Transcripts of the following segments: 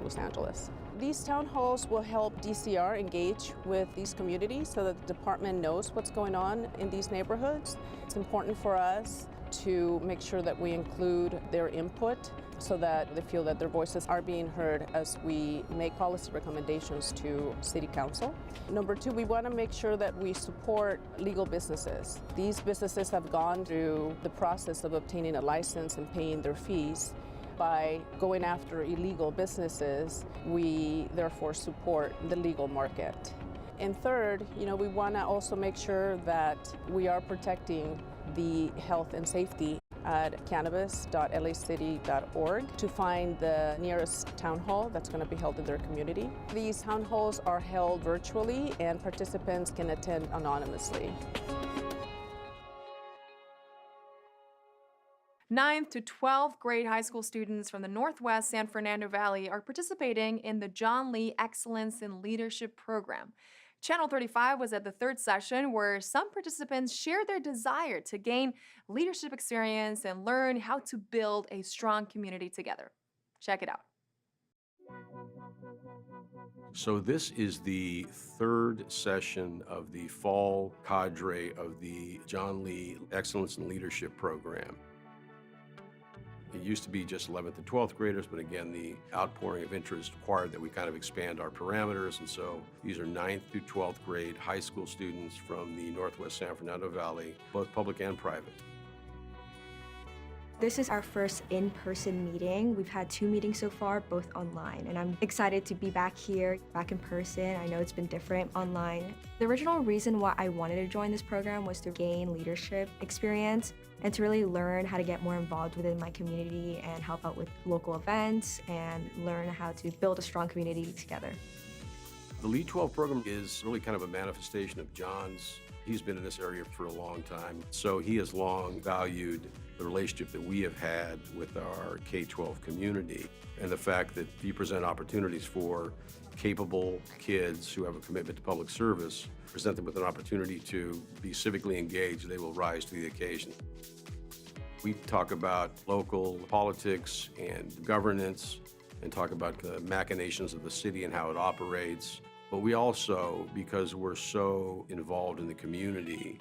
Los Angeles. These town halls will help DCR engage with these communities so that the department knows what's going on in these neighborhoods. It's important for us to make sure that we include their input so that they feel that their voices are being heard as we make policy recommendations to City Council. Number two, we want to make sure that we support legal businesses. These businesses have gone through the process of obtaining a license and paying their fees. By going after illegal businesses, we therefore support the legal market. And third, we want to also make sure that we are protecting the health and safety at cannabis.lacity.org to find the nearest town hall that's going to be held in their community. These town halls are held virtually and participants can attend anonymously. 9th to 12th grade high school students from the Northwest San Fernando Valley are participating in the John Lee Excellence in Leadership program. Channel 35 was at the third session where some participants shared their desire to gain leadership experience and learn how to build a strong community together. Check it out. So this is the third session of the fall cadre of the John Lee Excellence in Leadership program. It used to be just 11th and 12th graders, but again, the outpouring of interest required that we kind of expand our parameters. And so these are 9th through 12th grade high school students from the Northwest San Fernando Valley, both public and private. This is our first in-person meeting. We've had 2 meetings so far, both online, and I'm excited to be back here, back in person. I know it's been different online. The original reason why I wanted to join this program was to gain leadership experience and to really learn how to get more involved within my community and help out with local events and learn how to build a strong community together. The Lead 12 program is really kind of a manifestation of John's. He's been in this area for a long time, so he has long valued the relationship that we have had with our K-12 community and the fact that if you present opportunities for capable kids who have a commitment to public service, present them with an opportunity to be civically engaged, they will rise to the occasion. We talk about local politics and governance and talk about the machinations of the city and how it operates. But we also, because we're so involved in the community,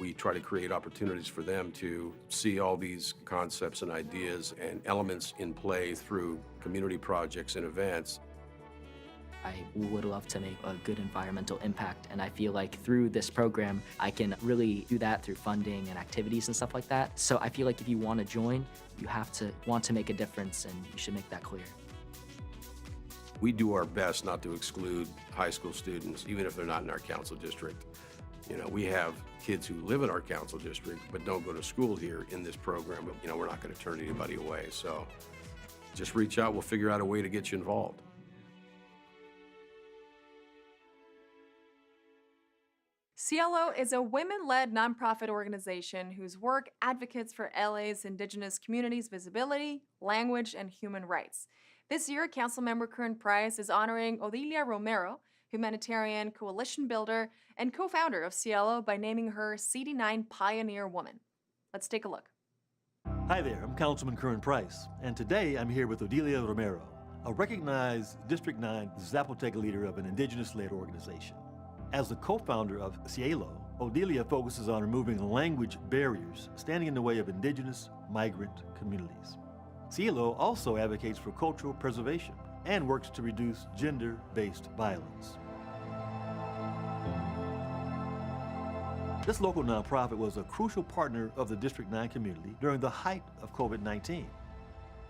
we try to create opportunities for them to see all these concepts and ideas and elements in play through community projects and events. I would love to make a good environmental impact, and I feel like through this program, I can really do that through funding and activities and stuff like that. So I feel like if you want to join, you have to want to make a difference, and you should make that clear. We do our best not to exclude high school students, even if they're not in our council district. We have kids who live in our council district but don't go to school here in this program. But, we're not going to turn anybody away. So just reach out. We'll figure out a way to get you involved. CIELO is a women-led nonprofit organization whose work advocates for LA's indigenous communities' visibility, language, and human rights. This year, Councilmember Curran Price is honoring Odilia Romero, humanitarian coalition builder and co-founder of CIELO, by naming her CD9 Pioneer Woman. Let's take a look. Hi there, I'm Councilman Curran Price, and today I'm here with Odilia Romero, a recognized District 9 Zapotec leader of an indigenous-led organization. As the co-founder of CIELO, Odilia focuses on removing language barriers standing in the way of indigenous migrant communities. CIELO also advocates for cultural preservation and works to reduce gender-based violence. This local nonprofit was a crucial partner of the District 9 community during the height of COVID-19.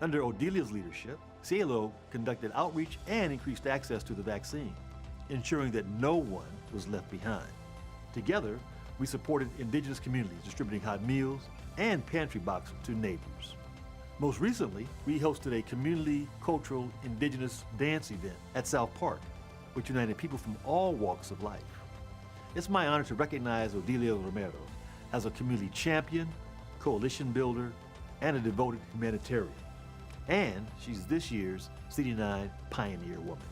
Under Odilia's leadership, CIELO conducted outreach and increased access to the vaccine, ensuring that no one was left behind. Together, we supported indigenous communities, distributing hot meals and pantry boxes to neighbors. Most recently, we hosted a community cultural indigenous dance event at South Park, which united people from all walks of life. It's my honor to recognize Odilia Romero as a community champion, coalition builder, and a devoted humanitarian. And she's this year's CD9 Pioneer Woman.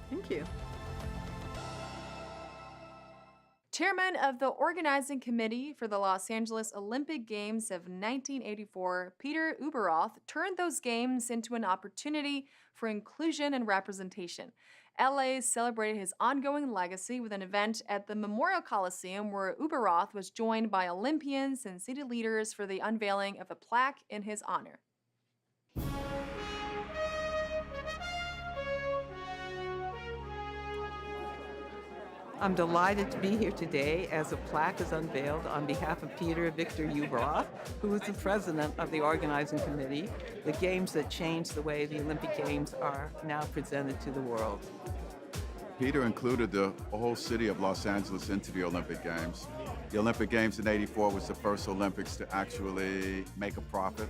Thank you. Chairman of the organizing committee for the Los Angeles Olympic Games of 1984, Peter Ueberroth turned those games into an opportunity for inclusion and representation. LA celebrated his ongoing legacy with an event at the Memorial Coliseum where Ueberroth was joined by Olympians and city leaders for the unveiling of a plaque in his honor. I'm delighted to be here today as a plaque is unveiled on behalf of Peter Victor Ueberroth, who is the president of the organizing committee, the games that changed the way the Olympic Games are now presented to the world. Peter included the whole city of Los Angeles into the Olympic Games. The Olympic Games in '84 was the first Olympics to actually make a profit,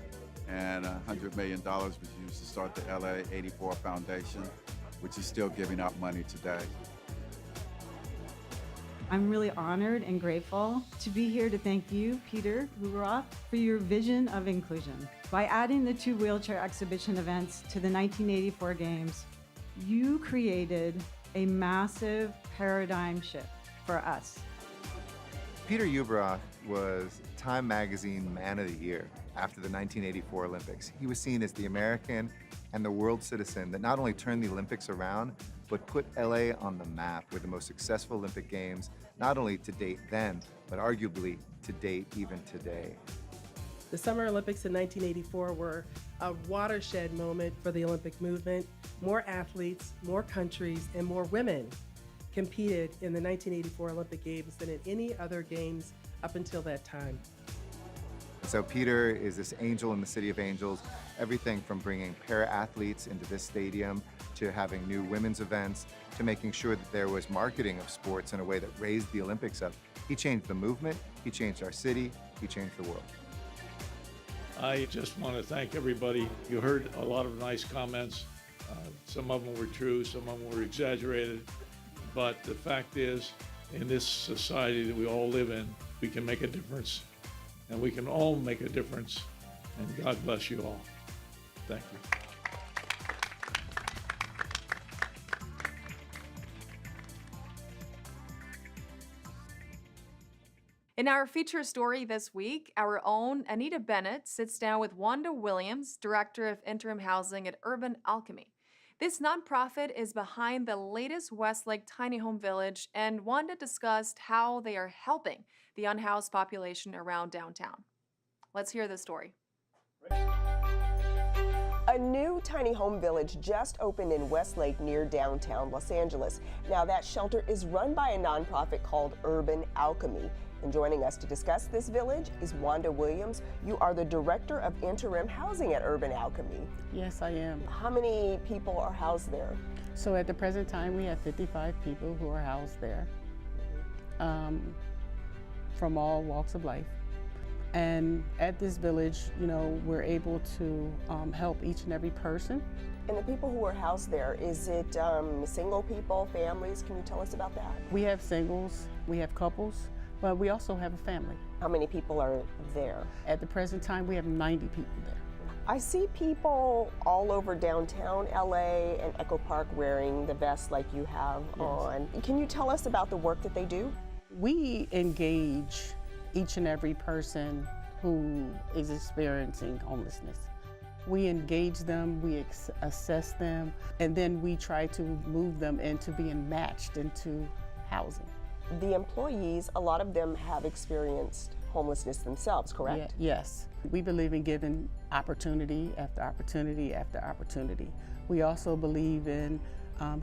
and $100 million was used to start the LA '84 Foundation, which is still giving out money today. I'm really honored and grateful to be here to thank you, Peter Ueberroth, for your vision of inclusion. By adding the 2 wheelchair exhibition events to the 1984 Games, you created a massive paradigm shift for us. Peter Ueberroth was Time Magazine Man of the Year after the 1984 Olympics. He was seen as the American and the world citizen that not only turned the Olympics around, but put LA on the map with the most successful Olympic Games, not only to date then, but arguably to date even today. The Summer Olympics in 1984 were a watershed moment for the Olympic movement. More athletes, more countries, and more women competed in the 1984 Olympic Games than in any other games up until that time. So Peter is this angel in the City of Angels, everything from bringing para-athletes into this stadium to having new women's events to making sure that there was marketing of sports in a way that raised the Olympics up. He changed the movement, he changed our city, he changed the world. I just want to thank everybody. You heard a lot of nice comments. Some of them were true, some of them were exaggerated. But the fact is, in this society that we all live in, we can make a difference. And we can all make a difference. And God bless you all. Thank you. In our feature story this week, our own Anita Bennett sits down with Wanda Williams, Director of Interim Housing at Urban Alchemy. This nonprofit is behind the latest Westlake Tiny Home Village, and Wanda discussed how they are helping the unhoused population around downtown. Let's hear the story. A new tiny home village just opened in Westlake near downtown Los Angeles. Now that shelter is run by a nonprofit called Urban Alchemy. And joining us to discuss this village is Wanda Williams. You are the Director of Interim Housing at Urban Alchemy. Yes, I am. How many people are housed there? So at the present time, we have 55 people who are housed there from all walks of life. And at this village, you know, we're able to help each and every person. And the people who are housed there, is it single people, families? Can you tell us about that? We have singles, we have couples, but we also have a family. How many people are there? At the present time, we have 90 people there. I see people all over downtown LA and Echo Park wearing the vest like you have on. Can you tell us about the work that they do? We engage each and every person who is experiencing homelessness. We engage them, we assess them, and then we try to move them into being matched into housing. The employees, a lot of them have experienced homelessness themselves, correct? Yes. We believe in giving opportunity after opportunity after opportunity. We also believe in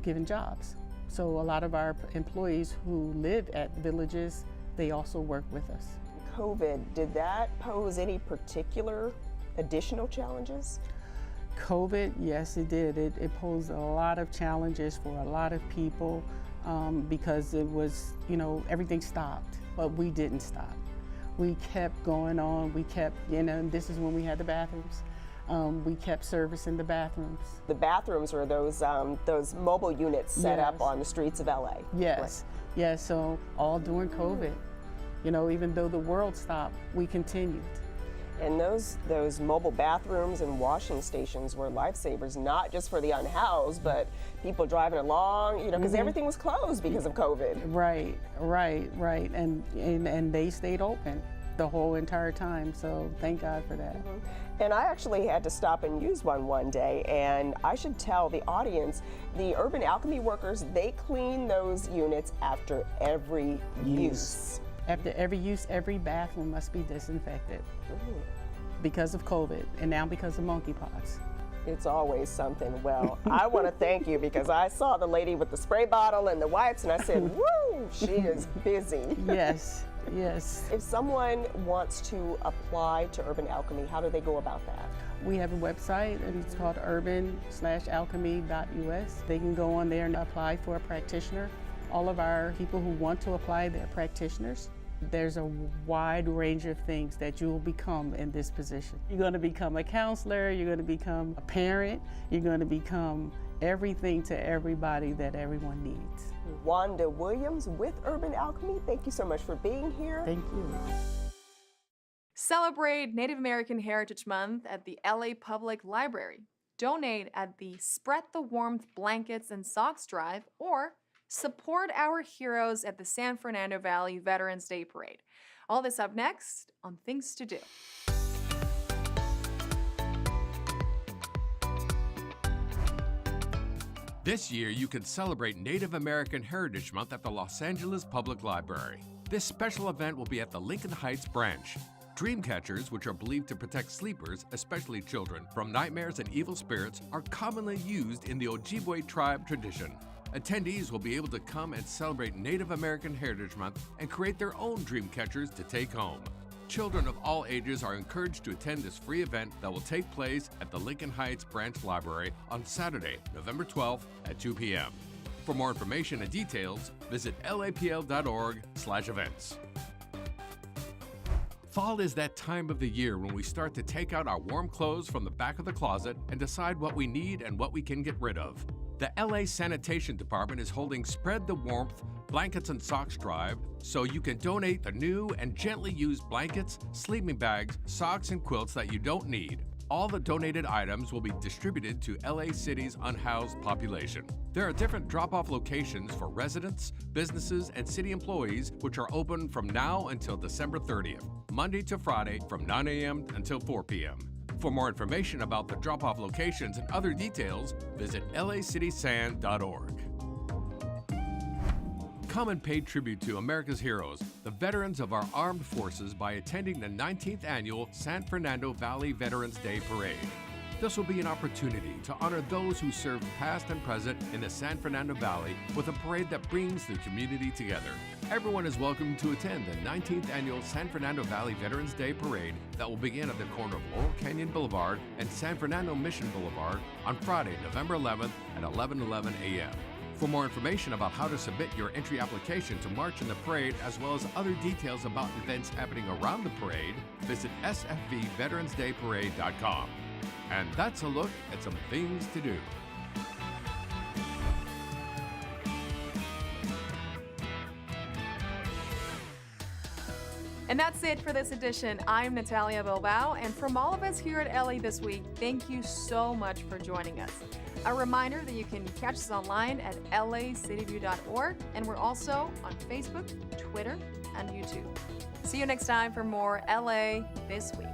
giving jobs. So a lot of our employees who live at villages, they also work with us. COVID, did that pose any particular additional challenges? COVID, yes, it did. It posed a lot of challenges for a lot of people because it was, you know, everything stopped, but we didn't stop. We kept going on. We kept, you know, and this is when we had the bathrooms. We kept servicing the bathrooms. The bathrooms were those mobile units set up on the streets of LA. Yes, right. Yes, so all during COVID. You know, even though the world stopped, we continued. And those mobile bathrooms and washing stations were lifesavers, not just for the unhoused, but people driving along, you know, because everything was closed because of COVID. Right. And they stayed open the whole entire time, so thank God for that. And I actually had to stop and use one day, and I should tell the audience, the Urban Alchemy workers, they clean those units after every use. After every use, every bathroom must be disinfected because of COVID and now because of monkeypox. It's always something. Well, I want to thank you because I saw the lady with the spray bottle and the wipes and I said, woo, she is busy. Yes. If someone wants to apply to Urban Alchemy, how do they go about that? We have a website and it's called urban-alchemy.us. They can go on there and apply for a practitioner. All of our people who want to apply, they're practitioners. There's a wide range of things that you will become in this position. You're going to become a counselor, you're going to become a parent, you're going to become everything to everybody that everyone needs. Wanda Williams with Urban Alchemy, thank you so much for being here. Thank you. Celebrate Native American Heritage Month at the LA Public Library. Donate at the Spread the Warmth Blankets and Socks Drive, or support our heroes at the San Fernando Valley Veterans Day Parade. All this up next on Things to Do. This year, you can celebrate Native American Heritage Month at the Los Angeles Public Library. This special event will be at the Lincoln Heights branch. Dream catchers, which are believed to protect sleepers, especially children, from nightmares and evil spirits, are commonly used in the Ojibwe tribe tradition. Attendees will be able to come and celebrate Native American Heritage Month and create their own dream catchers to take home. Children of all ages are encouraged to attend this free event that will take place at the Lincoln Heights Branch Library on Saturday, November 12th at 2 p.m. For more information and details, visit lapl.org/events. Fall is that time of the year when we start to take out our warm clothes from the back of the closet and decide what we need and what we can get rid of. The LA Sanitation Department is holding Spread the Warmth Blankets and Socks Drive, so you can donate the new and gently used blankets, sleeping bags, socks, and quilts that you don't need. All the donated items will be distributed to LA City's unhoused population. There are different drop-off locations for residents, businesses, and city employees, which are open from now until December 30th, Monday to Friday from 9 a.m. until 4 p.m. For more information about the drop-off locations and other details, visit lacitysand.org. Come and pay tribute to America's heroes, the veterans of our armed forces, by attending the 19th annual San Fernando Valley Veterans Day Parade. This will be an opportunity to honor those who served past and present in the San Fernando Valley with a parade that brings the community together. Everyone is welcome to attend the 19th annual San Fernando Valley Veterans Day Parade that will begin at the corner of Laurel Canyon Boulevard and San Fernando Mission Boulevard on Friday, November 11th at 11:11 a.m. For more information about how to submit your entry application to march in the parade, as well as other details about events happening around the parade, visit sfvveteransdayparade.com. And that's a look at some things to do. And that's it for this edition. I'm Natalia Bilbao, and from all of us here at LA This Week, thank you so much for joining us. A reminder that you can catch us online at lacitywiew.org, and we're also on Facebook, Twitter, and YouTube. See you next time for more LA This Week.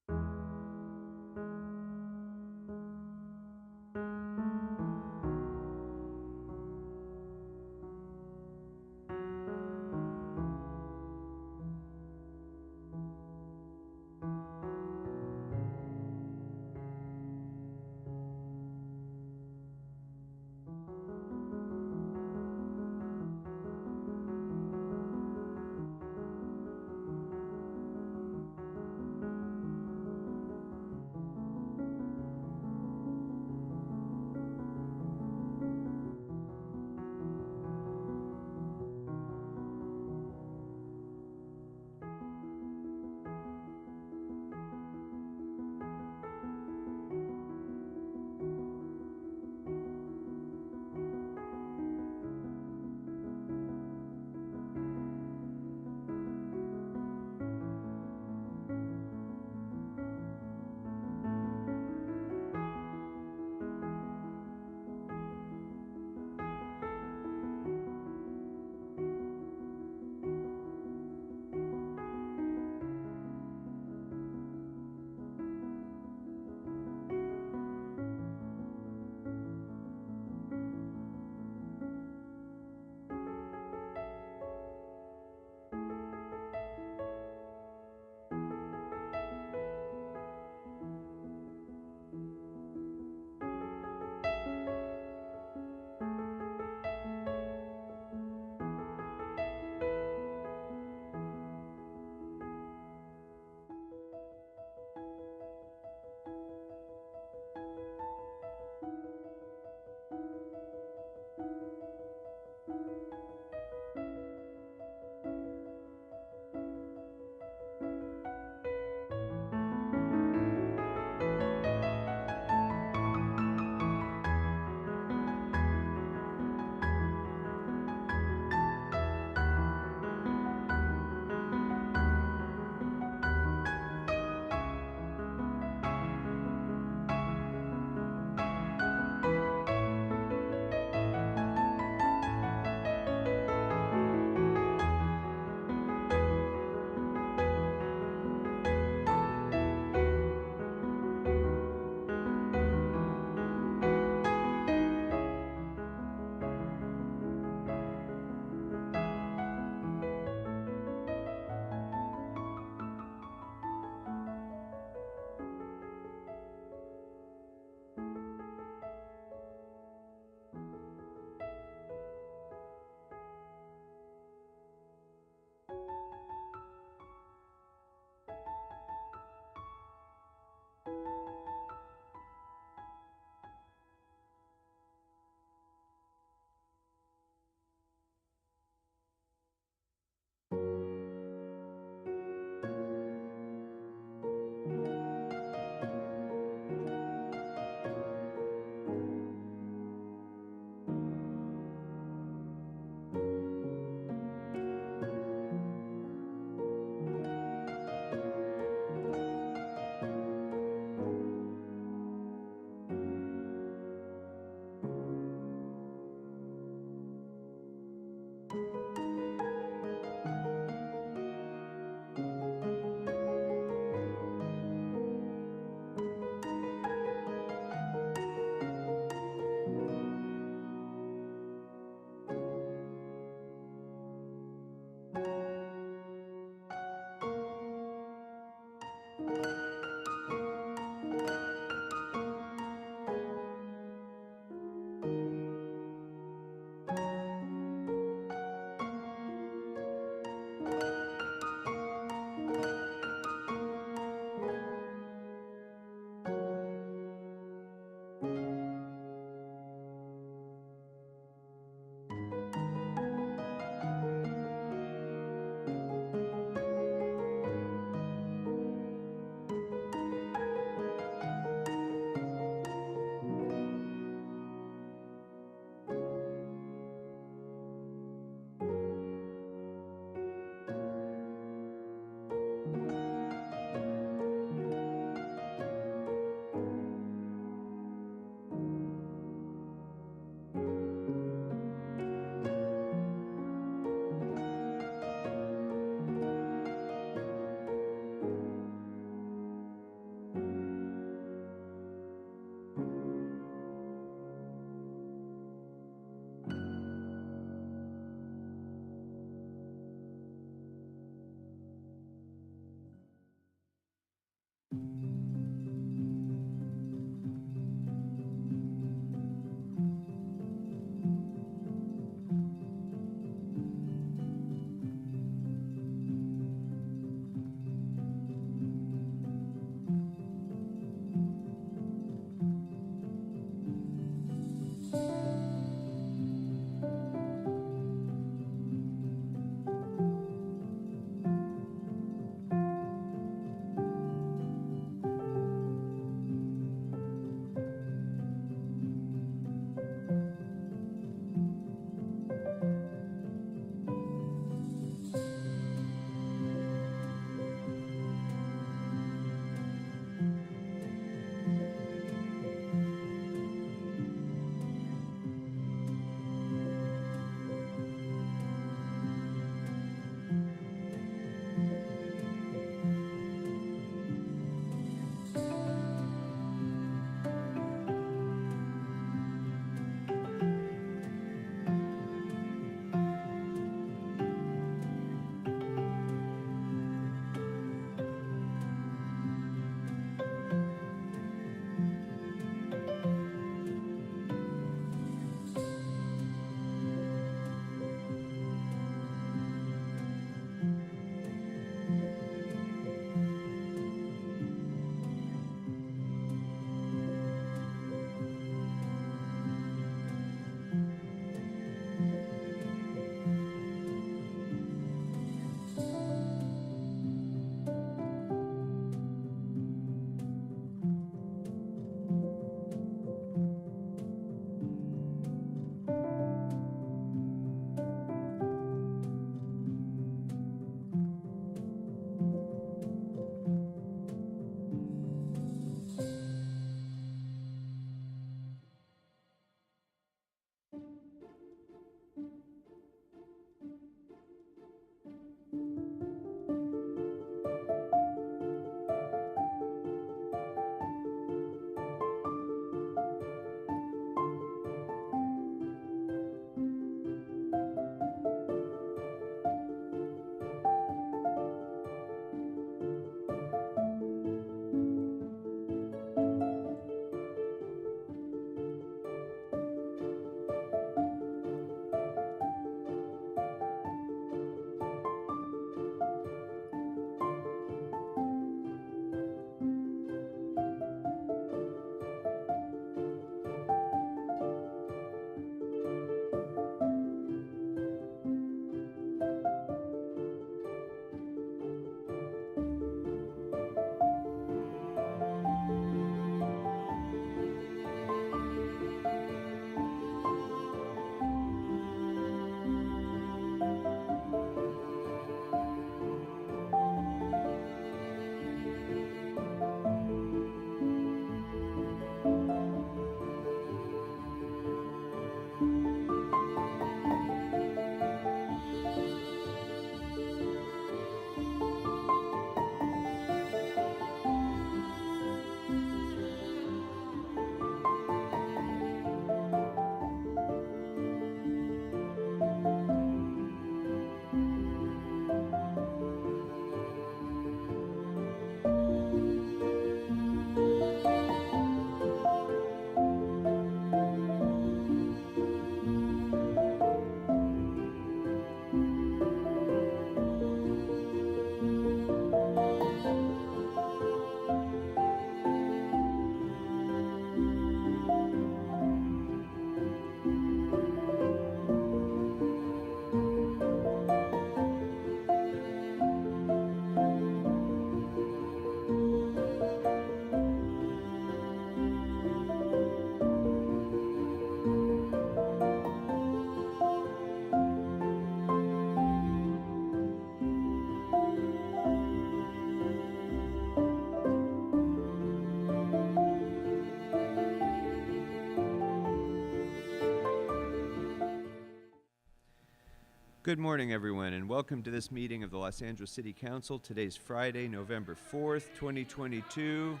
Good morning, everyone, and welcome to this meeting of the Los Angeles City Council. Today's Friday, November 4th, 2022.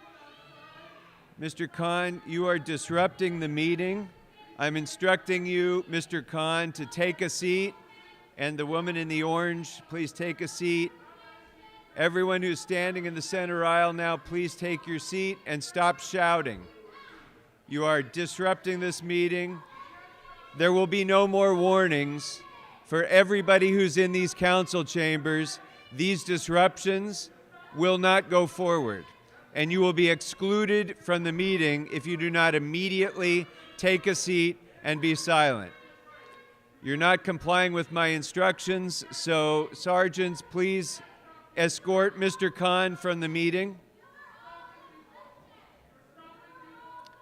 Mr. Khan, you are disrupting the meeting. I'm instructing you, Mr. Khan, to take a seat, and the woman in the orange, please take a seat. Everyone who's standing in the center aisle now, please take your seat and stop shouting. You are disrupting this meeting. There will be no more warnings. For everybody who's in these council chambers, these disruptions will not go forward, and you will be excluded from the meeting if you do not immediately take a seat and be silent. You're not complying with my instructions, so sergeants, please escort Mr. Khan from the meeting.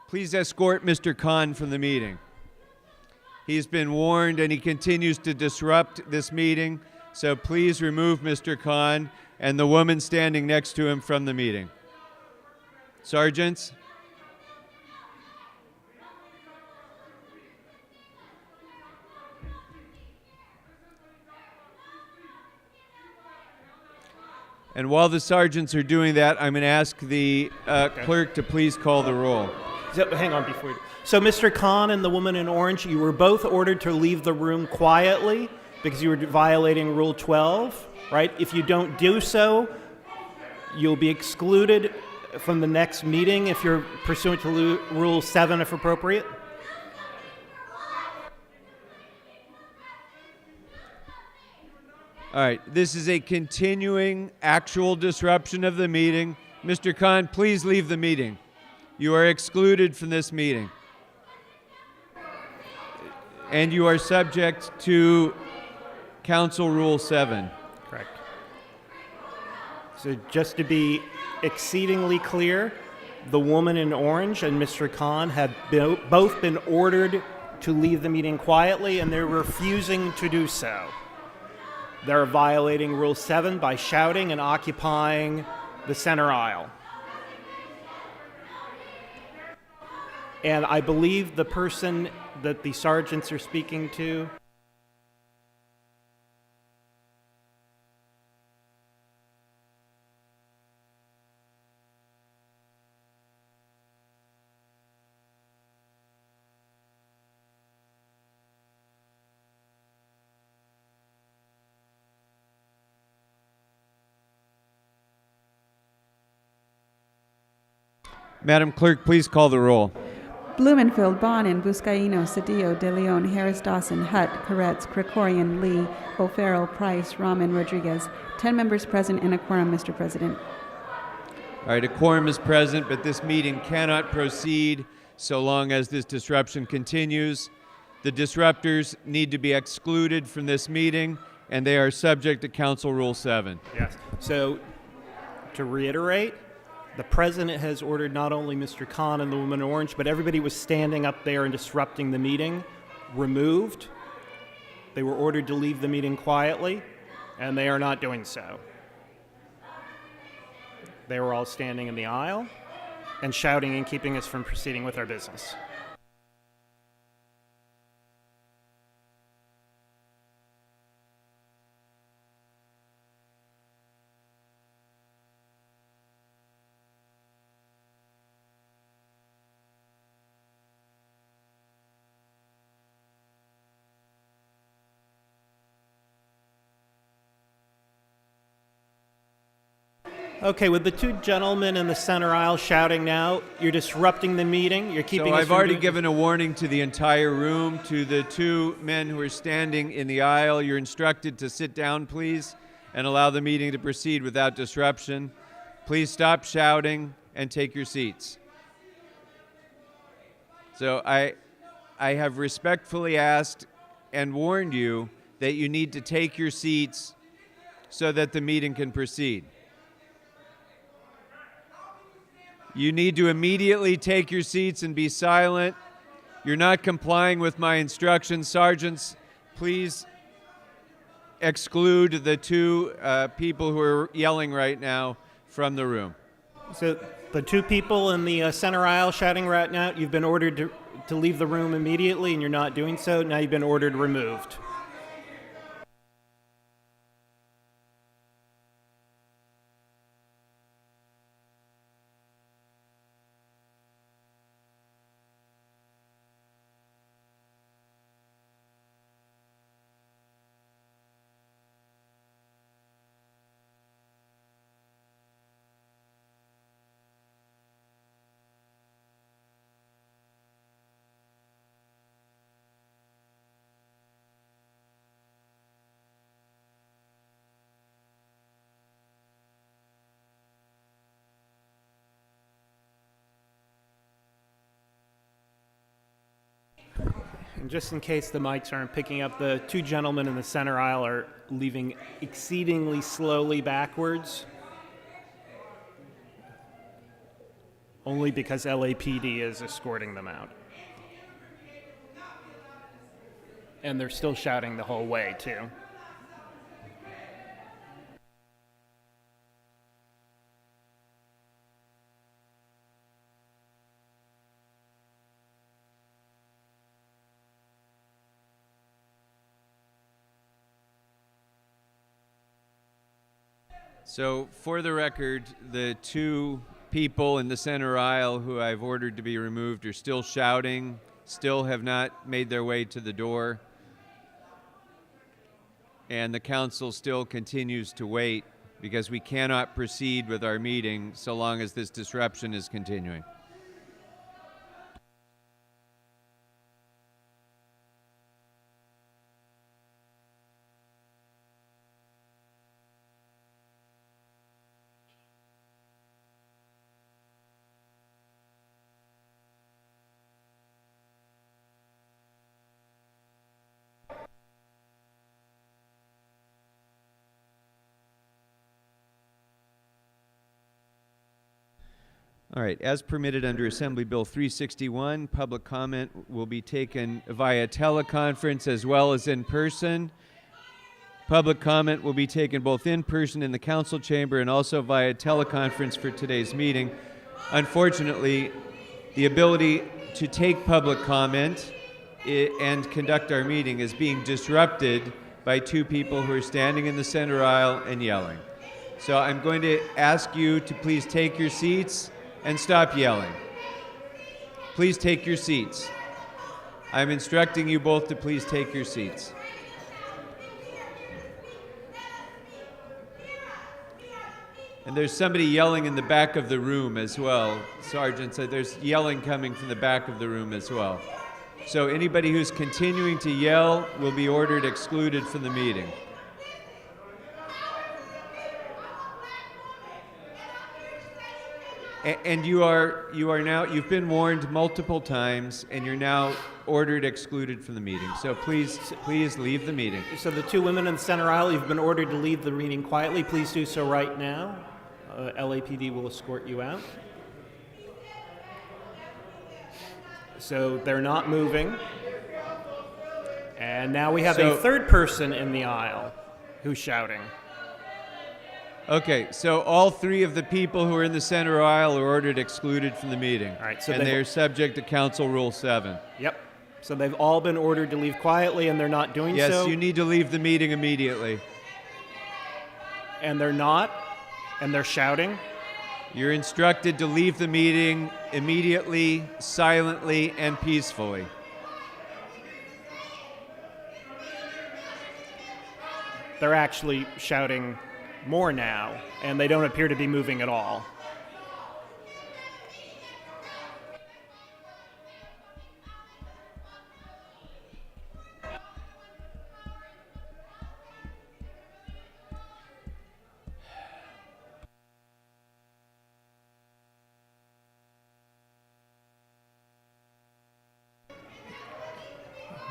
Please escort Mr. Khan from the meeting. He's been warned and he continues to disrupt this meeting, so please remove Mr. Khan and the woman standing next to him from the meeting. Sergeants? And while the sergeants are doing that, I'm going to ask the clerk to please call the roll. So, hang on before you. So, Mr. Khan and the woman in orange, you were both ordered to leave the room quietly because you were violating Rule 12, right? If you don't do so, you'll be excluded from the next meeting if you're pursuant to Rule 7 if appropriate. All right, this is a continuing actual disruption of the meeting. Mr. Khan, please leave the meeting. You are excluded from this meeting. And you are subject to Council Rule 7. Correct. So just to be exceedingly clear, the woman in orange and Mr. Khan have both been ordered to leave the meeting quietly, and they're refusing to do so. They're violating Rule 7 by shouting and occupying the center aisle. And I believe the person that the sergeants are speaking to. Madam Clerk, please call the roll. Blumenfield, Bonin, Buscaino, Cedillo, De Leon, Harris, Dawson, Hutt, Koretz, Krikorian, Lee, O'Farrell, Price, Rahman, Rodriguez. 10 members present and a quorum, Mr. President. All right, a quorum is present, but this meeting cannot proceed so long as this disruption continues. The disruptors need to be excluded from this meeting, and they are subject to Council Rule 7. Yes. So, to reiterate, the president has ordered not only Mr. Khan and the woman in orange, but everybody was standing up there and disrupting the meeting removed. They were ordered to leave the meeting quietly, and they are not doing so. They were all standing in the aisle and shouting and keeping us from proceeding with our business. Okay, with the two gentlemen in the center aisle shouting now, you're disrupting the meeting. You're keeping So us I've from already doing- given a warning to the entire room. To the two men who are standing in the aisle, you're instructed to sit down, please, and allow the meeting to proceed without disruption. Please stop shouting and take your seats. So I have respectfully asked and warned you that you need to take your seats so that the meeting can proceed. You need to immediately take your seats and be silent. You're not complying with my instructions. Sergeants, please exclude the two people who are yelling right now from the room. So the two people in the center aisle shouting right now, you've been ordered to leave the room immediately, and you're not doing so. Now you've been ordered removed. And just in case the mics aren't picking up, the two gentlemen in the center aisle are leaving exceedingly slowly backwards. Only because LAPD is escorting them out. And they're still shouting the whole way, too. So, for the record, the two people in the center aisle who I've ordered to be removed are still shouting, still have not made their way to the door. And the council still continues to wait because we cannot proceed with our meeting so long as this disruption is continuing. All right, as permitted under Assembly Bill 361, public comment will be taken via teleconference as well as in person. Public comment will be taken both in person in the council chamber and also via teleconference for today's meeting. Unfortunately, the ability to take public comment and conduct our meeting is being disrupted by two people who are standing in the center aisle and yelling. So I'm going to ask you to please take your seats and stop yelling. Please take your seats. I'm instructing you both to please take your seats. And there's somebody yelling in the back of the room as well. Sergeant said there's yelling coming from the back of the room as well. So anybody who's continuing to yell will be ordered excluded from the meeting. And you've been warned multiple times, and you're now ordered excluded from the meeting. So please leave the meeting. So the two women in the center aisle, you've been ordered to leave the meeting quietly. Please do so right now. LAPD will escort you out. So they're not moving. And now we have a third person in the aisle who's shouting. Okay, so all three of the people who are in the center aisle are ordered excluded from the meeting. All right, so and they're subject to Council Rule 7. Yep. So they've all been ordered to leave quietly, and they're not doing so? Yes, you need to leave the meeting immediately. And they're not? And they're shouting? You're instructed to leave the meeting immediately, silently, and peacefully. They're actually shouting more now, and they don't appear to be moving at all.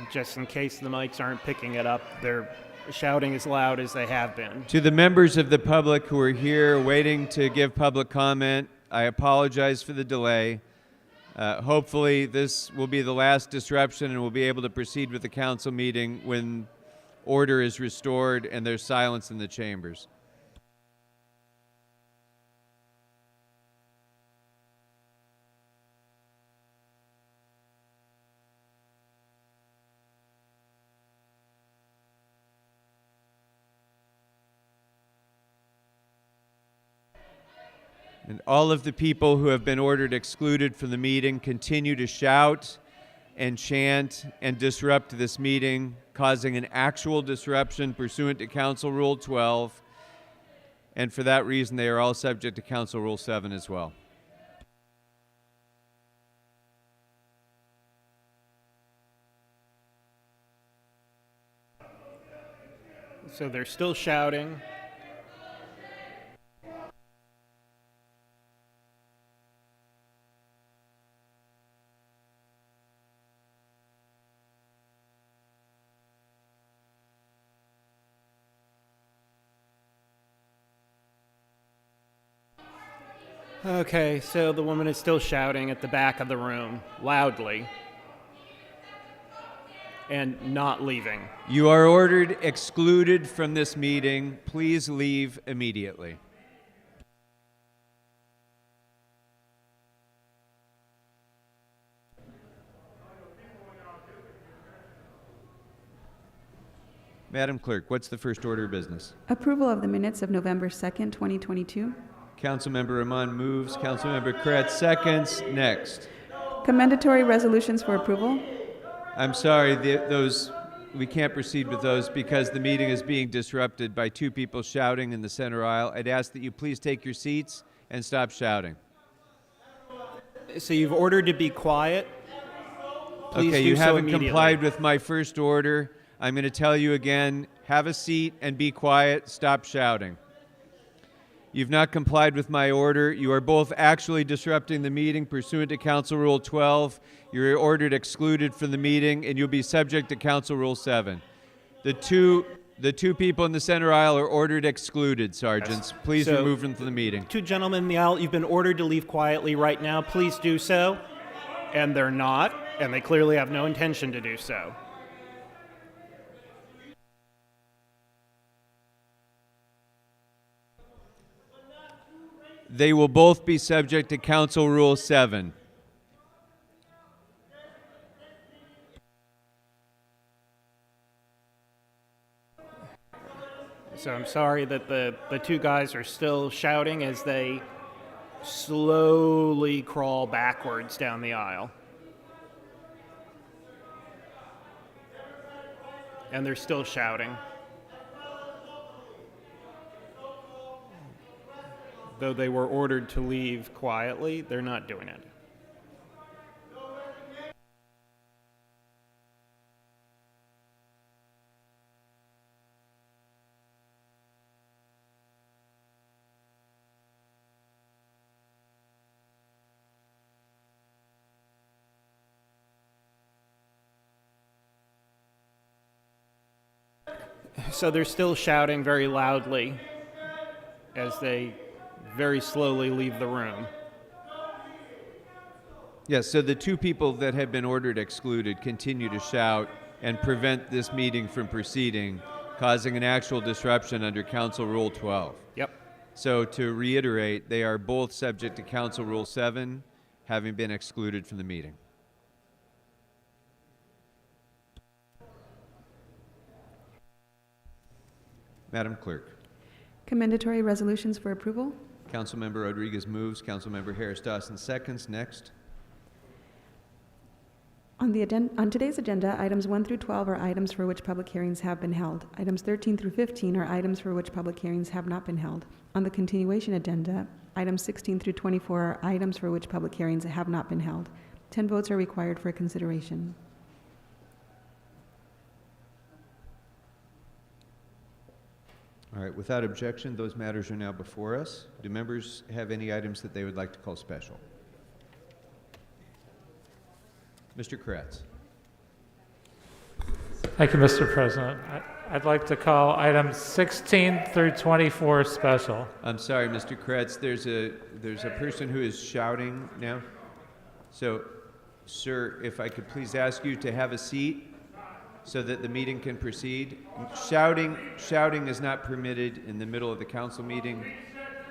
Just in case the mics aren't picking it up, they're shouting as loud as they have been. To the members of the public who are here waiting to give public comment, I apologize for the delay. Hopefully this will be the last disruption and we'll be able to proceed with the council meeting when order is restored and there's silence in the chambers. And all of the people who have been ordered excluded from the meeting continue to shout and chant and disrupt this meeting, causing an actual disruption pursuant to Council Rule 12. And for that reason, they are all subject to Council Rule 7 as well. So they're still shouting. Okay, so the woman is still shouting at the back of the room, loudly, and not leaving. You are ordered excluded from this meeting. Please leave immediately. Madam Clerk, what's the first order of business? Approval of the minutes of November 2nd, 2022. Councilmember Rahman moves. Councilmember Kretz seconds. Next. Commendatory resolutions for approval. I'm sorry, those we can't proceed with those because the meeting is being disrupted by two people shouting in the center aisle. I'd ask that you please take your seats and stop shouting. So you've ordered to be quiet. Please okay, do you so haven't immediately. complied with my first order. I'm going to tell you again, have a seat and be quiet. Stop shouting. You've not complied with my order. You are both actually disrupting the meeting pursuant to Council Rule 12. You're ordered excluded from the meeting, and you'll be subject to Council Rule 7. The two people in the center aisle are ordered excluded, Sergeants. Please So, remove them from the meeting. Two gentlemen in the aisle, you've been ordered to leave quietly right now. Please do so. And they're not, and they clearly have no intention to do so. They will both be subject to Council Rule 7. So I'm sorry that the two guys are still shouting as they slowly crawl backwards down the aisle. And they're still shouting. Though they were ordered to leave quietly, they're not doing it. So they're still shouting very loudly as they very slowly leave the room. Yes, so the two people that have been ordered excluded continue to shout and prevent this meeting from proceeding, causing an actual disruption under Council Rule 12. Yep. So to reiterate, they are both subject to Council Rule 7, having been excluded from the meeting. Madam Clerk. Commendatory resolutions for approval. Councilmember Rodriguez moves. Councilmember Harris Dawson seconds. Next. On today's agenda, items 1 through 12 are items for which public hearings have been held. Items 13 through 15 are items for which public hearings have not been held. On the continuation agenda, items 16 through 24 are items for which public hearings have not been held. 10 votes are required for consideration. All right, without objection, those matters are now before us. Do members have any items that they would like to call special? Mr. Kretz. Thank you, Mr. President. I'd like to call items 16 through 24 special. I'm sorry, Mr. Kretz. There's a person who is shouting now. So, sir, if I could please ask you to have a seat so that the meeting can proceed. Shouting is not permitted in the middle of the council meeting.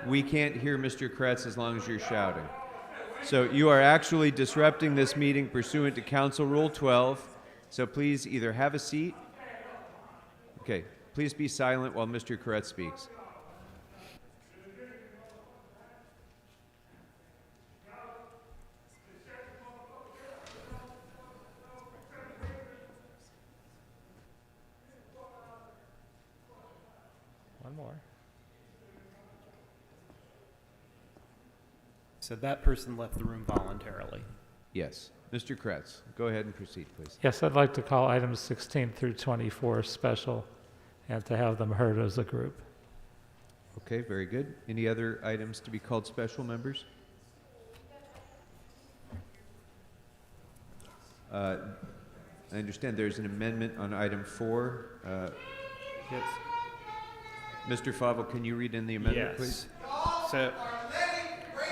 We can't hear Mr. Kretz as long as you're shouting. So you are actually disrupting this meeting pursuant to Council Rule 12. So please either have a seat. Okay, please be silent while Mr. Kretz speaks. One more. So that person left the room voluntarily. Yes. Mr. Kretz, go ahead and proceed, please. Yes, I'd like to call items 16 through 24 special and to have them heard as a group. Okay, very good. Any other items to be called special, members? I understand there's an amendment on item 4. Yes. Mr. Favell, can you read in the amendment, please? So,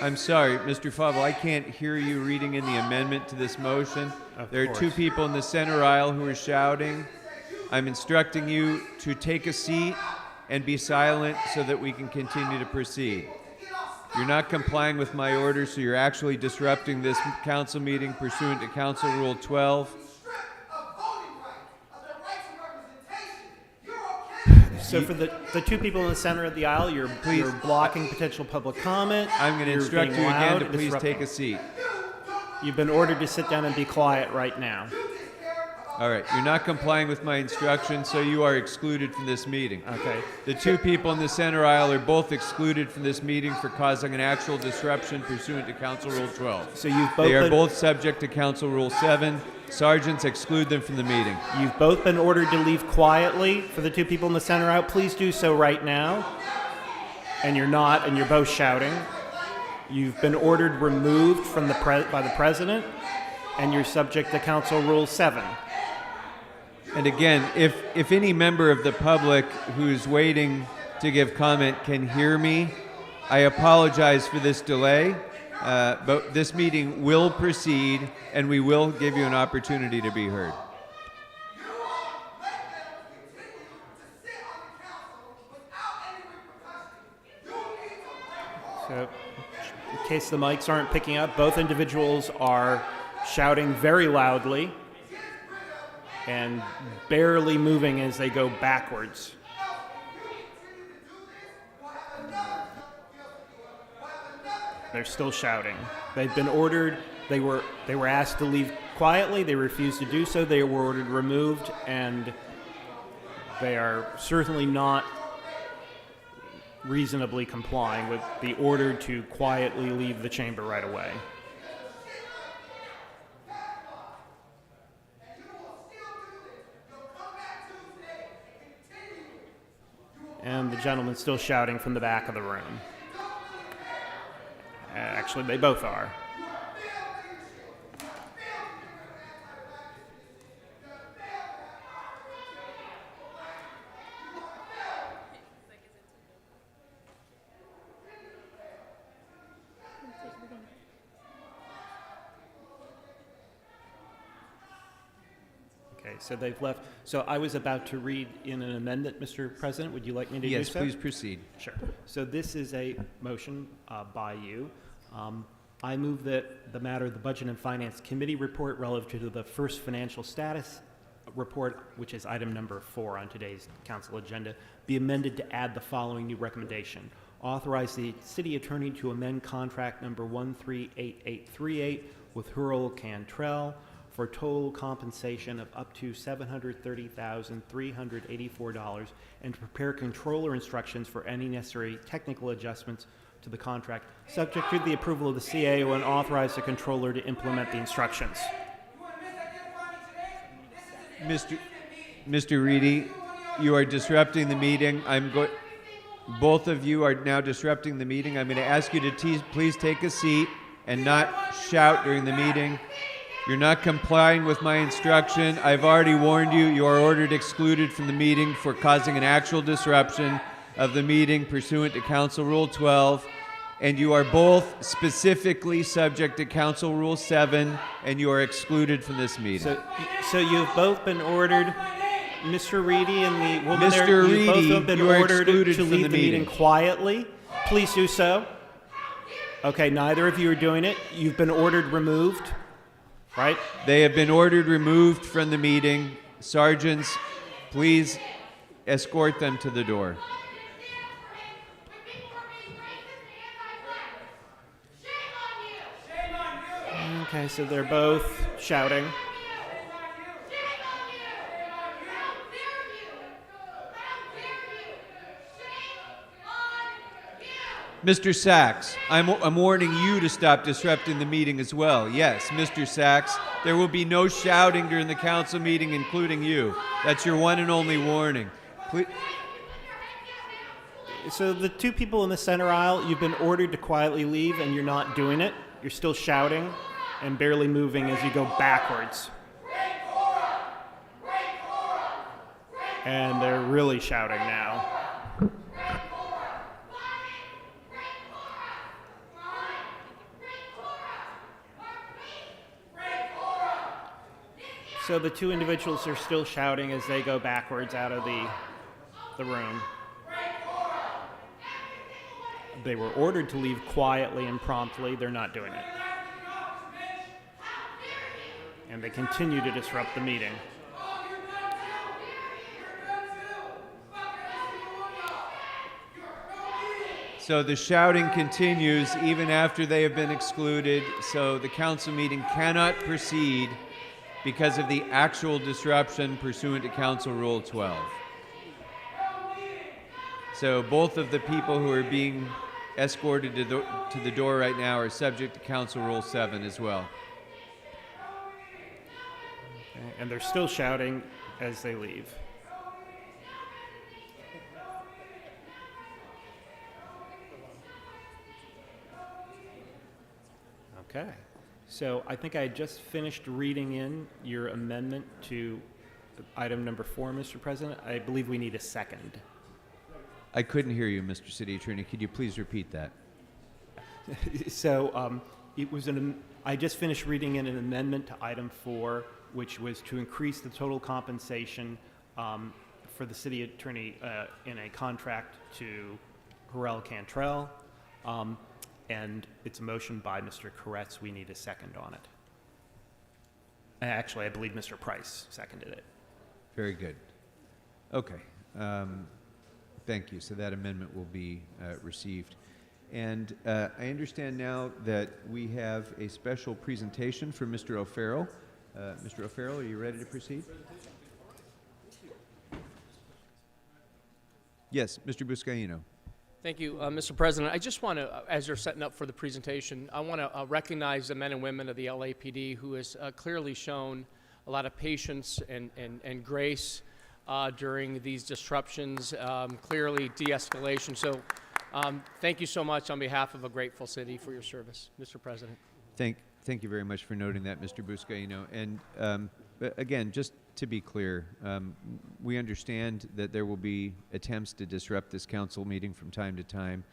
I'm sorry, Mr. Favell, I can't hear you reading in the amendment to this motion. There are two people in the center aisle who are shouting. I'm instructing you to take a seat and be silent so that we can continue to proceed. You're not complying with my order, so you're actually disrupting this council meeting pursuant to Council Rule 12. So for the two people in the center of the aisle, you're blocking potential public comment. I'm going to You're instruct being you again loud to and please disrupting. take a seat. You've been ordered to sit down and be quiet right now. All right, you're not complying with my instructions, so you are excluded from this meeting. Okay. The two people in the center aisle are both excluded from this meeting for causing an actual disruption pursuant to Council Rule 12. So you've both They are been- both subject to Council Rule 7. Sergeants, exclude them from the meeting. You've both been ordered to leave quietly. For the two people in the center aisle, please do so right now. And you're not, and you're both shouting. You've been ordered removed from by the president, and you're subject to Council Rule 7. And again, if any member of the public who's waiting to give comment can hear me, I apologize for this delay, but this meeting will proceed, and we will give you an opportunity to be heard. So, in case the mics aren't picking up, both individuals are shouting very loudly and barely moving as they go backwards. They're still shouting. They've been ordered. They were asked to leave quietly. They refused to do so. They were ordered removed, and they are certainly not reasonably complying with the order to quietly leave the chamber right away. And the gentleman's still shouting from the back of the room. Actually, they both are. Okay, so they've left. So I was about to read in an amendment, Mr. President. Would you like me to do Yes, so? please proceed. Sure. So this is a motion by you. I move that the matter of the Budget and Finance Committee report relative to the first financial status report, which is item number 4 on today's council agenda, be amended to add the following new recommendation. Authorize the city attorney to amend contract number 138838 with Hurl Cantrell for total compensation of up to $730,384 and to prepare controller instructions for any necessary technical adjustments to the contract, subject to the approval of the CAO, and authorize the controller to implement the instructions. Mr. Reedy, you are disrupting the meeting. Both of you are now disrupting the meeting. I'm going to ask you to please take a seat and not shout during the meeting. You're not complying with my instruction. I've already warned you. You are ordered excluded from the meeting for causing an actual disruption of the meeting pursuant to Council Rule 12. And you are both specifically subject to Council Rule 7, and you are excluded from this meeting. So you've both been ordered, Mr. Reedy and the woman there, Mr. you both Reedy, have been you are ordered excluded to from leave the the meeting meeting. quietly. Please do so. Okay, neither of you are doing it. You've been ordered removed, right? They have been ordered removed from the meeting. Sergeants, please escort them to the door. Okay, so they're both shouting. Mr. Sachs, I'm warning you to stop disrupting the meeting as well. Yes, Mr. Sachs, there will be no shouting during the council meeting, including you. That's your one and only warning. Please. So the two people in the center aisle, you've been ordered to quietly leave, and you're not doing it. You're still shouting and barely moving as you go backwards. And they're really shouting now. So the two individuals are still shouting as they go backwards out of the room. They were ordered to leave quietly and promptly. They're not doing it. And they continue to disrupt the meeting. So the shouting continues even after they have been excluded, so the council meeting cannot proceed because of the actual disruption pursuant to Council Rule 12. So both of the people who are being escorted to the door right now are subject to Council Rule 7 as well. Okay, and they're still shouting as they leave. Okay, so I think I just finished reading in your amendment to item number 4, Mr. President. I believe we need a second. I couldn't hear you, Mr. City Attorney. Could you please repeat that? So it was I just finished reading in an amendment to item 4, which was to increase the total compensation for the city attorney in a contract to Harrell Cantrell. And it's a motion by Mr. Koretz. We need a second on it. Actually, I believe Mr. Price seconded it. Very good. Okay. Thank you. So that amendment will be received. And I understand now that we have a special presentation from Mr. O'Farrell. Mr. O'Farrell, are you ready to proceed? Yes, Mr. Buscaino. Thank you, Mr. President. I just want to, as you're setting up for the presentation, I want to recognize the men and women of the LAPD who has clearly shown a lot of patience and grace during these disruptions, clearly de-escalation. So thank you so much on behalf of a grateful city for your service, Mr. President. Thank you very much for noting that, Mr. Buscaino. And again, just to be clear, we understand that there will be attempts to disrupt this council meeting from time to time.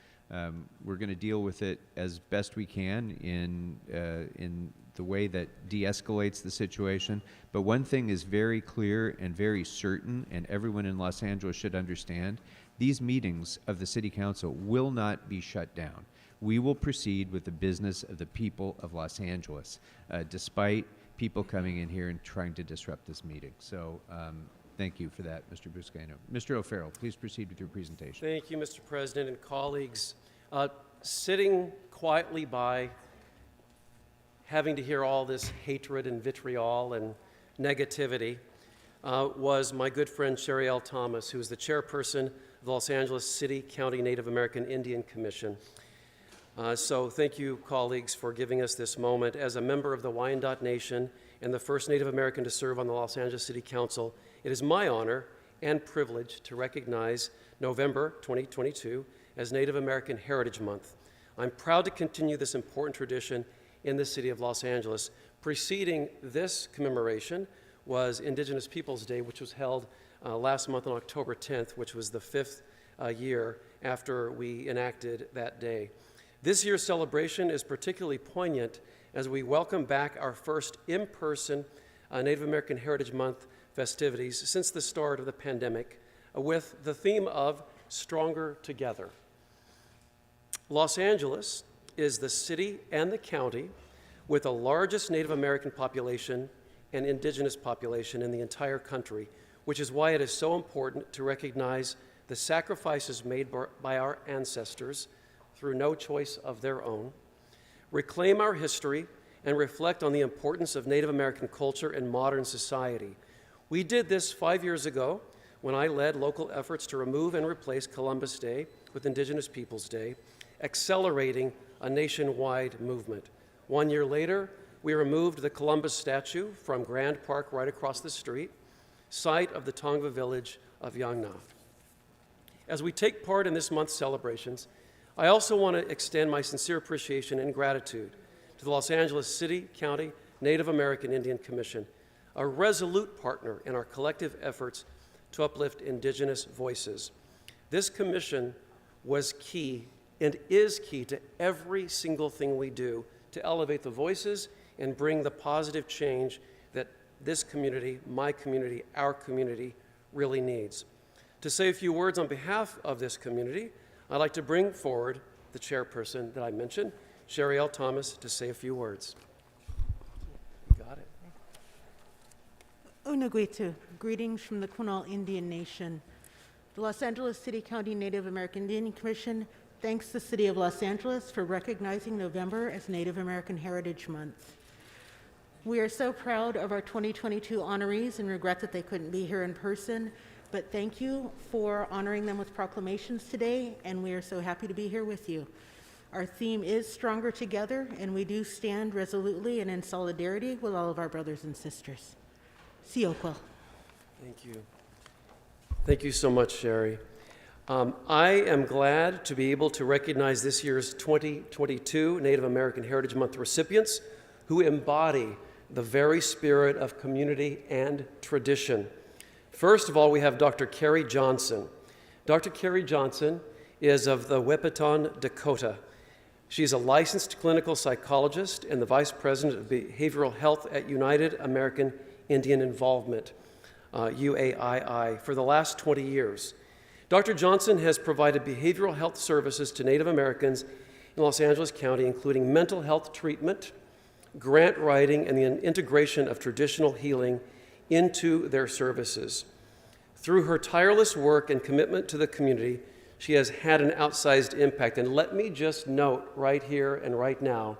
We're going to deal with it as best we can in the way that de-escalates the situation. But one thing is very clear and very certain, and everyone in Los Angeles should understand: these meetings of the City Council will not be shut down. We will proceed with the business of the people of Los Angeles, despite people coming in here and trying to disrupt this meeting. So thank you for that, Mr. Buscaino. Mr. O'Farrell, please proceed with your presentation. Thank you, Mr. President and colleagues. Sitting quietly by, having to hear all this hatred and vitriol and negativity, was my good friend Sherry L. Thomas, who is the chairperson of the Los Angeles City County Native American Indian Commission. So thank you, colleagues, for giving us this moment. As a member of the Wyandot Nation and the first Native American to serve on the Los Angeles City Council, it is my honor and privilege to recognize November 2022 as Native American Heritage Month. I'm proud to continue this important tradition in the city of Los Angeles. Preceding this commemoration was Indigenous Peoples Day, which was held last month on October 10th, which was the 5th year after we enacted that day. This year's celebration is particularly poignant as we welcome back our first in-person Native American Heritage Month festivities since the start of the pandemic, with the theme of Stronger Together. Los Angeles is the city and the county with the largest Native American population and indigenous population in the entire country, which is why it is so important to recognize the sacrifices made by our ancestors through no choice of their own, reclaim our history, and reflect on the importance of Native American culture in modern society. We did this 5 years ago when I led local efforts to remove and replace Columbus Day with Indigenous Peoples Day, accelerating a nationwide movement. 1 year later, we removed the Columbus statue from Grand Park right across the street, site of the Tongva village of Yangna. As we take part in this month's celebrations, I also want to extend my sincere appreciation and gratitude to the Los Angeles City, County, Native American Indian Commission, a resolute partner in our collective efforts to uplift indigenous voices. This commission was key and is key to every single thing we do to elevate the voices and bring the positive change that this community, my community, our community really needs. To say a few words on behalf of this community, I'd like to bring forward the chairperson that I mentioned, Sherry L. Thomas, to say a few words. You got it. Unagwitu, greetings from the Quinault Indian Nation. The Los Angeles City County Native American Indian Commission thanks the City of Los Angeles for recognizing November as Native American Heritage Month. We are so proud of our 2022 honorees and regret that they couldn't be here in person, but thank you for honoring them with proclamations today, and we are so happy to be here with you. Our theme is Stronger Together, and we do stand resolutely and in solidarity with all of our brothers and sisters. Siokwa. Thank you. Thank you so much, Sherry. I am glad to be able to recognize this year's 2022 Native American Heritage Month recipients who embody the very spirit of community and tradition. First of all, we have Dr. Carrie Johnson. Dr. Carrie Johnson is of the Wahpeton, Dakota. She's a licensed clinical psychologist and the vice president of behavioral health at United American Indian Involvement, UAII, for the last 20 years. Dr. Johnson has provided behavioral health services to Native Americans in Los Angeles County, including mental health treatment, grant writing, and the integration of traditional healing into their services. Through her tireless work and commitment to the community, she has had an outsized impact. And let me just note right here and right now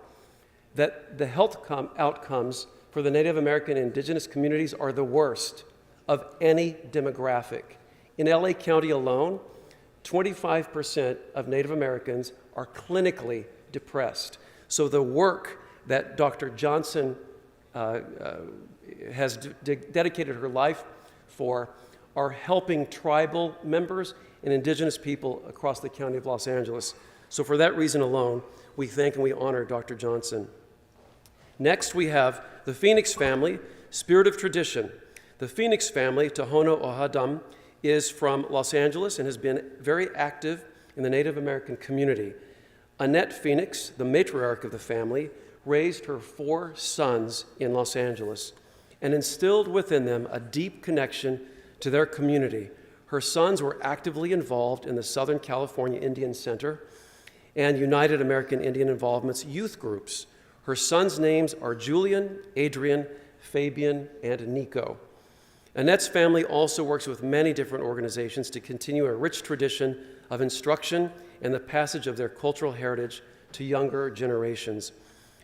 that the health outcomes for the Native American and Indigenous communities are the worst of any demographic. In LA County alone, 25% of Native Americans are clinically depressed. So the work that Dr. Johnson has dedicated her life for are helping tribal members and Indigenous people across the County of Los Angeles. So for that reason alone, we thank and we honor Dr. Johnson. Next, we have the Phoenix family, Spirit of Tradition. The Phoenix family, Tohono O'odham, is from Los Angeles and has been very active in the Native American community. Annette Phoenix, the matriarch of the family, raised her 4 sons in Los Angeles and instilled within them a deep connection to their community. Her sons were actively involved in the Southern California Indian Center and United American Indian Involvement's youth groups. Her sons' names are Julian, Adrian, Fabian, and Nico. Annette's family also works with many different organizations to continue a rich tradition of instruction and the passage of their cultural heritage to younger generations.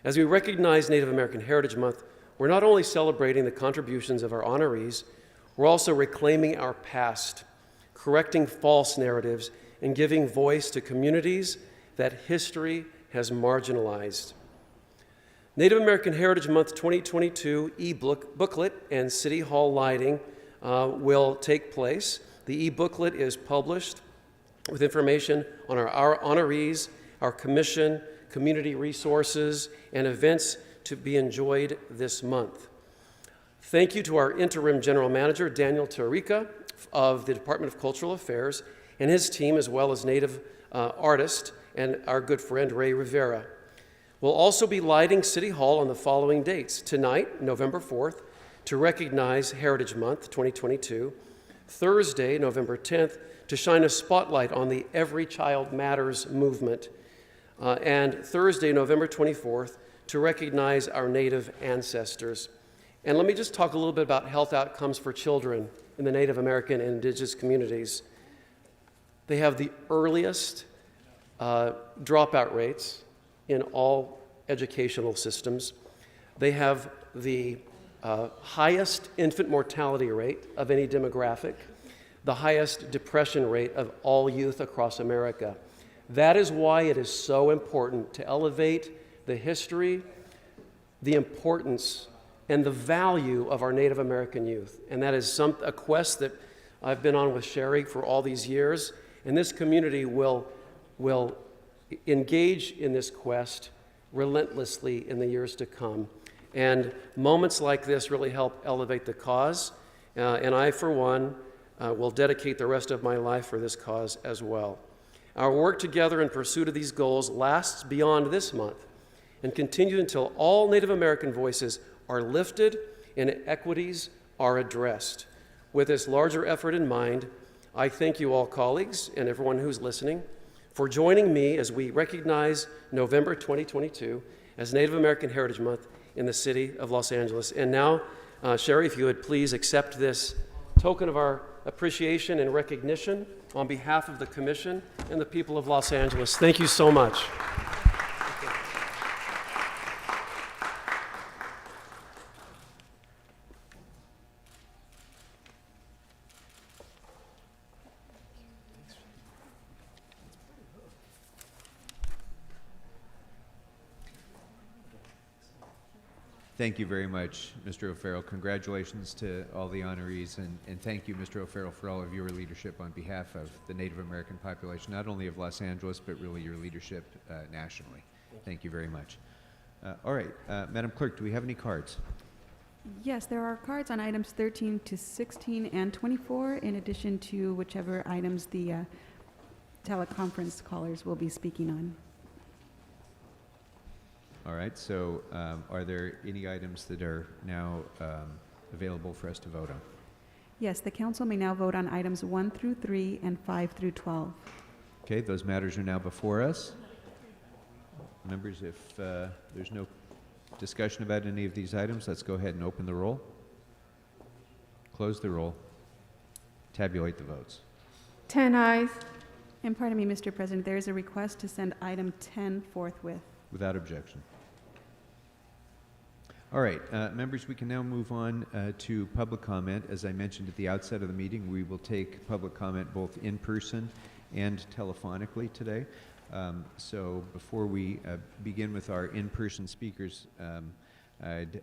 As we recognize Native American Heritage Month, we're not only celebrating the contributions of our honorees, we're also reclaiming our past, correcting false narratives, and giving voice to communities that history has marginalized. Native American Heritage Month 2022 e-booklet and City Hall lighting will take place. The e-booklet is published with information on our honorees, our commission, community resources, and events to be enjoyed this month. Thank you to our interim general manager, Daniel Tarica of the Department of Cultural Affairs, and his team, as well as Native artist and our good friend, Ray Rivera. We'll also be lighting City Hall on the following dates. Tonight, November 4th, to recognize Heritage Month 2022. Thursday, November 10th, to shine a spotlight on the Every Child Matters movement. And Thursday, November 24th, to recognize our Native ancestors. And let me just talk a little bit about health outcomes for children in the Native American and Indigenous communities. They have the earliest dropout rates in all educational systems. They have the highest infant mortality rate of any demographic, the highest depression rate of all youth across America. That is why it is so important to elevate the history, the importance, and the value of our Native American youth. And that is a quest that I've been on with Sherry for all these years, and this community will engage in this quest relentlessly in the years to come. And moments like this really help elevate the cause, and I, for one, will dedicate the rest of my life for this cause as well. Our work together in pursuit of these goals lasts beyond this month and continues until all Native American voices are lifted inequities are addressed. With this larger effort in mind, I thank you all colleagues and everyone who's listening for joining me as we recognize November 2022 as Native American Heritage Month in the city of Los Angeles. And now, Sherry, if you would please accept this token of our appreciation and recognition on behalf of the Commission and the people of Los Angeles. Thank you so much. Thank you very much, Mr. O'Farrell. Congratulations to all the honorees, and thank you, Mr. O'Farrell, for all of your leadership on behalf of the Native American population, not only of Los Angeles, but really your leadership nationally. Thank you very much. All right, Madam Clerk, do we have any cards? Yes, there are cards on items 13 to 16 and 24, in addition to whichever items the teleconference callers will be speaking on. All right, so are there any items that are now available for us to vote on? Yes, the council may now vote on items 1 through 3 and 5 through 12. Okay, those matters are now before us. Members, if there's no discussion about any of these items, let's go ahead and open the roll, close the roll, tabulate the votes. 10 ayes. And pardon me, Mr. President, there is a request to send item 10 forthwith. Without objection. All right, members, we can now move on to public comment. As I mentioned at the outset of the meeting, we will take public comment both in person and telephonically today. So before we begin with our in-person speakers, I'd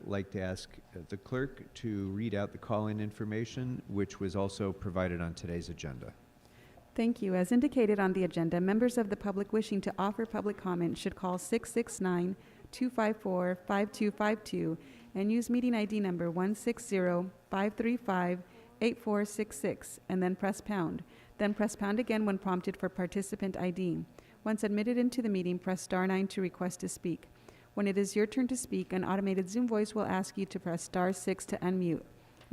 like to ask the clerk to read out the call-in information, which was also provided on today's agenda. Thank you. As indicated on the agenda, members of the public wishing to offer public comment should call 669-254-5252 and use meeting ID number 160-535-8466 and then press pound. Then press pound again when prompted for participant ID. Once admitted into the meeting, press star 9 to request to speak. When it is your turn to speak, an automated Zoom voice will ask you to press star 6 to unmute.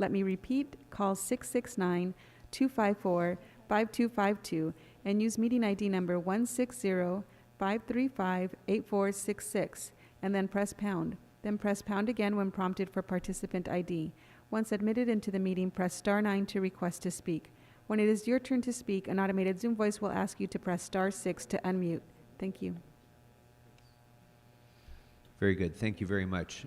Let me repeat, call 669-254-5252 and use meeting ID number 160-535-8466 and then press pound. Then press pound again when prompted for participant ID. Once admitted into the meeting, press star 9 to request to speak. When it is your turn to speak, an automated Zoom voice will ask you to press star 6 to unmute. Thank you. Very good. Thank you very much.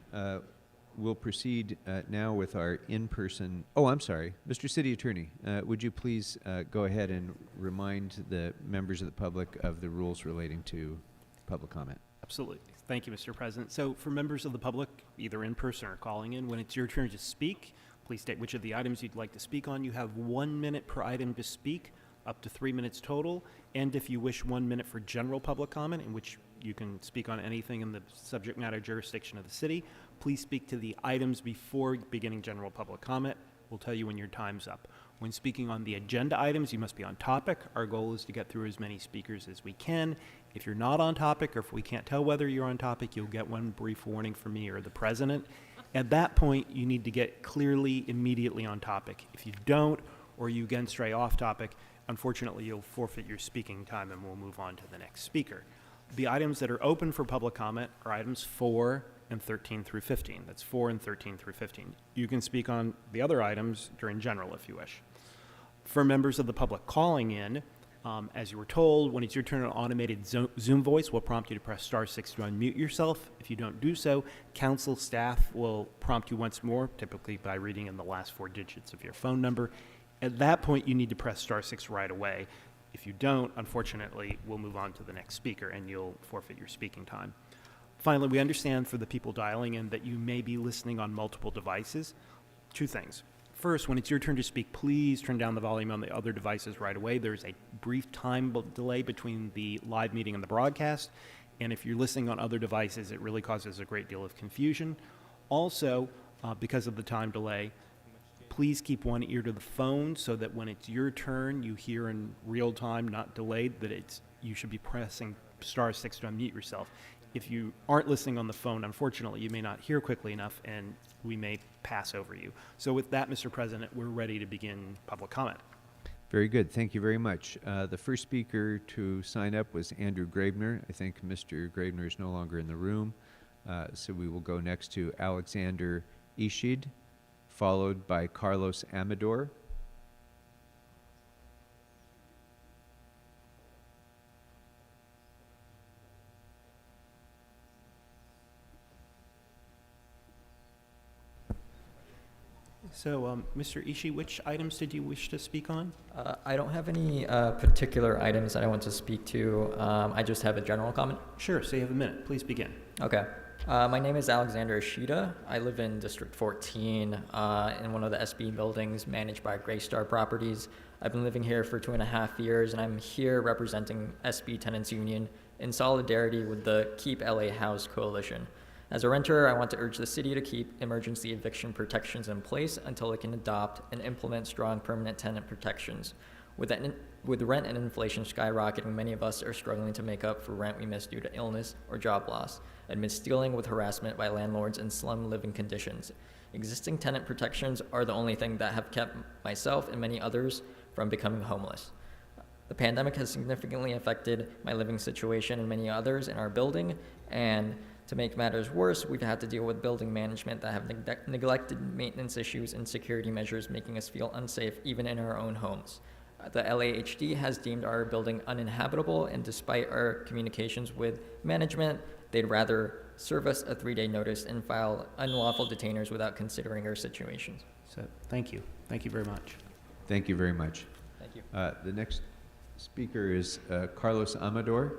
We'll proceed now with our in-person... Oh, I'm sorry. Mr. City Attorney, would you please go ahead and remind the members of the public of the rules relating to public comment? Absolutely. Thank you, Mr. President. So for members of the public, either in person or calling in, when it's your turn to speak, please state which of the items you'd like to speak on. You have 1 minute per item to speak, up to 3 minutes total. And if you wish, 1 minute for general public comment, in which you can speak on anything in the subject matter jurisdiction of the city. Please speak to the items before beginning general public comment. We'll tell you when your time's up. When speaking on the agenda items, you must be on topic. Our goal is to get through as many speakers as we can. If you're not on topic, or if we can't tell whether you're on topic, you'll get one brief warning from me or the president. At that point, you need to get clearly, immediately on topic. If you don't, or you again stray off topic, unfortunately, you'll forfeit your speaking time and we'll move on to the next speaker. The items that are open for public comment are items 4 and 13 through 15. That's 4 and 13 through 15. You can speak on the other items during general if you wish. For members of the public calling in, as you were told, when it's your turn, an automated Zoom voice will prompt you to press star 6 to unmute yourself. If you don't do so, council staff will prompt you once more, typically by reading in the last 4 digits of your phone number. At that point, you need to press star 6 right away. If you don't, unfortunately, we'll move on to the next speaker and you'll forfeit your speaking time. Finally, we understand for the people dialing in that you may be listening on multiple devices. 2 things. First, when it's your turn to speak, please turn down the volume on the other devices right away. There's a brief time delay between the live meeting and the broadcast. And if you're listening on other devices, it really causes a great deal of confusion. Also, because of the time delay, please keep one ear to the phone so that when it's your turn, you hear in real time, not delayed, that you should be pressing star 6 to unmute yourself. if you aren't listening on the phone, unfortunately, you may not hear quickly enough and we may pass over you. So with that, Mr. President, we're ready to begin public comment. Very good. Thank you very much. The first speaker to sign up was Andrew Graebner. I think Mr. Graebner is no longer in the room. So we will go next to Alexander Ishid, followed by Carlos Amador. So, Mr. Ishii, which items did you wish to speak on? I don't have any particular items that I want to speak to. I just have a general comment. Sure, so you have a minute. Please begin. Okay. My name is Alexander Ishida. I live in District 14 in one of the SB buildings managed by Greystar Properties. I've been living here for 2.5 years, and I'm here representing SB Tenants Union in solidarity with the Keep LA House Coalition. As a renter, I want to urge the city to keep emergency eviction protections in place until it can adopt and implement strong permanent tenant protections. With rent and inflation skyrocketing, many of us are struggling to make up for rent we missed due to illness or job loss, amidst dealing with harassment by landlords and slum living conditions. Existing tenant protections are the only thing that have kept myself and many others from becoming homeless. The pandemic has significantly affected my living situation and many others in our building, and to make matters worse, we've had to deal with building management that have neglected maintenance issues and security measures, making us feel unsafe even in our own homes. The LAHD has deemed our building uninhabitable, and despite our communications with management, they'd rather serve us a 3-day notice and file unlawful detainers without considering our situations. So, thank you. Thank you very much. Thank you very much. Thank you. The next speaker is Carlos Amador,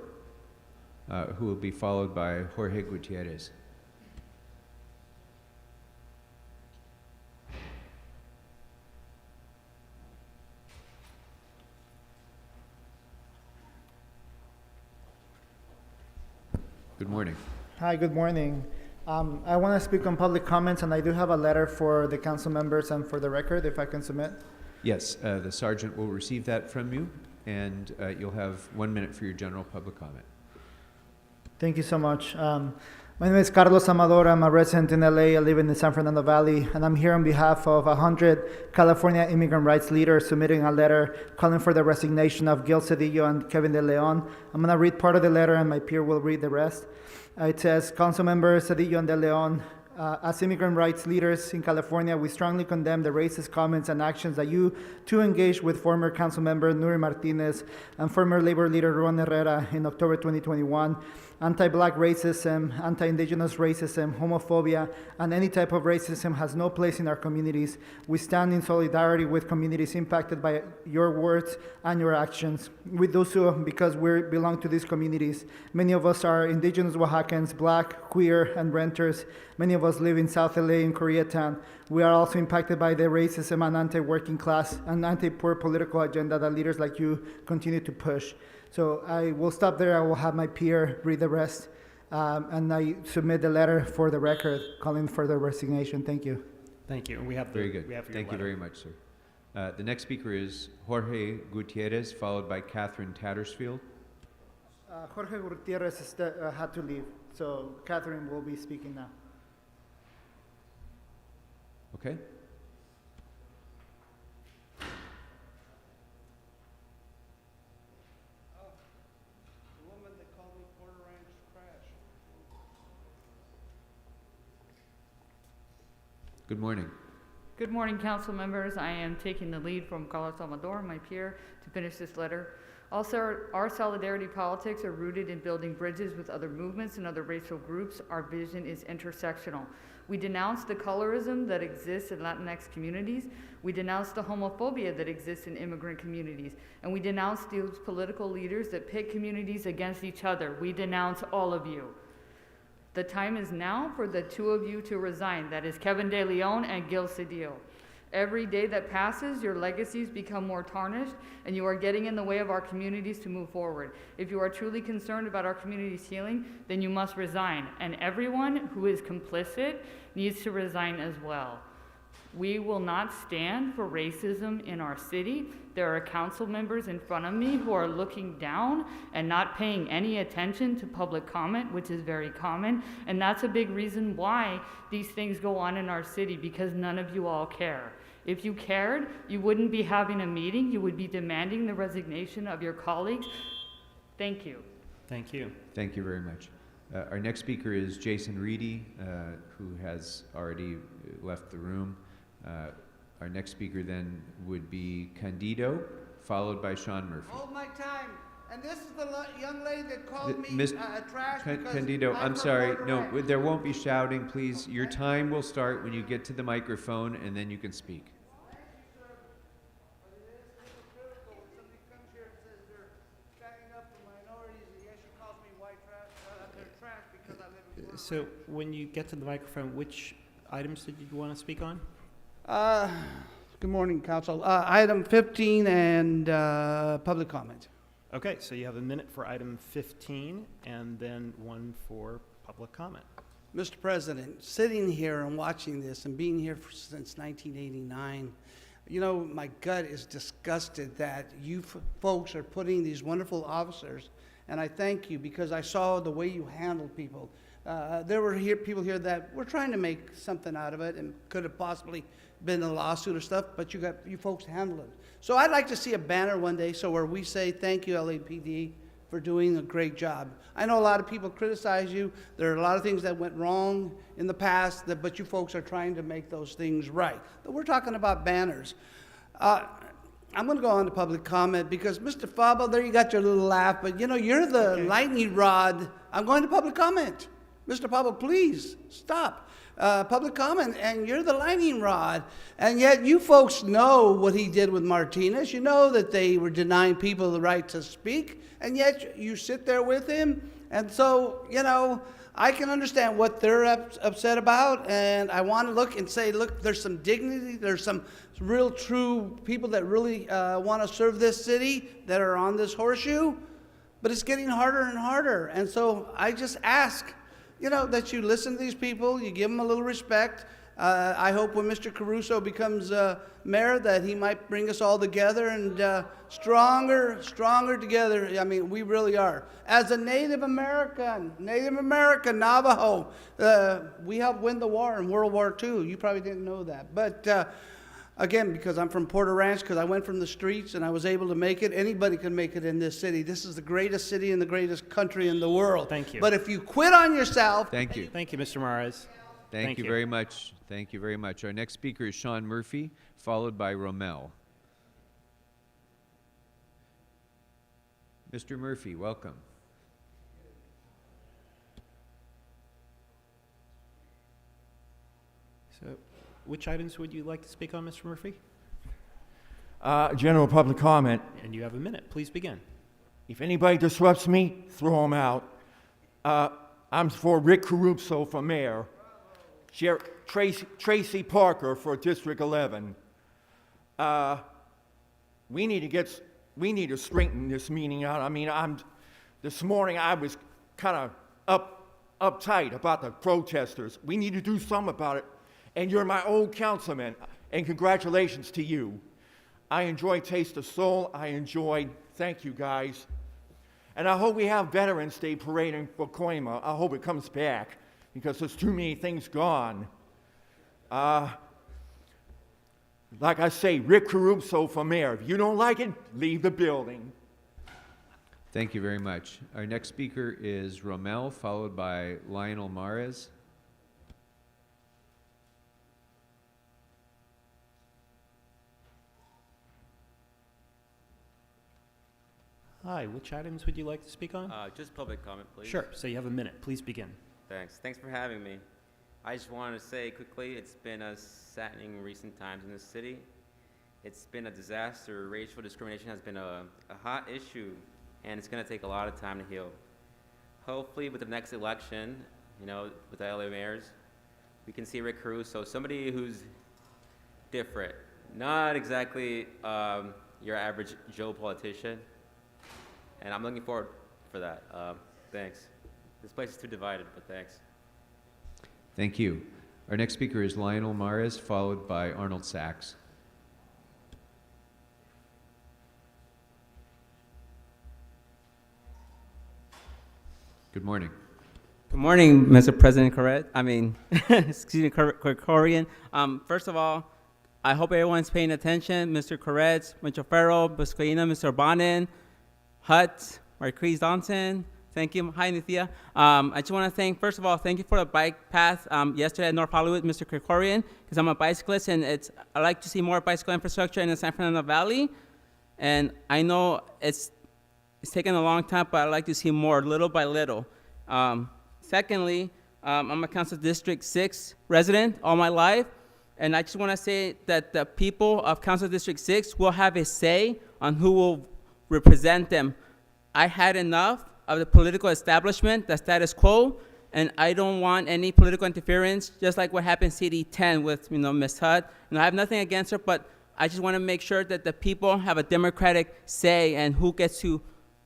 who will be followed by Jorge Gutierrez. Good morning. Hi, good morning. I want to speak on public comments, and I do have a letter for the council members and for the record, if I can submit. Yes, the sergeant will receive that from you, and you'll have 1 minute for your general public comment. Thank you so much. My name is Carlos Amador. I'm a resident in LA. I live in the San Fernando Valley, and I'm here on behalf of 100 California immigrant rights leaders submitting a letter calling for the resignation of Gil Cedillo and Kevin De Leon. I'm going to read part of the letter, and my peer will read the rest. It says, Council Members Cedillo and De Leon, as immigrant rights leaders in California, we strongly condemn the racist comments and actions that you two engaged with former council member Nury Martinez and former labor leader Ruan Herrera in October 2021. Anti-black racism, anti-indigenous racism, homophobia, and any type of racism has no place in our communities. We stand in solidarity with communities impacted by your words and your actions. We do so because we belong to these communities. Many of us are indigenous Oaxacans, black, queer, and renters. Many of us live in South LA in Koreatown. We are also impacted by the racism and anti-working class and anti-poor political agenda that leaders like you continue to push. So I will stop there. I will have my peer read the rest. And I submit the letter for the record calling for the resignation. Thank you. Thank you. And we have Very good. We have your Thank you letter. very much, sir. The next speaker is Jorge Gutierrez, followed by Catherine Tattersfield. Jorge Gutierrez had to leave, so Catherine will be speaking now. Okay. Good morning. Good morning, council members. I am taking the lead from Carlos Amador, my peer, to finish this letter. Also, our solidarity politics are rooted in building bridges with other movements and other racial groups. Our vision is intersectional. We denounce the colorism that exists in Latinx communities. We denounce the homophobia that exists in immigrant communities. And we denounce those political leaders that pit communities against each other. We denounce all of you. The time is now for the two of you to resign. That is Kevin De Leon and Gil Cedillo. Every day that passes, your legacies become more tarnished, and you are getting in the way of our communities to move forward. If you are truly concerned about our community's healing, then you must resign. And everyone who is complicit needs to resign as well. We will not stand for racism in our city. There are council members in front of me who are looking down and not paying any attention to public comment, which is very common. And that's a big reason why these things go on in our city, because none of you all care. If you cared, you wouldn't be having a meeting. You would be demanding the resignation of your colleagues. Thank you. Thank you. Thank you very much. Our next speaker is Jason Reedy, who has already left the room. Our next speaker then would be Candido, followed by Sean Murphy. Hold my time. And this is the young lady that called me Miss trash because Candido, I'm from sorry. Border No, Ranch. there won't be shouting, please. Your time will start when you get to the microphone, and then you can speak. So when you get to the microphone, which items did you want to speak on? Good morning, Council. Item 15 and public comment. Okay, so you have a minute for item 15 and then one for public comment. Mr. President, sitting here and watching this and being here since 1989, you know, my gut is disgusted that you folks are putting these wonderful officers, and I thank you because I saw the way you handled people. There were people here that were trying to make something out of it and could have possibly been a lawsuit or stuff, but you folks handled it. So I'd like to see a banner one day where we say thank you, LAPD, for doing a great job. I know a lot of people criticize you. There are a lot of things that went wrong in the past, but you folks are trying to make those things right. But we're talking about banners. I'm going to go on to public comment because Mr. Fabo, there you got your little laugh, but you know, you're the lightning rod. I'm going to public comment. Mr. Pablo, please stop. Public comment, and you're the lightning rod. And yet you folks know what he did with Martinez. You know that they were denying people the right to speak, and yet you sit there with him. And so, you know, I can understand what they're upset about, and I want to look and say, look, there's some dignity, there's some real true people that really want to serve this city that are on this horseshoe, but it's getting harder and harder. And so I just ask, you know, that you listen to these people, you give them a little respect. I hope when Mr. Caruso becomes mayor that he might bring us all together and stronger together. I mean, we really are. As a Native American, Navajo, we helped win the war in World War II. You probably didn't know that. But again, because I'm from Porter Ranch, because I went from the streets and I was able to make it, anybody can make it in this city. This is the greatest city in the greatest country in the world. Thank you. But if you quit on yourself... Thank you. Thank you, Mr. Mares. Thank you very much. Thank you very much. Our next speaker is Sean Murphy, followed by Rommel. Mr. Murphy, welcome. So which items would you like to speak on, Mr. Murphy? General public comment. And you have a minute. Please begin. If anybody disrupts me, throw them out. I'm for Rick Caruso for mayor. Tracy Parker for District 11. We need to straighten this meeting out. I mean, this morning I was kind of uptight about the protesters. We need to do something about it. And you're my old councilman, and congratulations to you. I enjoyed Taste of Soul. Thank you guys. And I hope we have Veterans Day parade in Pacoima. I hope it comes back because there's too many things gone. Like I say, Rick Caruso for mayor. If you don't like it, leave the building. Thank you very much. Our next speaker is Rommel, followed by Lionel Mares. Hi, which items would you like to speak on? Just public comment, please. Sure, so you have a minute. Please begin. Thanks for having me. I just wanted to say quickly, it's been a saddening recent times in this city. It's been a disaster. Racial discrimination has been a hot issue, and it's going to take a lot of time to heal. Hopefully, with the next election, you know, with the LA mayors, we can see Rick Caruso, somebody who's different, not exactly your average Joe politician. And I'm looking forward for that. Thanks. This place is too divided, but thanks. Thank you. Our next speaker is Lionel Mares, followed by Arnold Sachs. Good morning. Good morning, Mr. President excuse me, Krikorian. First of all, I hope everyone's paying attention. Mr. Koretz, Mr. Farrell, Busquina, Mr. Bonin, Hutt, Marquise Johnson. Thank you. Hi, Nithya. I just want to thank you for the bike path yesterday at North Hollywood, Mr. Krikorian, because I'm a bicyclist, and I like to see more bicycle infrastructure in the San Fernando Valley. And I know it's taken a long time, but I'd like to see more, little by little. Secondly, I'm a Council District 6 resident all my life, and I just want to say that the people of Council District 6 will have a say on who will represent them. I had enough of the political establishment, the status quo, and I don't want any political interference, just like what happened in CD 10 with Ms. Hutt. I have nothing against her, but I just want to make sure that the people have a democratic say and who gets to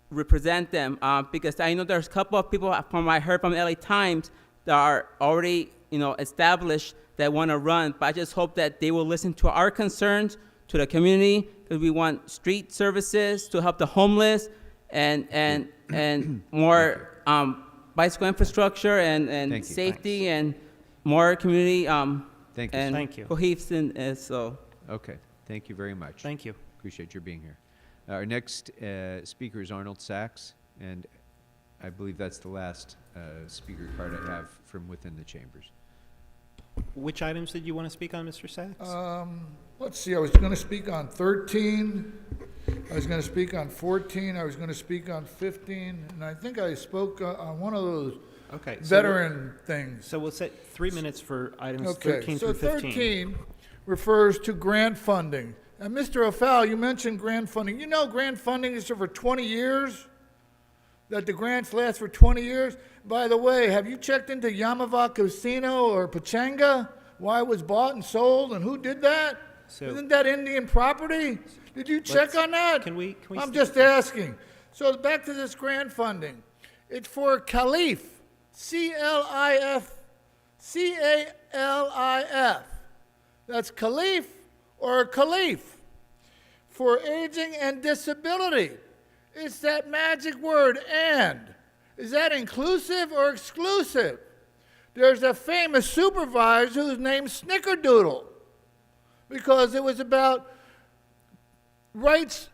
represent them, because I know there's a couple of people from I heard from LA Times that are already established that want to run, but I just hope that they will listen to our concerns, to the community, because we want street services to help the homeless and more bicycle infrastructure and safety and more community Thank you. and Thank you. cohesiveness. So Okay, thank you very much. Thank you. Appreciate your being here. Our next speaker is Arnold Sachs, and I believe that's the last speaker card I have from within the chambers. Which items did you want to speak on, Mr. Sachs? Let's see, I was going to speak on 13, I was going to speak on 14, I was going to speak on 15, and I think I spoke on one of those veteran things. So we'll set 3 minutes for items Okay, 13 so through 15. 13 refers to grant funding. And Mr. O'Fall, you mentioned grant funding. You know grant funding is for 20 years? That the grants last for 20 years? By the way, have you checked into Yamava Casino or Pachanga? Why it was bought and sold and who did that? Isn't that Indian property? Did you check on that? I'm just asking. So back to this grant funding. It's for CALIF, C-L-I-F, C-A-L-I-F. That's CALIF or Caliph for aging and disability. It's that magic word, and. Is that inclusive or exclusive? There's a famous supervisor who's named Snickerdoodle because it was about rights,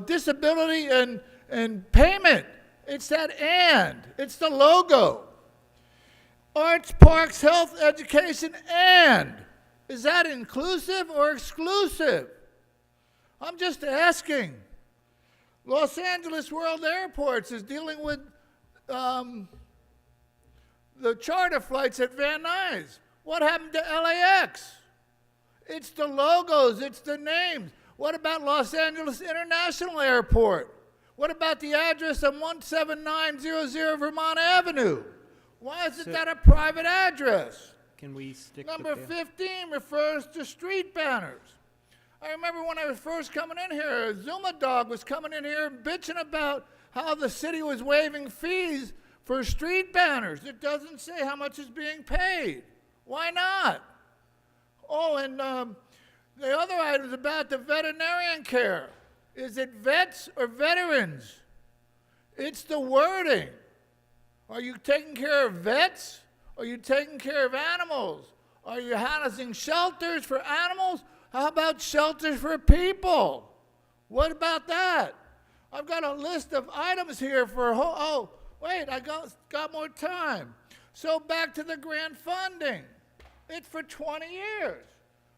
disability, and payment. It's that and. It's the logo. Arts, parks, health, education, and. Is that inclusive or exclusive? I'm just asking. Los Angeles World Airports is dealing with the charter flights at Van Nuys. What happened to LAX? It's the logos, it's the names. What about Los Angeles International Airport? What about the address of 17900 Vermont Avenue? Why isn't that a private address? Can we stick Number with 15 refers to street banners. I remember when I was first coming in here, Zuma Dog was coming in here bitching about how the city was waiving fees for street banners. It doesn't say how much is being paid. Why not? Oh, and the other items about the veterinarian care. Is it vets or veterans? It's the wording. Are you taking care of vets? Are you taking care of animals? Are you housing shelters for animals? How about shelters for people? What about that? I've got a list of items here for, wait, I got more time. So back to the grant funding. It's for 20 years.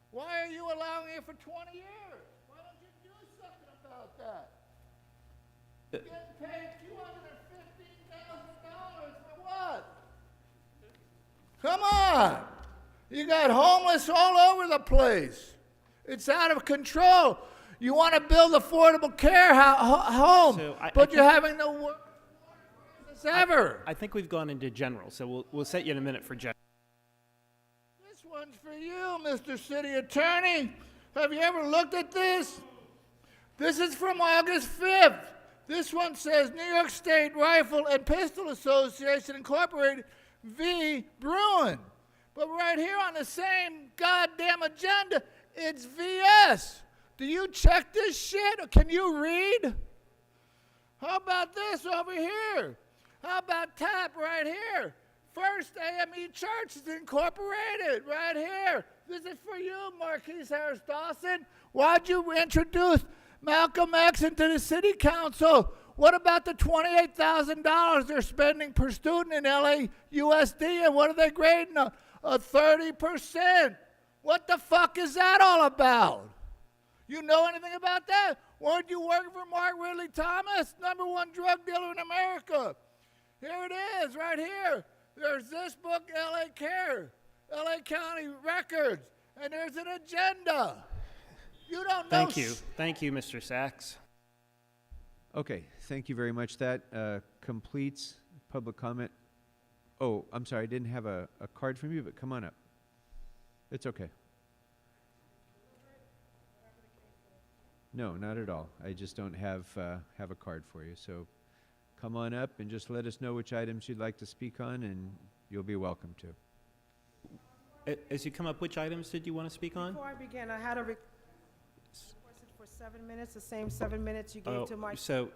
Why are you allowing it for 20 years? Why don't you do something about that? You're getting paid $215,000 for what? Come on. You got homeless all over the place. It's out of control. You want to build affordable care home, but you're having the worst ever. I think we've gone into general, so we'll set you in a minute for general. This one's for you, Mr. City Attorney. Have you ever looked at this? This is from August 5th. This one says New York State Rifle and Pistol Association Incorporated v. Bruin. But right here on the same goddamn agenda, it's VS. Do you check this shit or can you read? How about this over here? How about TAP right here? First AME Church is incorporated right here. This is for you, Marquise Harris Dawson. Why'd you introduce Malcolm X into the city council? What about the $28,000 they're spending per student in LAUSD, and what are they grading? A 30%. What the fuck is that all about? You know anything about that? Weren't you working for Mark Ridley Thomas, #1 drug dealer in America? Here it is, right here. There's this book, LA Care, LA County Records, and there's an agenda. You don't know. Thank you, Mr. Sachs. Okay, thank you very much. That completes public comment. Oh, I'm sorry, I didn't have a card from you, but come on up. It's okay. No, not at all. I just don't have a card for you. So come on up and just let us know which items you'd like to speak on, and you'll be welcome to. As you come up, which items did you want to speak on? Before I begin, I had a requested for 7 minutes, the same 7 minutes you gave to Mike. So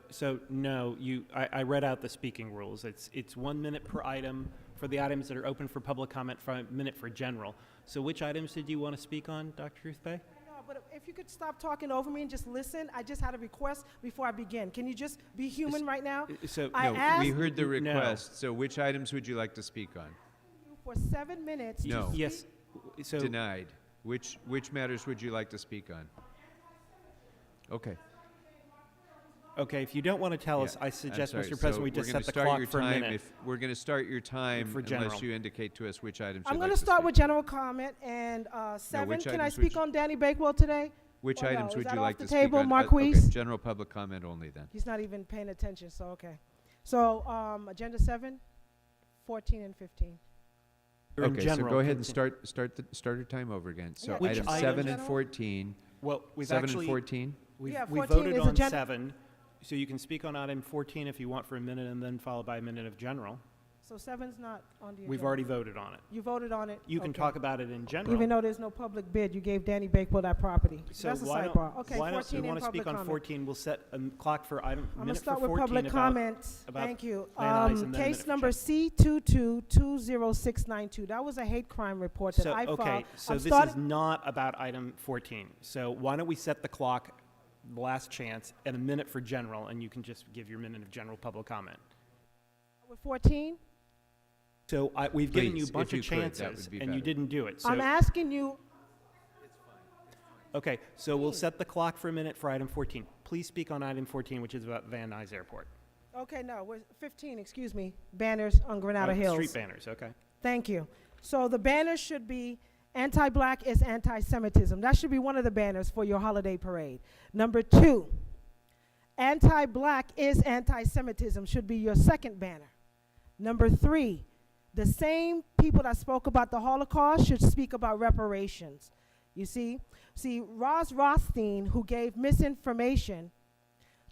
no, I read out the speaking rules. It's 1 minute per item for the items that are open for public comment, for a minute for general. So which items did you want to speak on, Dr. Ruth Bay? No, but if you could stop talking over me and just listen, I just had a request before I begin. Can you just be human right now? So I No, asked we heard the No. request. So which items would you like to speak on? you for 7 minutes. to No. speak. Yes. So Denied. Which matters would you like to speak on? Okay. Okay, if you don't want to tell us, Yeah, I I'm suggest, sorry. Mr. President, So we just we're gonna set the start clock your for a time minute. we're going to start your time For unless general. you indicate to us which items I'm you'd going like to to start speak. with general comment and 7. which Can I items would speak you- on Danny Bakewell today? Which Or no? items Is would that you off like the to speak table, on? Marquise? Okay, general public comment only then. He's not even paying attention, so okay. So agenda 7, 14, and 15. Or in Okay, general, so go ahead and continue. start your time over again. So Yeah, Which items item? 7 and General? 14. Well, we've 7 actually and 14? we Yeah, 14 voted is on agenda- 7, so you can speak on item 14 if you want for a minute, and then followed by a minute of general. So 7's not on the agenda. We've already voted on it. You voted on it? You can Okay. talk about it in general. Even though there's no public bid, you gave Danny Bakewell that property. So That's a why sidebar. don't, Okay, why don't 14 we in want to public speak on comment. 14? We'll set a clock for item I'm going to minute for start with 14 public about comments. about Thank you. land eyes and then a minute Case for number general. C22-20692. That was a hate crime report that So, I filed. okay, so I'm this starting- is not about item 14. So why don't we set the clock, last chance, at a minute for general, and you can just give your minute of general public comment. with 14. So we've given you a Please, bunch if of you could, that chances, would be and you better. didn't do it. So, I'm asking you. okay, so we'll set the clock for a minute for item 14. Please speak on item 14, which is about Van Nuys Airport. Okay, no, we're 15. Excuse me. Banners on Granada Hills. Street banners, okay. Thank you. So the banners should be anti-black is anti-Semitism. That should be one of the banners for your holiday parade. Number 2, anti-black is anti-Semitism should be your second banner. Number 3, the same people that spoke about the Holocaust should speak about reparations. You see? See, Roz Rothstein, who gave misinformation,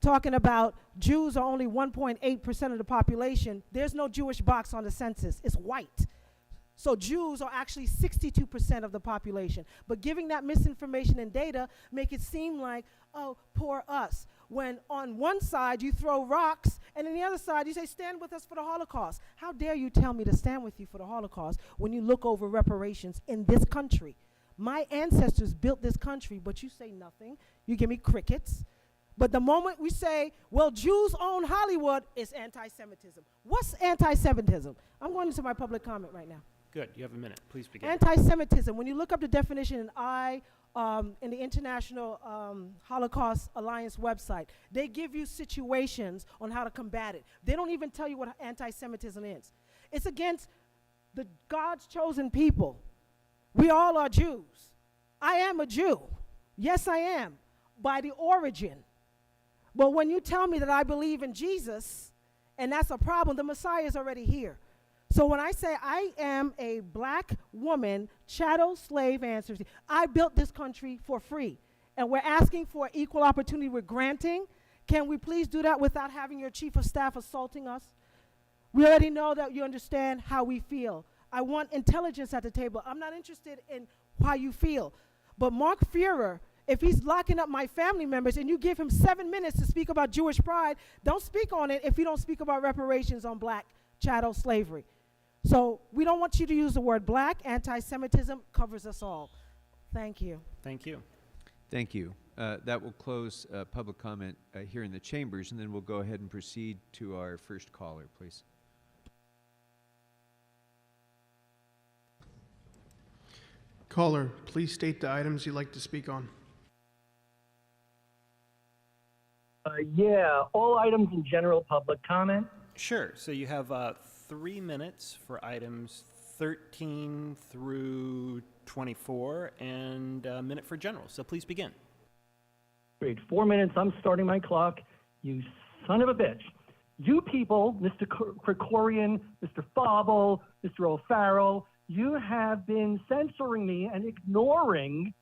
talking about Jews are only 1.8% of the population, there's no Jewish box on the census. It's white. So Jews are actually 62% of the population. But giving that misinformation and data make it seem like, oh, poor us. When on one side you throw rocks, and on the other side you say, stand with us for the Holocaust. How dare you tell me to stand with you for the Holocaust when you look over reparations in this country? My ancestors built this country, but you say nothing. You give me crickets. But the moment we say, well, Jews own Hollywood, it's anti-Semitism. What's anti-Semitism? I'm going into my public comment right now. Good, you have a minute. Please begin. Anti-Semitism, when you look up the definition in the International Holocaust Alliance website, they give you situations on how to combat it. They don't even tell you what anti-Semitism is. It's against the God's chosen people. We all are Jews. I am a Jew. Yes, I am, by the origin. But when you tell me that I believe in Jesus, and that's a problem, the Messiah is already here. So when I say I am a black woman, chattel slave ancestry, I built this country for free. And we're asking for equal opportunity we're granting. Can we please do that without having your chief of staff assaulting us? We already know that you understand how we feel. I want intelligence at the table. I'm not interested in how you feel. But Mark Führer, if he's locking up my family members and you give him 7 minutes to speak about Jewish pride, don't speak on it if you don't speak about reparations on black chattel slavery. So we don't want you to use the word black. Anti-Semitism covers us all. Thank you. Thank you. Thank you. That will close public comment here in the chambers, and then we'll go ahead and proceed to our first caller, please. Caller, please state the items you'd like to speak on. Yeah, all items in general public comment. Sure. So you have 3 minutes for items 13 through 24 and a minute for general. So please begin. Great. 4 minutes. I'm starting my clock. You son of a bitch. You people, Mr. Krikorian, Mr. Fauble, Mr. O'Farrell, you have been censoring me and ignoring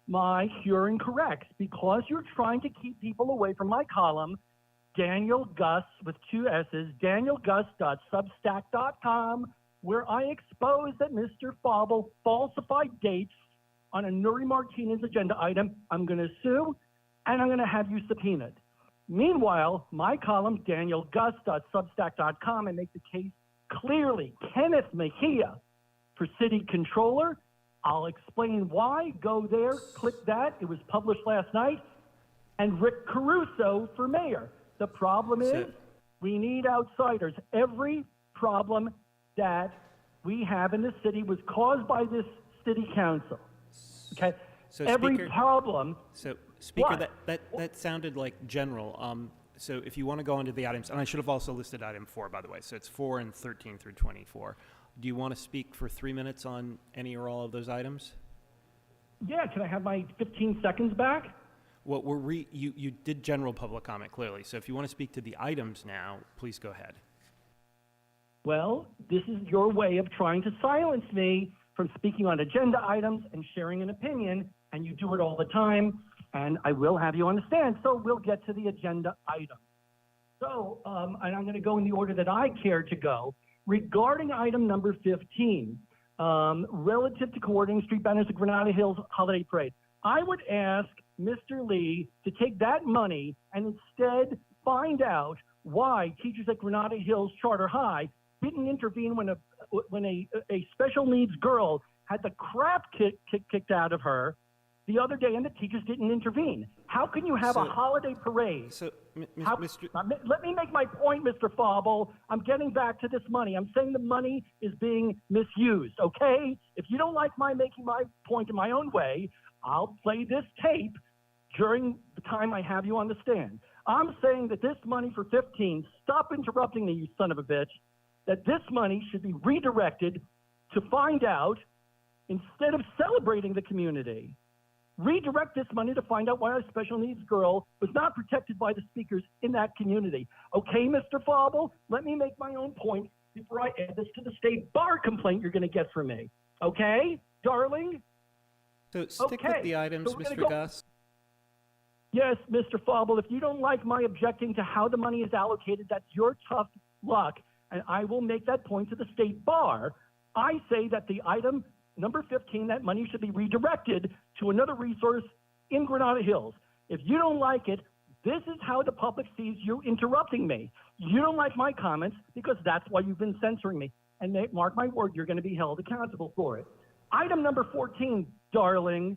my hearing corrects because you're trying to keep people away from my column, Daniel Gus with 2 S's, danielgus.substack.com, where I expose that Mr. Fauble falsified dates on a Nuri Martinez agenda item. I'm going to sue, and I'm going to have you subpoenaed. Meanwhile, my column, danielgus.substack.com, I make the case clearly. Kenneth Mejia for city controller. I'll explain why. Go there, click that. It was published last night. And Rick Caruso for mayor. The problem is we need outsiders. Every problem that we have in the city was caused by this city council. Okay? So Every Speaker, problem. So, Speaker, What? that sounded like general. So if you want to go into the items, and I should have also listed item 4, by the way. So it's 4 and 13 through 24. Do you want to speak for 3 minutes on any or all of those items? Yeah, can I have my 15 seconds back? Well, you did general public comment clearly. So if you want to speak to the items now, please go ahead. Well, this is your way of trying to silence me from speaking on agenda items and sharing an opinion, and you do it all the time, and I will have you understand. So we'll get to the agenda item. So, and I'm going to go in the order that I care to go. Regarding item number 15, relative to coordinating street banners at Granada Hills Holiday Parade, I would ask Mr. Lee to take that money and instead find out why teachers at Granada Hills Charter High didn't intervene when a special needs girl had the crap kicked out of her the other day and the teachers didn't intervene. How can you have a holiday parade? Let me make my point, Mr. Fauble. I'm getting back to this money. I'm saying the money is being misused, okay? If you don't like my making my point in my own way, I'll play this tape during the time I have you on the stand. I'm saying that this money for 15, stop interrupting me, you son of a bitch, that this money should be redirected to find out, instead of celebrating the community, redirect this money to find out why a special needs girl was not protected by the speakers in that community. Okay, Mr. Fauble, let me make my own point before I add this to the state bar complaint you're going to get from me. Okay, darling? So stick with the items, Mr. Gus. Yes, Mr. Fauble, if you don't like my objecting to how the money is allocated, that's your tough luck, and I will make that point to the state bar. I say that the item number 15, that money should be redirected to another resource in Granada Hills. If you don't like it, this is how the public sees you interrupting me. You don't like my comments because that's why you've been censoring me. And mark my word, you're going to be held accountable for it. Item number 14, darling,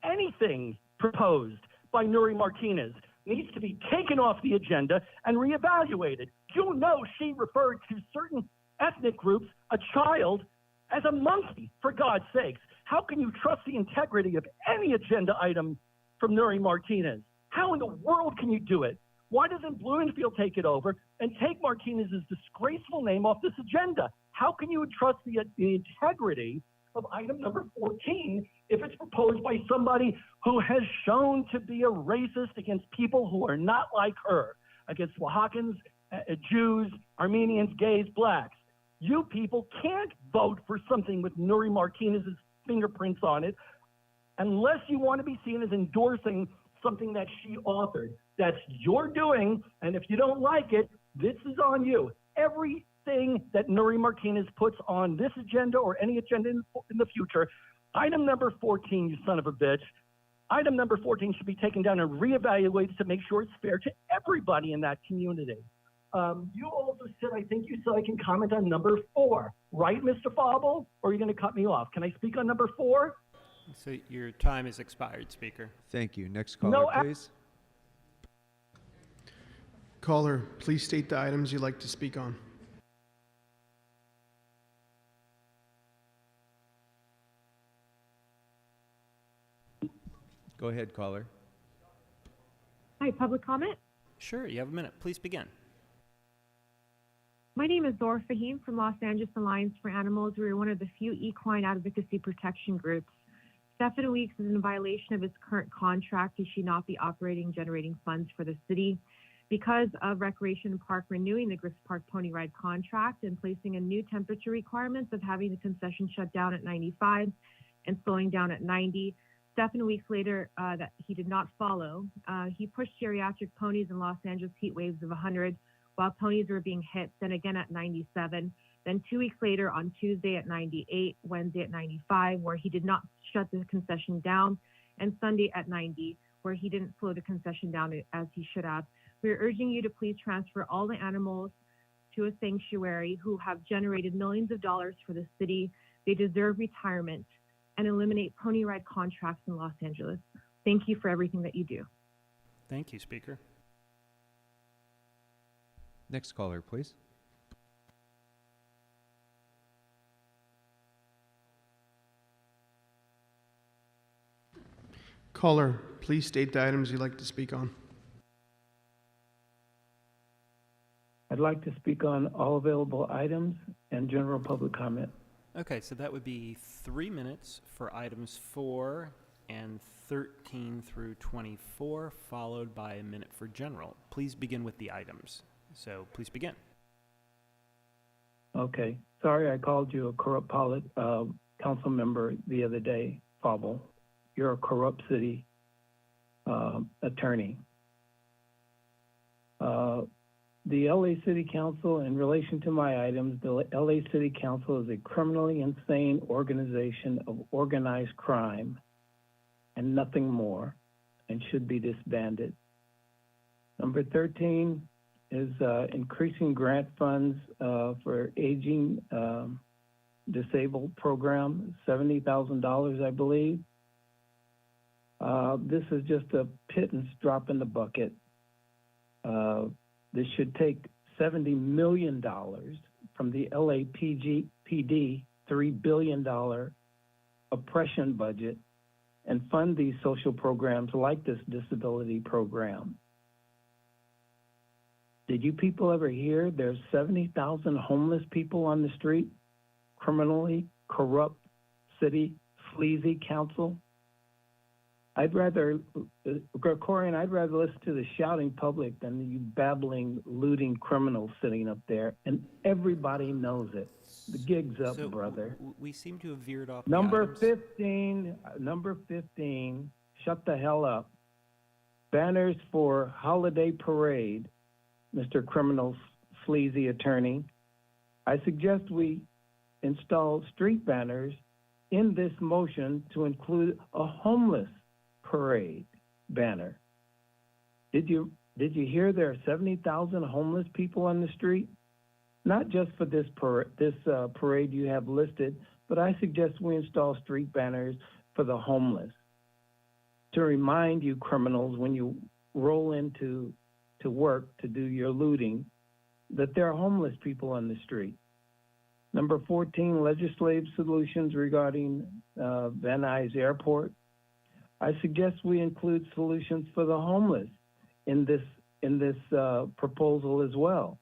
anything proposed by Nuri Martinez needs to be taken off the agenda and reevaluated. You know she referred to certain ethnic groups, a child, as a monkey, for God's sakes. How can you trust the integrity of any agenda item from Nuri Martinez? How in the world can you do it? Why doesn't Blumenfield take it over and take Martinez's disgraceful name off this agenda? How can you trust the integrity of item number 14 if it's proposed by somebody who has shown to be a racist against people who are not like her, against Oaxacans, Jews, Armenians, gays, blacks? You people can't vote for something with Nuri Martinez's fingerprints on it unless you want to be seen as endorsing something that she authored. That's your doing, and if you don't like it, this is on you. Every thing that Nuri Martinez puts on this agenda or any agenda in the future. Item number 14, you son of a bitch. Item number 14 should be taken down and reevaluated to make sure it's fair to everybody in that community. You also said, I think you said I can comment on number 4, right, Mr. Fauble? Or are you going to cut me off? Can I speak on number 4? So your time has expired, Speaker. Thank you. Next caller, No, please. Caller, please state the items you'd like to speak on. Go ahead, caller. Hi, public comment. Sure, you have a minute. Please begin. My name is Zora Fahim from Los Angeles Alliance for Animals. We are one of the few equine advocacy protection groups. Stephanie Weeks is in violation of its current contract as she not be operating generating funds for the city. Because of Recreation Park renewing the Griffith Park Pony Ride contract and placing a new temperature requirements of having the concession shut down at 95 and slowing down at 90, 7 weeks later that he did not follow, he pushed geriatric ponies in Los Angeles heat waves of 100 while ponies were being hit, then again at 97, then 2 weeks later on Tuesday at 98, Wednesday at 95, where he did not shut the concession down, and Sunday at 90, where he didn't slow the concession down as he should have. We are urging you to please transfer all the animals to a sanctuary who have generated millions of dollars for the city. They deserve retirement, and eliminate pony ride contracts in Los Angeles. Thank you for everything that you do. Thank you, Speaker. Next caller, please. Caller, please state the items you'd like to speak on. I'd like to speak on all available items and general public comment. Okay, so that would be 3 minutes for items 4 and 13 through 24, followed by a minute for general. Please begin with the items. So please begin. Okay. Sorry I called you a corrupt council member the other day, Fauble. You're a corrupt city attorney. The LA City Council, in relation to my items, the LA City Council is a criminally insane organization of organized crime and nothing more, and should be disbanded. Number 13 is increasing grant funds for aging disabled program, $70,000, I believe. This is just a pittance drop in the bucket. This should take $70 million from the LAPD $3 billion oppression budget and fund these social programs like this disability program. Did you people ever hear there's 70,000 homeless people on the street? Criminally corrupt city, sleazy council? I'd rather, Gregorian, I'd rather listen to the shouting public than you babbling, looting criminals sitting up there, and everybody knows it. The gig's up, brother. We seem to have veered off. Number 15, shut the hell up. Banners for holiday parade, Mr. Criminal Sleazy Attorney. I suggest we install street banners in this motion to include a homeless parade banner. Did you hear there are 70,000 homeless people on the street? Not just for this parade you have listed, but I suggest we install street banners for the homeless to remind you criminals when you roll into work to do your looting that there are homeless people on the street. Number 14, legislative solutions regarding Van Nuys Airport. I suggest we include solutions for the homeless in this proposal as well.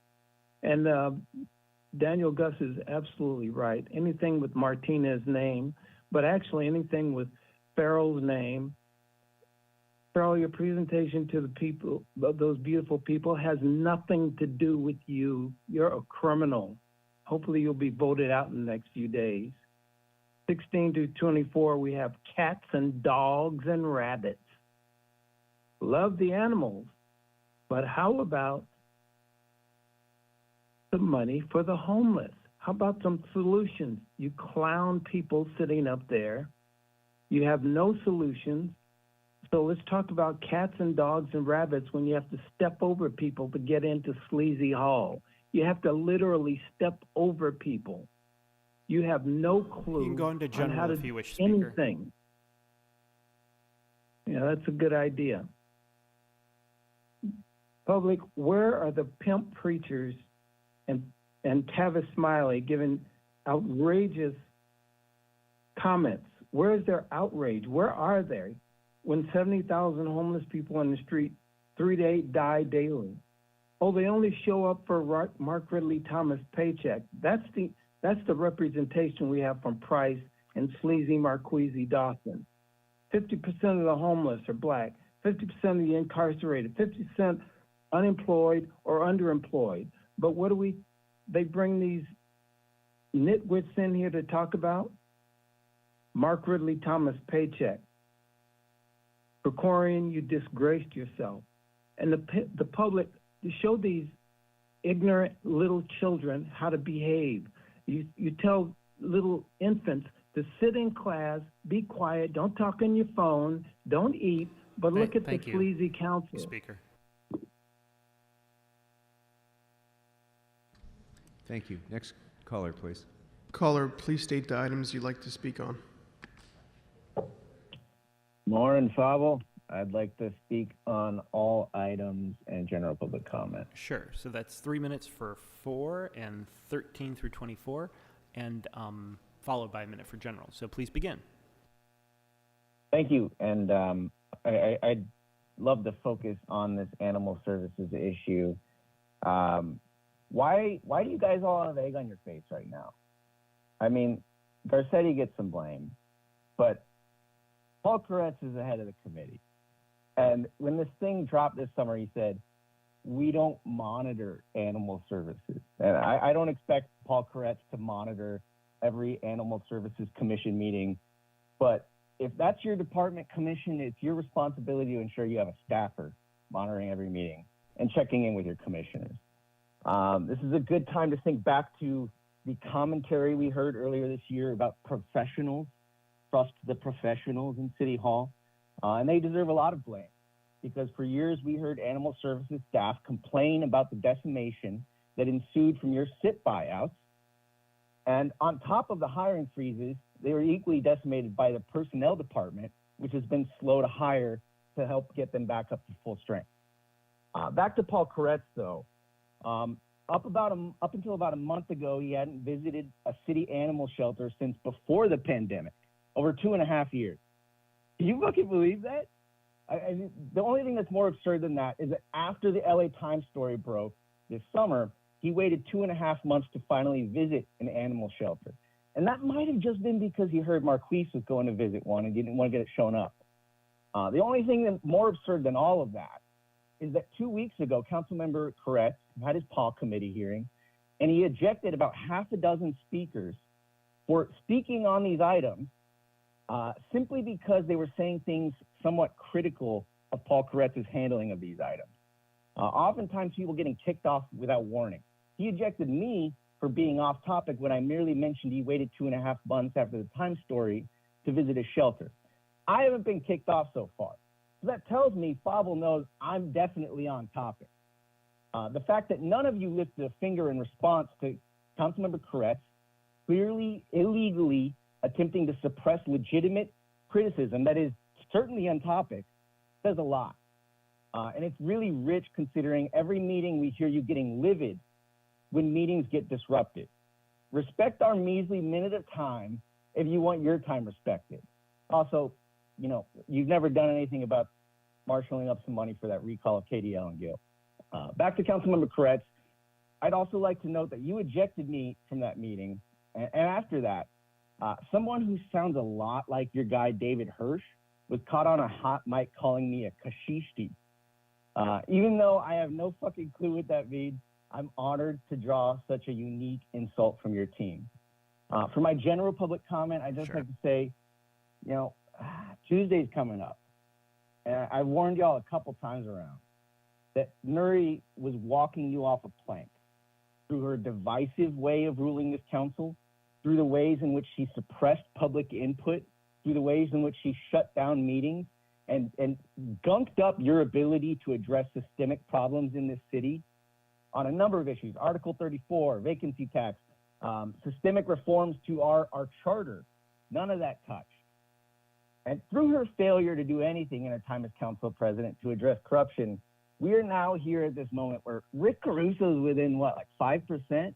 And Daniel Gus is absolutely right. Anything with Martinez's name, but actually anything with Farrell's name. Farrell, your presentation to the people, those beautiful people, has nothing to do with you. You're a criminal. Hopefully you'll be voted out in the next few days. 16 to 24, we have cats and dogs and rabbits. Love the animals, but how about some money for the homeless? How about some solutions? You clown people sitting up there. You have no solutions. So let's talk about cats and dogs and rabbits when you have to step over people to get into Sleazy Hall. You have to literally step over people. You have no clue You can go into on general how to if you do wish, Speaker. anything. Yeah, that's a good idea. Public, where are the pimp preachers and Tavis Smiley giving outrageous comments? Where is their outrage? Where are they when 70,000 homeless people on the street 3 to 8 die daily? Oh, they only show up for Mark Ridley Thomas' paycheck. That's the representation we have from Price and Sleazy Marquise Dawson. 50% of the homeless are black, 50% of the incarcerated, 50% unemployed or underemployed. But what do they bring these nitwits in here to talk about? Mark Ridley Thomas paycheck. Krikorian, you disgraced yourself. And the public, to show these ignorant little children how to behave. You tell little infants to sit in class, be quiet, don't talk on your phone, don't eat, but look at the Thank you, sleazy council. Speaker. Thank you. Next caller, please. Caller, please state the items you'd like to speak on. Lauren Fable, I'd like to speak on all items and general public comment. Sure. So that's 3 minutes for 4 and 13 through 24, and followed by a minute for general. So please begin. Thank you. And I'd love to focus on this animal services issue. Why do you guys all have egg on your face right now? I mean, Garcetti gets some blame, but Paul Koretz is the head of the committee. And when this thing dropped this summer, he said, we don't monitor animal services. And I don't expect Paul Koretz to monitor every animal services commission meeting. But if that's your department commission, it's your responsibility to ensure you have a staffer monitoring every meeting and checking in with your commissioners. This is a good time to think back to the commentary we heard earlier this year about professionals, trust the professionals in City Hall. And they deserve a lot of blame because for years we heard animal services staff complain about the decimation that ensued from your SIP buyouts. And on top of the hiring freezes, they were equally decimated by the personnel department, which has been slow to hire to help get them back up to full strength. Back to Paul Koretz, though. Up until about a month ago, he hadn't visited a city animal shelter since before the pandemic, over 2.5 years. Can you fucking believe that? The only thing that's more absurd than that is that after the LA Times story broke this summer, he waited 2.5 months to finally visit an animal shelter. And that might have just been because he heard Marquise was going to visit one and didn't want to get it shown up. The only thing that's more absurd than all of that is that 2 weeks ago, Councilmember Koretz had his PAW committee hearing, and he ejected about half a dozen speakers for speaking on these items simply because they were saying things somewhat critical of Paul Koretz's handling of these items. Oftentimes, people getting kicked off without warning. He ejected me for being off topic when I merely mentioned he waited 2.5 months after the Times story to visit a shelter. I haven't been kicked off so far. So that tells me Fable knows I'm definitely on topic. The fact that none of you lifted a finger in response to Councilmember Koretz clearly illegally attempting to suppress legitimate criticism that is certainly on topic says a lot. And it's really rich considering every meeting we hear you getting livid when meetings get disrupted. Respect our measly minute of time if you want your time respected. Also, you know, you've never done anything about marshaling up some money for that recall of KDL and Gil. Back to Councilmember Koretz, I'd also like to note that you ejected me from that meeting. And after that, someone who sounds a lot like your guy, David Hirsch, was caught on a hot mic calling me a kashishti. Even though I have no fucking clue what that means, I'm honored to draw such a unique insult from your team. For my general public comment, I'd just like to say, you know, Tuesday's coming up. And I warned y'all a couple times around that Nuri was walking you off a plank. through her divisive way of ruling this council, through the ways in which she suppressed public input, through the ways in which she shut down meetings and gunked up your ability to address systemic problems in this city on a number of issues, Article 34, vacancy tax, systemic reforms to our charter, none of that touched. And through her failure to do anything in her time as council president to address corruption, we are now here at this moment where Rick Caruso is within, what, like 5%?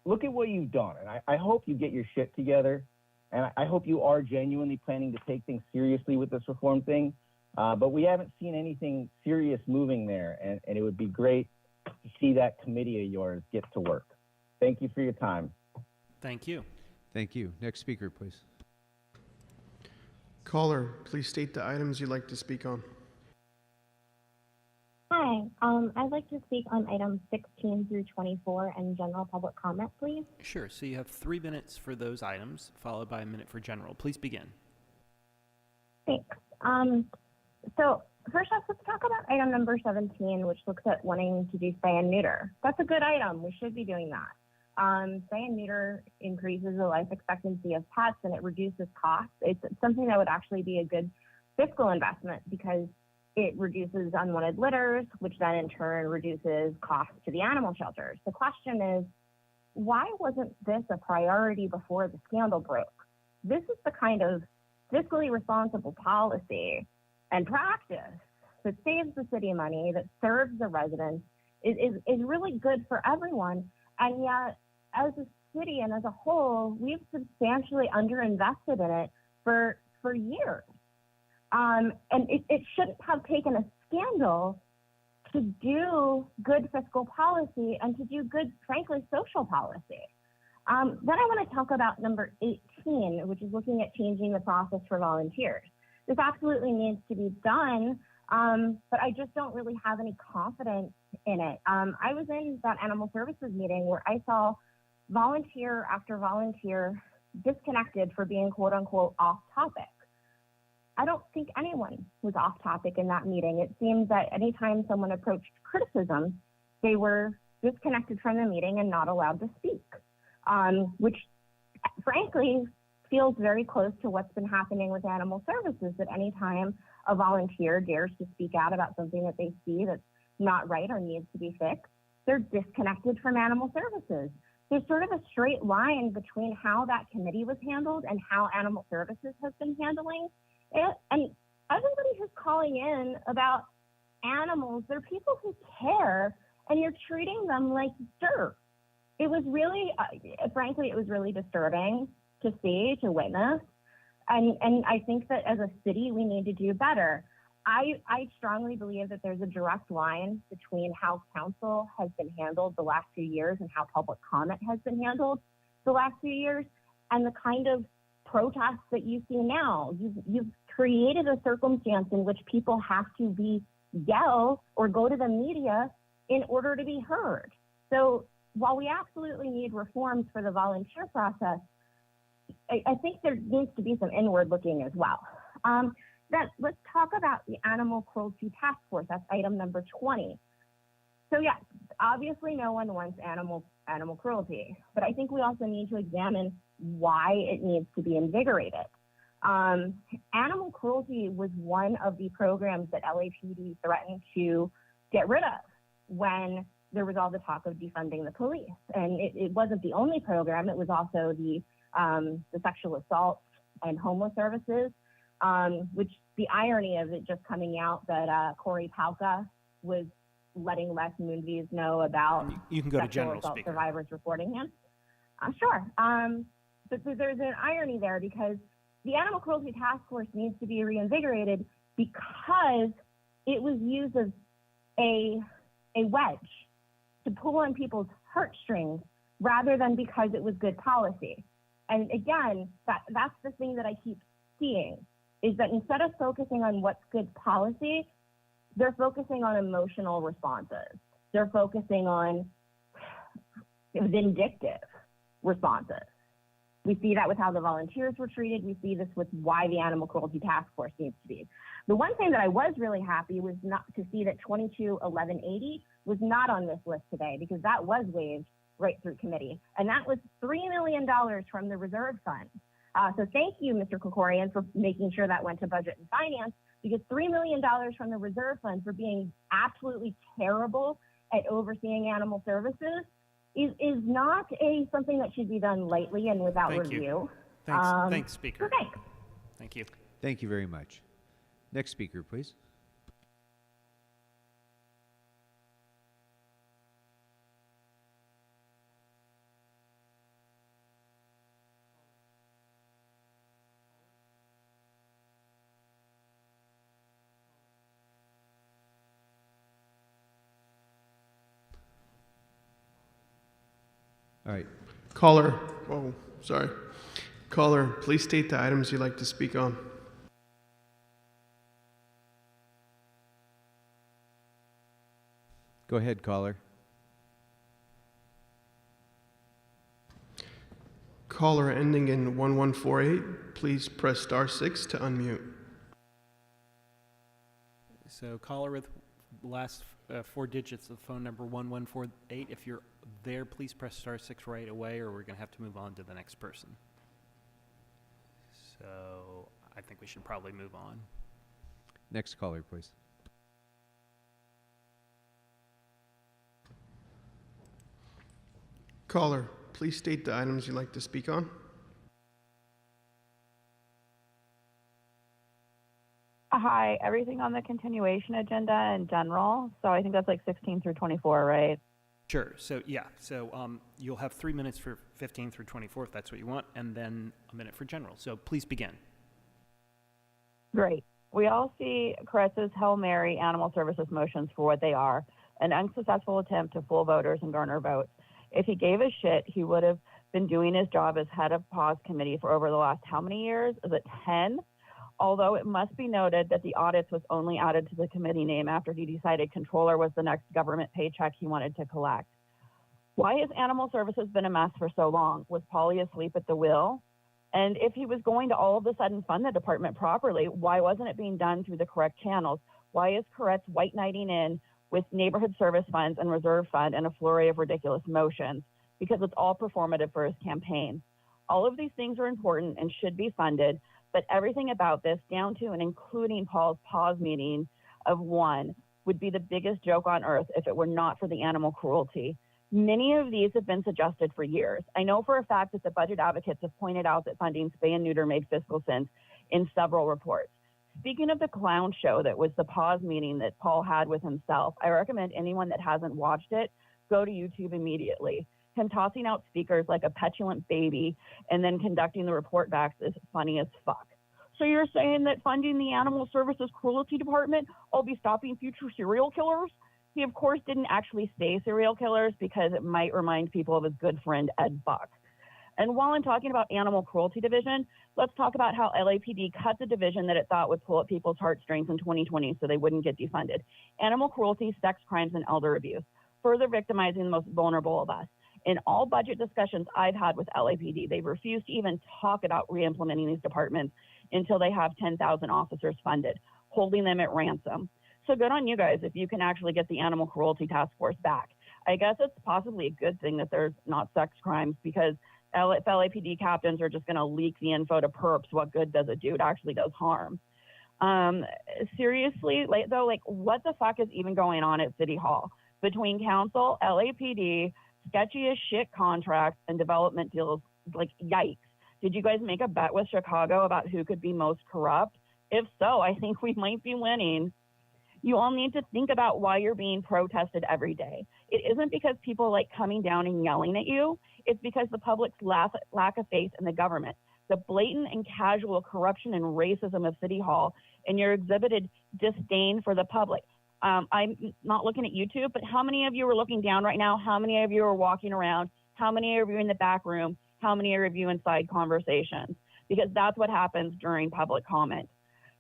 Look at what you've done, and I hope you get your shit together, and I hope you are genuinely planning to take things seriously with this reform thing, but we haven't seen anything serious moving there, and it would be great to see that committee of yours get to work. Thank you for your time. Thank you. Thank you. Next speaker, please. Caller, please state the items you'd like to speak on. Hi, I'd like to speak on items 16 through 24 and general public comment, please. Sure. So you have 3 minutes for those items, followed by a minute for general. Please begin. Thanks. So first off, let's talk about item number 17, which looks at wanting to do spay and neuter. That's a good item. We should be doing that. Spay and neuter increases the life expectancy of pets and it reduces costs. It's something that would actually be a good fiscal investment because it reduces unwanted litters, which then in turn reduces costs to the animal shelters. The question is, why wasn't this a priority before the scandal broke? This is the kind of fiscally responsible policy and practice that saves the city money, that serves the residents, is really good for everyone. And yet, as a city and as a whole, we've substantially underinvested in it for years. And it shouldn't have taken a scandal to do good fiscal policy and to do good, frankly, social policy. Then I want to talk about number 18, which is looking at changing the process for volunteers. This absolutely needs to be done, but I just don't really have any confidence in it. I was in that animal services meeting where I saw volunteer after volunteer disconnected for being quote unquote off topic. I don't think anyone was off topic in that meeting. It seemed that anytime someone approached criticism, they were disconnected from the meeting and not allowed to speak, which frankly feels very close to what's been happening with animal services, that anytime a volunteer dares to speak out about something that they see that's not right or needs to be fixed, they're disconnected from animal services. There's sort of a straight line between how that committee was handled and how animal services has been handling it. And everybody who's calling in about animals, they're people who care, and you're treating them like dirt. It was really, frankly, it was really disturbing to see, to witness. And I think that as a city, we need to do better. I strongly believe that there's a direct line between how council has been handled the last few years and how public comment has been handled the last few years, and the kind of protests that you see now. You've created a circumstance in which people have to yell or go to the media in order to be heard. So while we absolutely need reforms for the volunteer process, I think there needs to be some inward looking as well. Then let's talk about the Animal Cruelty Task Force. That's item number 20. So yes, obviously no one wants animal cruelty, but I think we also need to examine why it needs to be invigorated. Animal cruelty was one of the programs that LAPD threatened to get rid of when there was all the talk of defunding the police. And it wasn't the only program, it was also the sexual assault and homeless services, which the irony of it just coming out that Corey Palka was letting Les Moonves know about You can go to sexual general assault speaker. survivors reporting him. Sure. But there's an irony there because the Animal Cruelty Task Force needs to be reinvigorated because it was used as a wedge to pull on people's heartstrings rather than because it was good policy. And again, that's the thing that I keep seeing, is that instead of focusing on what's good policy, they're focusing on emotional responses. They're focusing on vindictive responses. We see that with how the volunteers were treated. We see this with why the Animal Cruelty Task Force needs to be. The one thing that I was really happy was not to see that 221180 was not on this list today because that was waived right through committee. And that was $3 million from the reserve fund. So thank you, Mr. Kokorian, for making sure that went to budget and finance, because $3 million from the reserve fund for being absolutely terrible at overseeing animal services is not something that should be done lightly and without Thank you. review. Thanks, Speaker. So thanks. Thank you. Thank you very much. Next speaker, please. All right. Caller, oh, sorry. Caller, please state the items you'd like to speak on. Go ahead, caller. Caller ending in 1148, please press *6 to unmute. So caller with last 4 digits of phone number 1148. If you're there, please press *6 right away, or we're going to have to move on to the next person. So I think we should probably move on. Next caller, please. Caller, please state the items you'd like to speak on. Hi, everything on the continuation agenda in general. So I think that's like 16 through 24, right? Sure. So yeah. So you'll have 3 minutes for 15 through 24 if that's what you want, and then a minute for general. So please begin. Great. We all see Koretz's Hail Mary animal services motions for what they are, an unsuccessful attempt to fool voters and garner votes. If he gave a shit, he would have been doing his job as head of PAWS committee for over the last how many years? Is it 10? Although it must be noted that the audits was only added to the committee name after he decided controller was the next government paycheck he wanted to collect. Why has animal services been a mess for so long? Was Polly asleep at the wheel? And if he was going to all of a sudden fund the department properly, why wasn't it being done through the correct channels? Why is Koretz white knighting in with neighborhood service funds and reserve fund and a flurry of ridiculous motions? Because it's all performative for his campaign. All of these things are important and should be funded, but everything about this, down to and including Paul's PAWS meeting of 1, would be the biggest joke on earth if it were not for the animal cruelty. Many of these have been suggested for years. I know for a fact that the budget advocates have pointed out that funding spay and neuter made fiscal sense in several reports. Speaking of the clown show that was the PAWS meeting that Paul had with himself, I recommend anyone that hasn't watched it, go to YouTube immediately. Him tossing out speakers like a petulant baby and then conducting the report backs is funny as fuck. So you're saying that funding the Animal Services Cruelty Department will be stopping future serial killers? He, of course, didn't actually say serial killers because it might remind people of his good friend, Ed Buck. And while I'm talking about Animal Cruelty Division, let's talk about how LAPD cut the division that it thought would pull at people's heartstrings in 2020 so they wouldn't get defunded. Animal cruelty, sex crimes, and elder abuse, further victimizing the most vulnerable of us. In all budget discussions I've had with LAPD, they've refused to even talk about re-implementing these departments until they have 10,000 officers funded, holding them at ransom. So good on you guys if you can actually get the Animal Cruelty Task Force back. I guess it's possibly a good thing that there's not sex crimes, because if LAPD captains are just going to leak the info to perps, what good does it do? It actually does harm. Seriously, what the fuck is even going on at City Hall? Between council, LAPD, sketchy as shit contracts, and development deals, yikes. Did you guys make a bet with Chicago about who could be most corrupt? If so, I think we might be winning. You all need to think about why you're being protested every day. It isn't because people like coming down and yelling at you. It's because the public's lack of faith in the government, the blatant and casual corruption and racism of City Hall, and your exhibited disdain for the public. I'm not looking at YouTube, but how many of you are looking down right now? How many of you are walking around? How many of you are in the back room? How many of you inside conversations? Because that's what happens during public comment.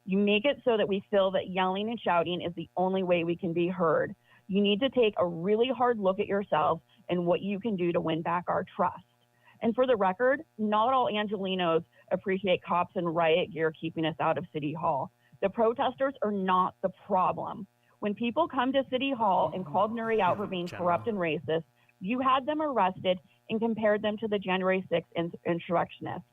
You make it so that we feel that yelling and shouting is the only way we can be heard. You need to take a really hard look at yourself and what you can do to win back our trust. And for the record, not all Angelenos appreciate cops in riot gear keeping us out of City Hall. The protesters are not the problem. When people come to City Hall and called Nuri out for being corrupt and racist, you had them arrested and compared them to the January 6th insurrectionists.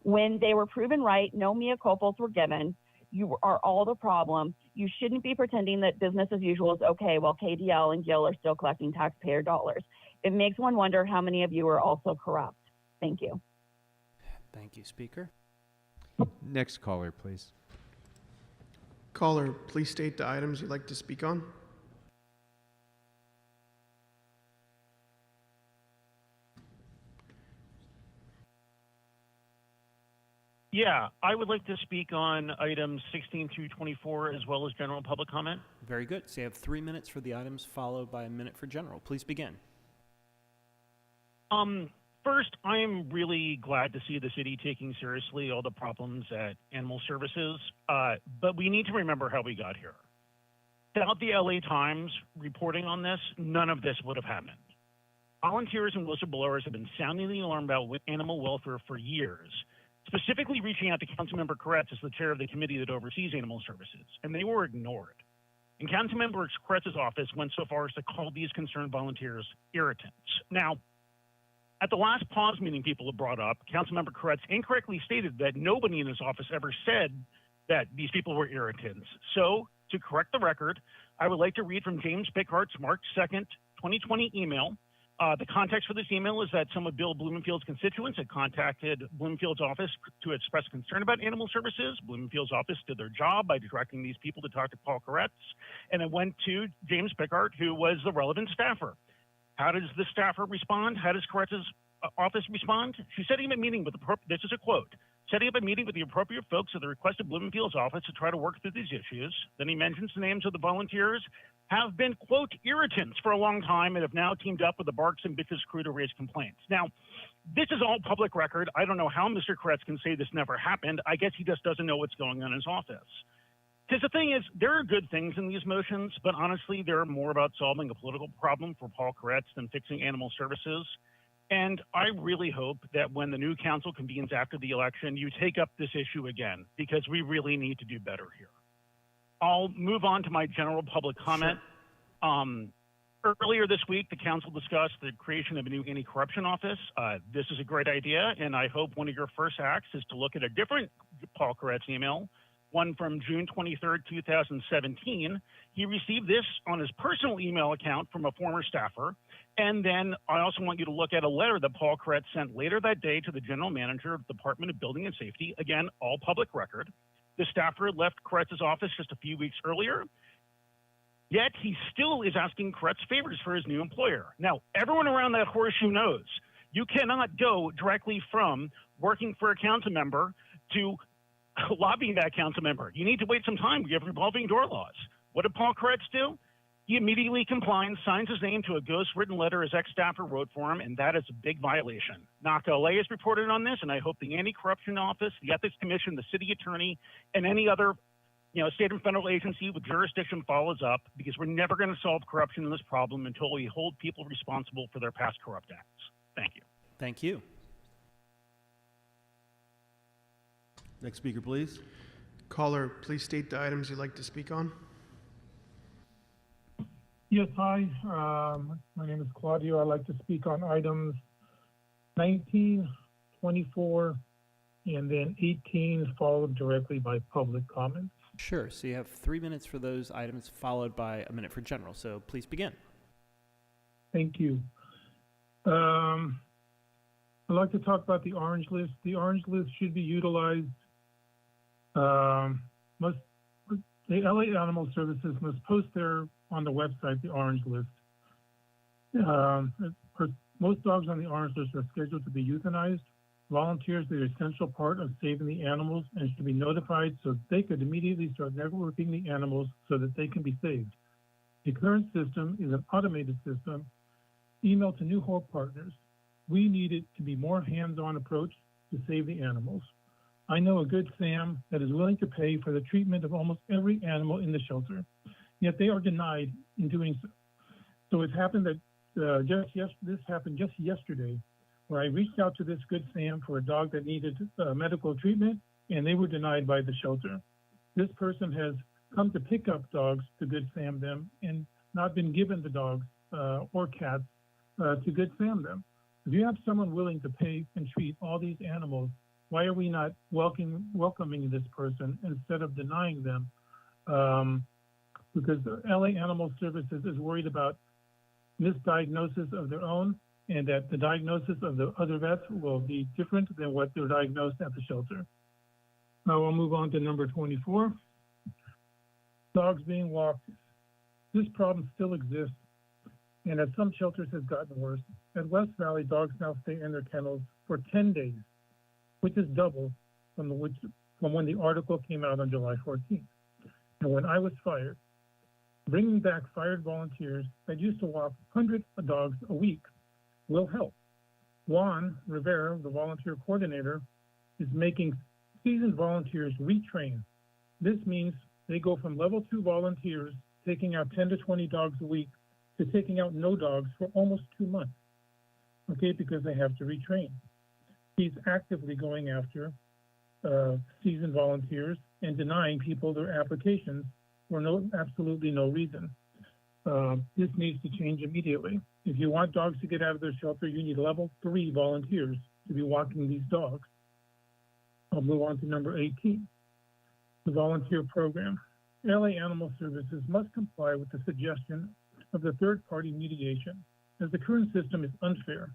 When they were proven right, no mea culpas were given. You are all the problem. You shouldn't be pretending that business as usual is okay while KDL and Gill are still collecting taxpayer dollars. It makes one wonder how many of you are also corrupt. Thank you. Thank you, Speaker. Next caller, please. Caller, please state the items you'd like to speak on. Yeah, I would like to speak on items 16 through 24 as well as general public comment. Very good. So you have 3 minutes for the items, followed by a minute for general. Please begin. First, I am really glad to see the city taking seriously all the problems at Animal Services, but we need to remember how we got here. Without the LA Times reporting on this, none of this would have happened. Volunteers and whistleblowers have been sounding the alarm about animal welfare for years, specifically reaching out to Councilmember Koretz as the chair of the committee that oversees Animal Services, and they were ignored. And Councilmember Koretz's office went so far as to call these concerned volunteers irritants. Now, at the last pause meeting people have brought up, Councilmember Koretz incorrectly stated that nobody in his office ever said that these people were irritants. So, to correct the record, I would like to read from James Pickhart's March 2nd, 2020 email. The context for this email is that some of Bill Blumenfield's constituents had contacted Blumenfield's office to express concern about Animal Services. Blumenfield's office did their job by directing these people to talk to Paul Koretz, and it went to James Pickhart, who was the relevant staffer. How does the staffer respond? How does Koretz's office respond? She setting up a meeting with this is a quote, setting up a meeting with the appropriate folks at the request of Blumenfield's office to try to work through these issues. Then he mentions the names of the volunteers have been, quote, irritants for a long time and have now teamed up with the Barks and Bitches crew to raise complaints. Now, this is all public record. I don't know how Mr. Koretz can say this never happened. I guess he just doesn't know what's going on in his office. Because the thing is, there are good things in these motions, but honestly, they're more about solving a political problem for Paul Koretz than fixing Animal Services. And I really hope that when the new council convenes after the election, you take up this issue again, because we really need to do better here. I'll move on to my general public comment. Sure. Earlier this week, the council discussed the creation of a new anti-corruption office. This is a great idea, and I hope one of your first acts is to look at a different Paul Koretz email, one from June 23rd, 2017. He received this on his personal email account from a former staffer. And then I also want you to look at a letter that Paul Koretz sent later that day to the general manager of the Department of Building and Safety. Again, all public record. The staffer left Koretz's office just a few weeks earlier, yet he still is asking Koretz favors for his new employer. Now, everyone around that horseshoe knows you cannot go directly from working for a council member to lobbying that council member. You need to wait some time. We have revolving door laws. What did Paul Koretz do? He immediately complies, signs his name to a ghost written letter his ex-staffer wrote for him, and that is a big violation. NACA LA has reported on this, and I hope the Anti-Corruption Office, the Ethics Commission, the city attorney, and any other state and federal agency with jurisdiction follows up, because we're never going to solve corruption in this problem until we hold people responsible for their past corrupt acts. Thank you. Thank you. Next speaker, please. Caller, please state the items you'd like to speak on. Yes, hi. My name is Claudio. I'd like to speak on items 19, 24, and then 18, followed directly by public comments. Sure. So you have 3 minutes for those items, followed by a minute for general. So please begin. Thank you. I'd like to talk about the orange list. The orange list should be utilized. The LA Animal Services must post on the website the orange list. Most dogs on the orange list are scheduled to be euthanized. Volunteers are an essential part of saving the animals and should be notified so they could immediately start networking the animals so that they can be saved. The current system is an automated system. Email to New Hope partners. We need it to be more hands-on approach to save the animals. I know a good Sam that is willing to pay for the treatment of almost every animal in the shelter, yet they are denied in doing so. So it happened that this happened just yesterday, where I reached out to this good Sam for a dog that needed medical treatment, and they were denied by the shelter. This person has come to pick up dogs to Good Sam them and not been given the dogs or cats to Good Sam them. If you have someone willing to pay and treat all these animals, why are we not welcoming this person instead of denying them? Because the LA Animal Services is worried about misdiagnosis of their own, and that the diagnosis of the other vets will be different than what they're diagnosed at the shelter. Now we'll move on to number 24. Dogs being walked. This problem still exists, and at some shelters has gotten worse. At West Valley, dogs now stay in their kennels for 10 days, which is double from when the article came out on July 14th. And when I was fired, bringing back fired volunteers that used to walk 100 dogs a week will help. Juan Rivera, the volunteer coordinator, is making seasoned volunteers retrain. This means they go from level 2 volunteers taking out 10 to 20 dogs a week to taking out no dogs for almost 2 months, okay, because they have to retrain. He's actively going after seasoned volunteers and denying people their applications for absolutely no reason. This needs to change immediately. If you want dogs to get out of their shelter, you need level 3 volunteers to be walking these dogs. I'll move on to number 18, the volunteer program. LA Animal Services must comply with the suggestion of the third-party mediation, as the current system is unfair.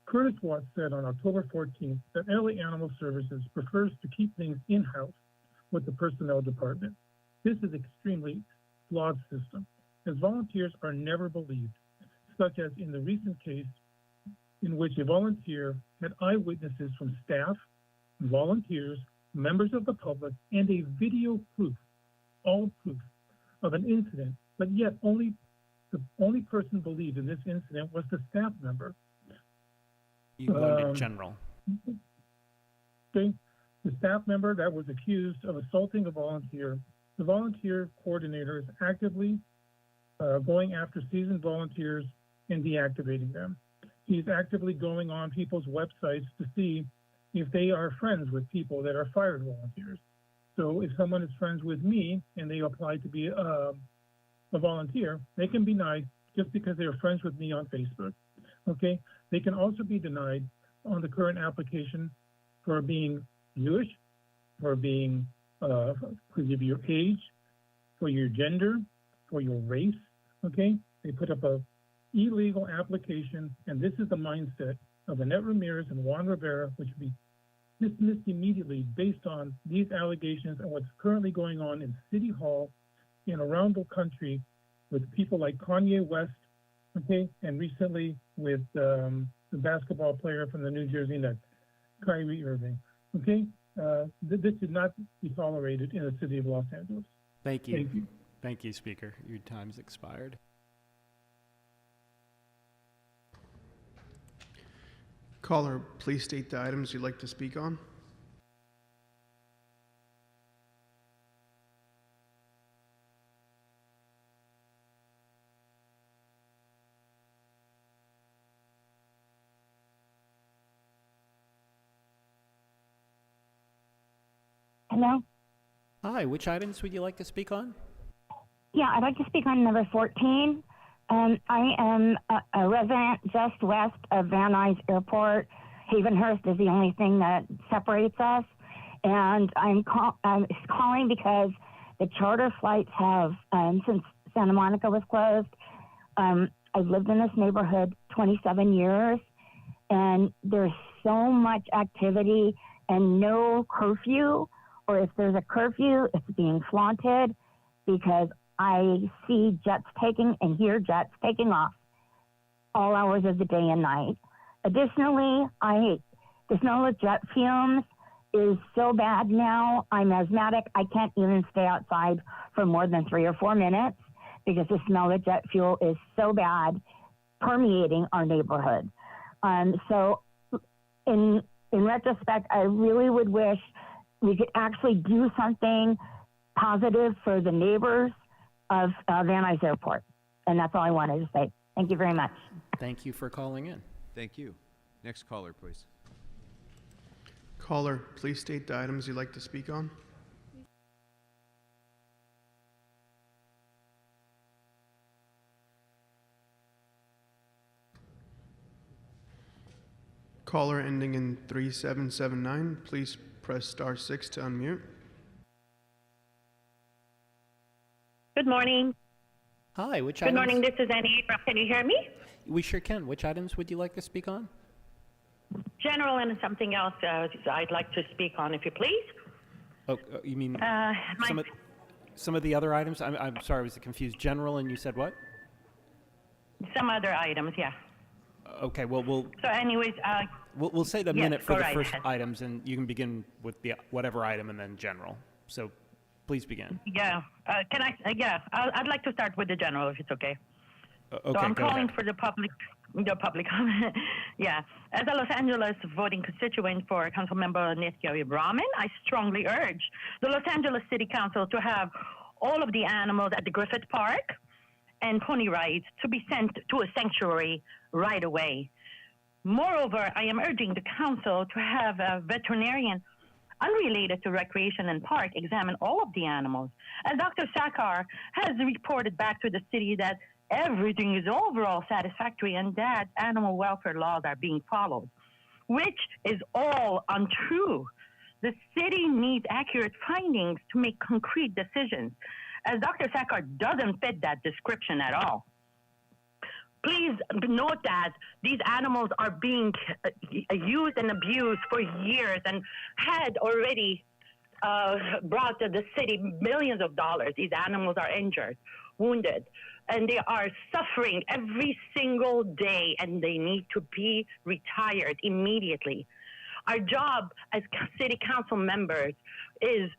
Curtis Watts said on October 14th that LA Animal Services prefers to keep things in-house with the personnel department. This is extremely flawed system, as volunteers are never believed, such as in the recent case in which a volunteer had eyewitnesses from staff, volunteers, members of the public, and a video proof, all proof of an incident, but yet the only person believed in this incident was the staff member. You voted general. Okay. The staff member that was accused of assaulting a volunteer, the volunteer coordinator is actively going after seasoned volunteers and deactivating them. He's actively going on people's websites to see if they are friends with people that are fired volunteers. So if someone is friends with me and they apply to be a volunteer, they can be denied just because they are friends with me on Facebook. Okay? They can also be denied on the current application for being Jewish, for being because of your age, for your gender, for your race. Okay? They put up a illegal application, and this is the mindset of Annette Ramirez and Juan Rivera, which would be dismissed immediately based on these allegations and what's currently going on in City Hall and around the country with people like Kanye West, okay, and recently with the basketball player from the New Jersey Nets, Kyrie Irving, okay? This should not be tolerated in the city of Los Angeles. Thank you. Thank you. Thank you, Speaker. Your time's expired. Caller, please state the items you'd like to speak on. Hello? Hi, which items would you like to speak on? Yeah, I'd like to speak on number 14. I am a resident just west of Van Nuys Airport. Havenhurst is the only thing that separates us. And I'm calling because the charter flights have, since Santa Monica was closed, I've lived in this neighborhood 27 years, and there's so much activity and no curfew, or if there's a curfew, it's being flaunted because I see jets taking and hear jets taking off all hours of the day and night. Additionally, the smell of jet fumes is so bad now. I'm asthmatic. I can't even stay outside for more than 3 or 4 minutes because the smell of jet fuel is so bad, permeating our neighborhood. So in retrospect, I really would wish we could actually do something positive for the neighbors of Van Nuys Airport. And that's all I wanted to say. Thank you very much. Thank you for calling in. Thank you. Next caller, please. Caller, please state the items you'd like to speak on. Caller ending in 3779, please press star 6 to unmute. Good morning. Hi, which Good items? morning. This is Annie. Can you hear me? We sure can. Which items would you like to speak on? General and something else I'd like to speak on, if you please. Oh, you mean some of the other items? I'm sorry, I was confused. General, and you said what? Some other items, yeah. Okay, well, we'll So anyways, say the yes, minute for go the right first ahead. items, and you can begin with the whatever item and then general. So please begin. yeah. Can I? I'd like to start with the general, if it's okay. Okay, So I'm go calling ahead. for the public comment. Yeah. As a Los Angeles voting constituent for Councilmember Nithya Brahman, I strongly urge the Los Angeles City Council to have all of the animals at the Griffith Park and pony rides to be sent to a sanctuary right away. Moreover, I am urging the council to have a veterinarian unrelated to recreation and park examine all of the animals. As Dr. Sakar has reported back to the city that everything is overall satisfactory and that animal welfare laws are being followed, which is all untrue. The city needs accurate findings to make concrete decisions, as Dr. Sakar doesn't fit that description at all. Please note that these animals are being used and abused for years and had already brought to the city millions of dollars. These animals are injured, wounded, and they are suffering every single day, and they need to be retired immediately. Our job as city council members is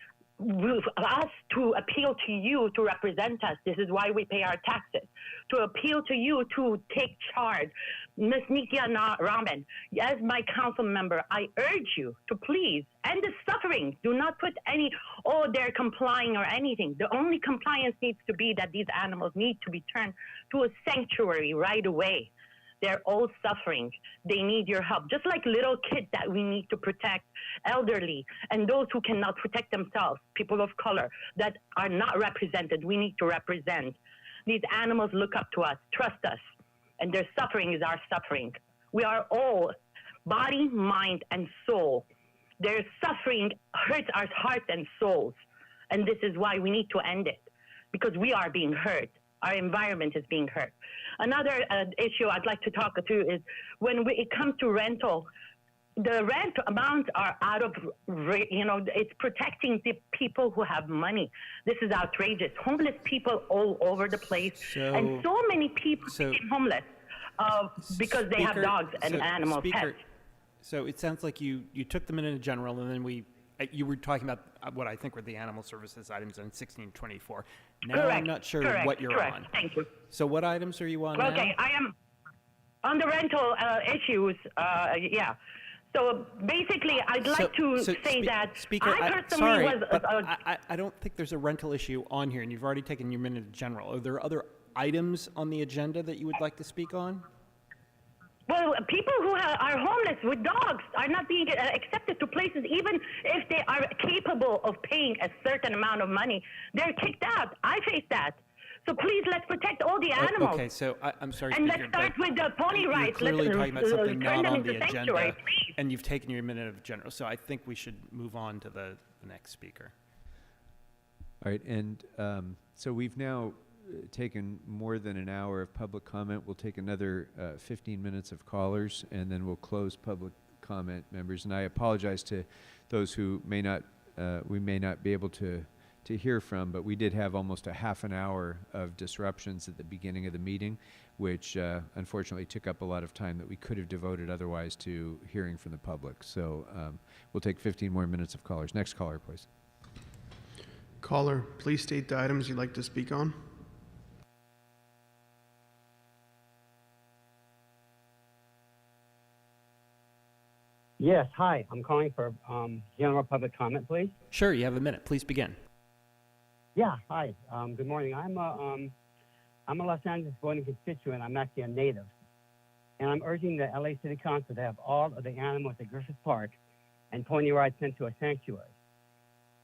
us to appeal to you to represent us. This is why we pay our taxes. To appeal to you to take charge. Ms. Nithya Raman, as my council member, I urge you to please end the suffering. Do not put any, oh, they're complying or anything. The only compliance needs to be that these animals need to be turned to a sanctuary right away. They're all suffering. They need your help. Just like little kids that we need to protect, elderly, and those who cannot protect themselves, people of color that are not represented, we need to represent. These animals look up to us, trust us, and their suffering is our suffering. We are all body, mind, and soul. Their suffering hurts our hearts and souls, and this is why we need to end it, because we are being hurt. Our environment is being hurt. Another issue I'd like to talk to is when it comes to rental, the rent amounts are out of, it's protecting the people who have money. This is outrageous. Homeless people all over the place, and so many people became homeless because they have dogs and animals, pets. So it sounds like you took them in general, and then you were talking about what I think were the animal services items on 1624. Now Correct, I'm not sure correct, what you're correct. on. Thank you. So what items are you on now? Okay, I am on the rental issues. Yeah. So basically, I'd like to say that Speaker, I personally sorry, was. but I don't think there's a rental issue on here, and you've already taken your minute of general. Are there other items on the agenda that you would like to speak on? Well, people who are homeless with dogs are not being accepted to places, even if they are capable of paying a certain amount of money. They're kicked out. I face that. So please, let's protect all the animals. Okay, so I'm sorry, And Speaker, let's start but with the pony you're rights. clearly Let's talking about something turn not them on into the sanctuary, agenda, please. and you've taken your minute of general. So I think we should move on to the next speaker. All right, and so we've now taken more than an hour of public comment. We'll take another 15 minutes of callers, and then we'll close public comment, members. And I apologize to those who may not, we may not be able to hear from, but we did have almost a half an hour of disruptions at the beginning of the meeting, which unfortunately took up a lot of time that we could have devoted otherwise to hearing from the public. So we'll take 15 more minutes of callers. Next caller, please. Caller, please state the items you'd like to speak on. Yes, hi. I'm calling for general public comment, please. Sure, you have a minute. Please begin. Yeah, hi. Good morning. I'm a Los Angeles voting constituent. I'm actually a native. And I'm urging the LA City Council to have all of the animals at Griffith Park and pony rides sent to a sanctuary.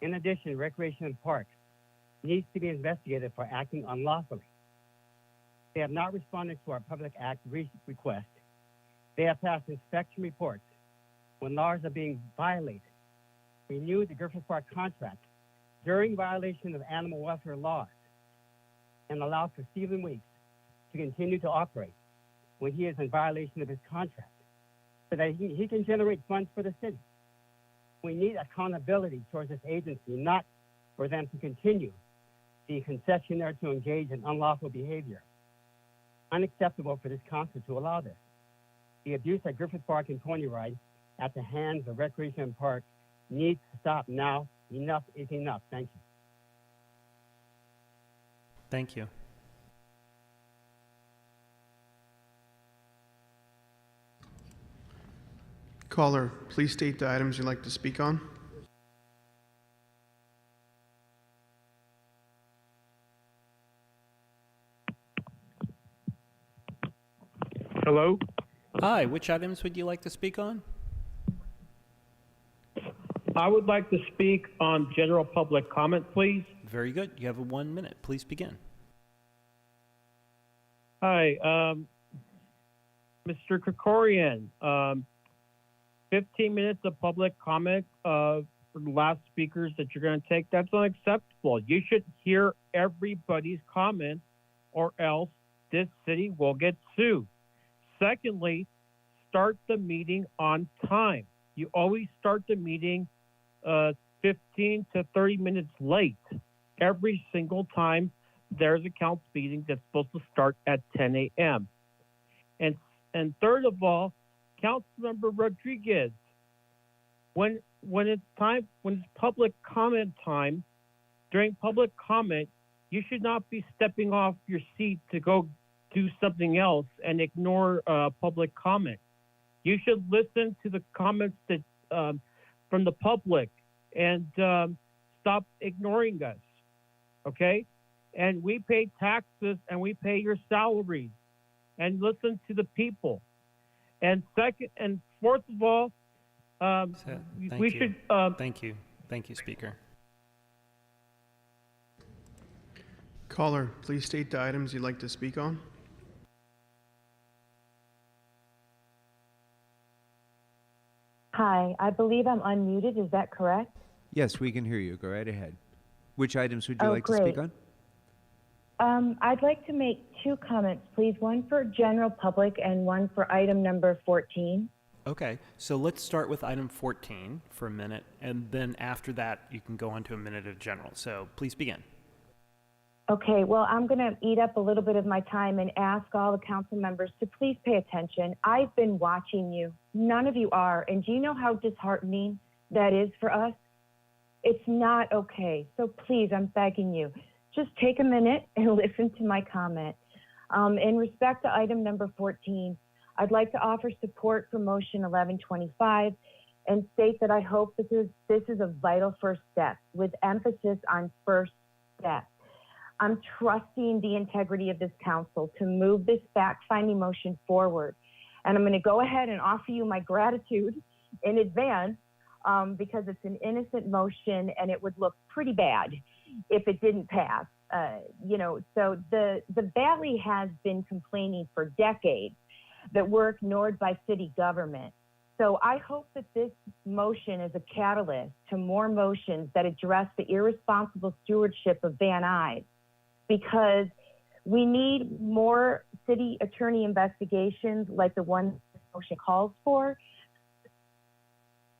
In addition, Recreation and Parks needs to be investigated for acting unlawfully. They have not responded to our Public Act request. They have passed inspection reports when laws are being violated, renew the Griffith Park contract during violation of animal welfare laws, and allow for Stephen Weeks to continue to operate when he is in violation of his contract, so that he can generate funds for the city. We need accountability towards this agency, not for them to continue the concessionaire to engage in unlawful behavior. Unacceptable for this council to allow this. The abuse at Griffith Park and Pony Ride at the hands of Recreation Park needs to stop now. Enough is enough. Thank you. Thank you. Caller, please state the items you'd like to speak on. Hello? Hi, which items would you like to speak on? I would like to speak on general public comment, please. Very good. You have 1 minute. Please begin. Hi, Mr. Krikorian. 15 minutes of public comment for the last speakers that you're going to take, that's unacceptable. You should hear everybody's comments or else this city will get sued. Secondly, start the meeting on time. You always start the meeting 15 to 30 minutes late every single time there's a council meeting that's supposed to start at 10 a.m. And third of all, Councilmember Rodriguez, when it's public comment time, during public comment, you should not be stepping off your seat to go do something else and ignore public comment. You should listen to the comments that from the public and stop ignoring us, okay? And we pay taxes and we pay your salaries, and listen to the people. And second and fourth of all, we should. Thank you. Thank you, Speaker. Caller, please state the items you'd like to speak on. Hi, I believe I'm unmuted. Is that correct? Yes, we can hear you. Go right ahead. Which items would you Oh, like to great. speak on? I'd like to make two comments, please. One for general public and one for item number 14. Okay, so let's start with item 14 for a minute, and then after that, you can go on to a minute of general. So please begin. Okay, well, I'm going to eat up a little bit of my time and ask all the council members to please pay attention. I've been watching you. None of you are. And do you know how disheartening that is for us? It's not okay. So please, I'm begging you, just take a minute and listen to my comment. In respect to item number 14, I'd like to offer support for motion 1125 and state that I hope this is a vital first step with emphasis on first step. I'm trusting the integrity of this council to move this fact-finding motion forward. And I'm going to go ahead and offer you my gratitude in advance because it's an innocent motion and it would look pretty bad if it didn't pass. So the Valley has been complaining for decades that we're ignored by city government. So I hope that this motion is a catalyst to more motions that address the irresponsible stewardship of Van Nuys, because we need more city attorney investigations like the one this motion calls for,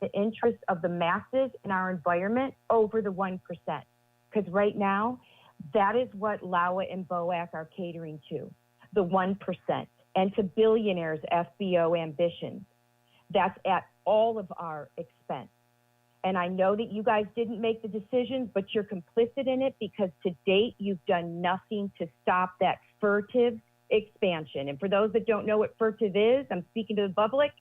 the interest of the masses in our environment over the 1%. Because right now, that is what LAWA and BOAC are catering to, the 1%, and to billionaires' FBO ambitions. That's at all of our expense. And I know that you guys didn't make the decisions, but you're complicit in it because to date, you've done nothing to stop that furtive expansion. And for those that don't know what furtive is, I'm speaking to the public,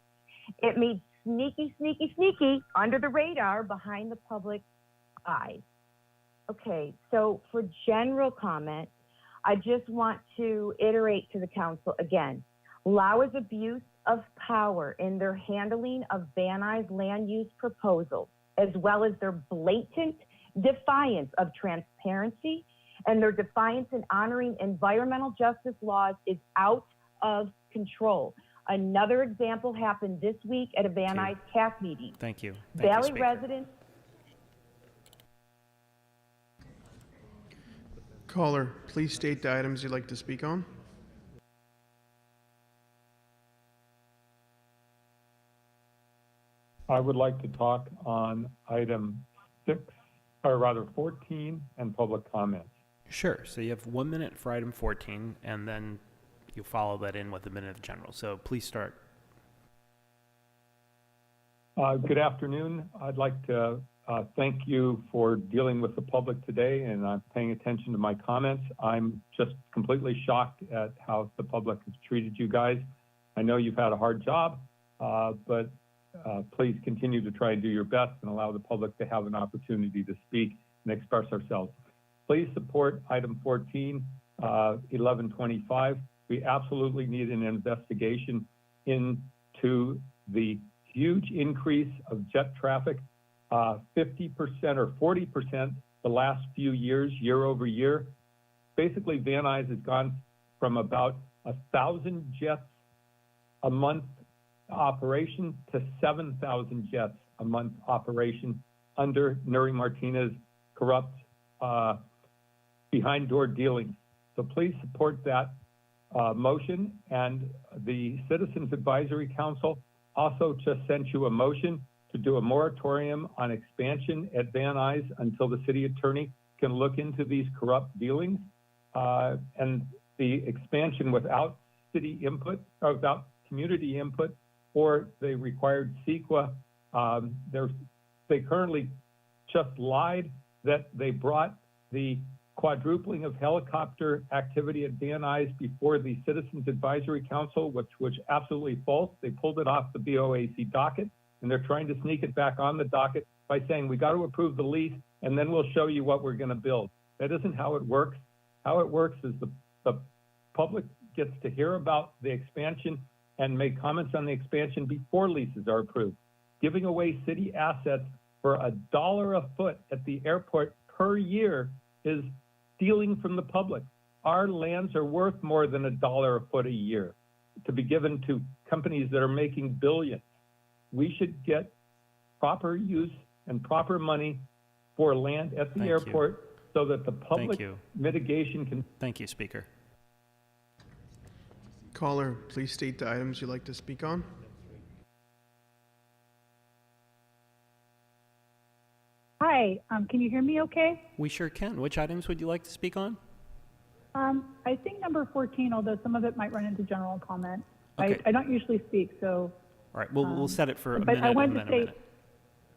it means sneaky, sneaky, sneaky, under the radar, behind the public eye. Okay, so for general comment, I just want to iterate to the council again. LAWA's abuse of power in their handling of Van Nuys land use proposals, as well as their blatant defiance of transparency and their defiance in honoring environmental justice laws, is out of control. Another example happened this week at a Van Okay. Nuys CAC meeting. Thank you. Thank you, Valley Speaker. residents. Caller, please state the items you'd like to speak on. I would like to talk on item 14, and public comments. Sure. So you have 1 minute for item 14, and then you follow that in with a minute of general. So please start. Good afternoon. I'd like to thank you for dealing with the public today and paying attention to my comments. I'm just completely shocked at how the public has treated you guys. I know you've had a hard job, but please continue to try and do your best and allow the public to have an opportunity to speak and express ourselves. Please support item 14, 1125. We absolutely need an investigation into the huge increase of jet traffic, 50% or 40% the last few years, year over year. Basically, Van Nuys has gone from about 1,000 jets a month operation to 7,000 jets a month operation under Nury Martinez corrupt behind door dealings. So please support that motion. And the Citizens Advisory Council also just sent you a motion to do a moratorium on expansion at Van Nuys until the city attorney can look into these corrupt dealings. And the expansion without city input, or without community input, or the required CEQA. They currently just lied that they brought the quadrupling of helicopter activity at Van Nuys before the Citizens Advisory Council, which was absolutely false. They pulled it off the BOAC docket, and they're trying to sneak it back on the docket by saying, we got to approve the lease, and then we'll show you what we're going to build. That isn't how it works. How it works is the public gets to hear about the expansion and make comments on the expansion before leases are approved. Giving away city assets for $1 a foot at the airport per year is stealing from the public. Our lands are worth more than $1 a foot a year to be given to companies that are making billions. We should get proper use and proper money for land at the airport so that the public mitigation can. Thank you, Speaker. Caller, please state the items you'd like to speak on. Hi, can you hear me okay? We sure can. Which items would you like to speak on? I think number 14, although some of it might run into general comment. Okay. I don't usually speak, so. All right, we'll set it for a but minute I wanted and to then a say,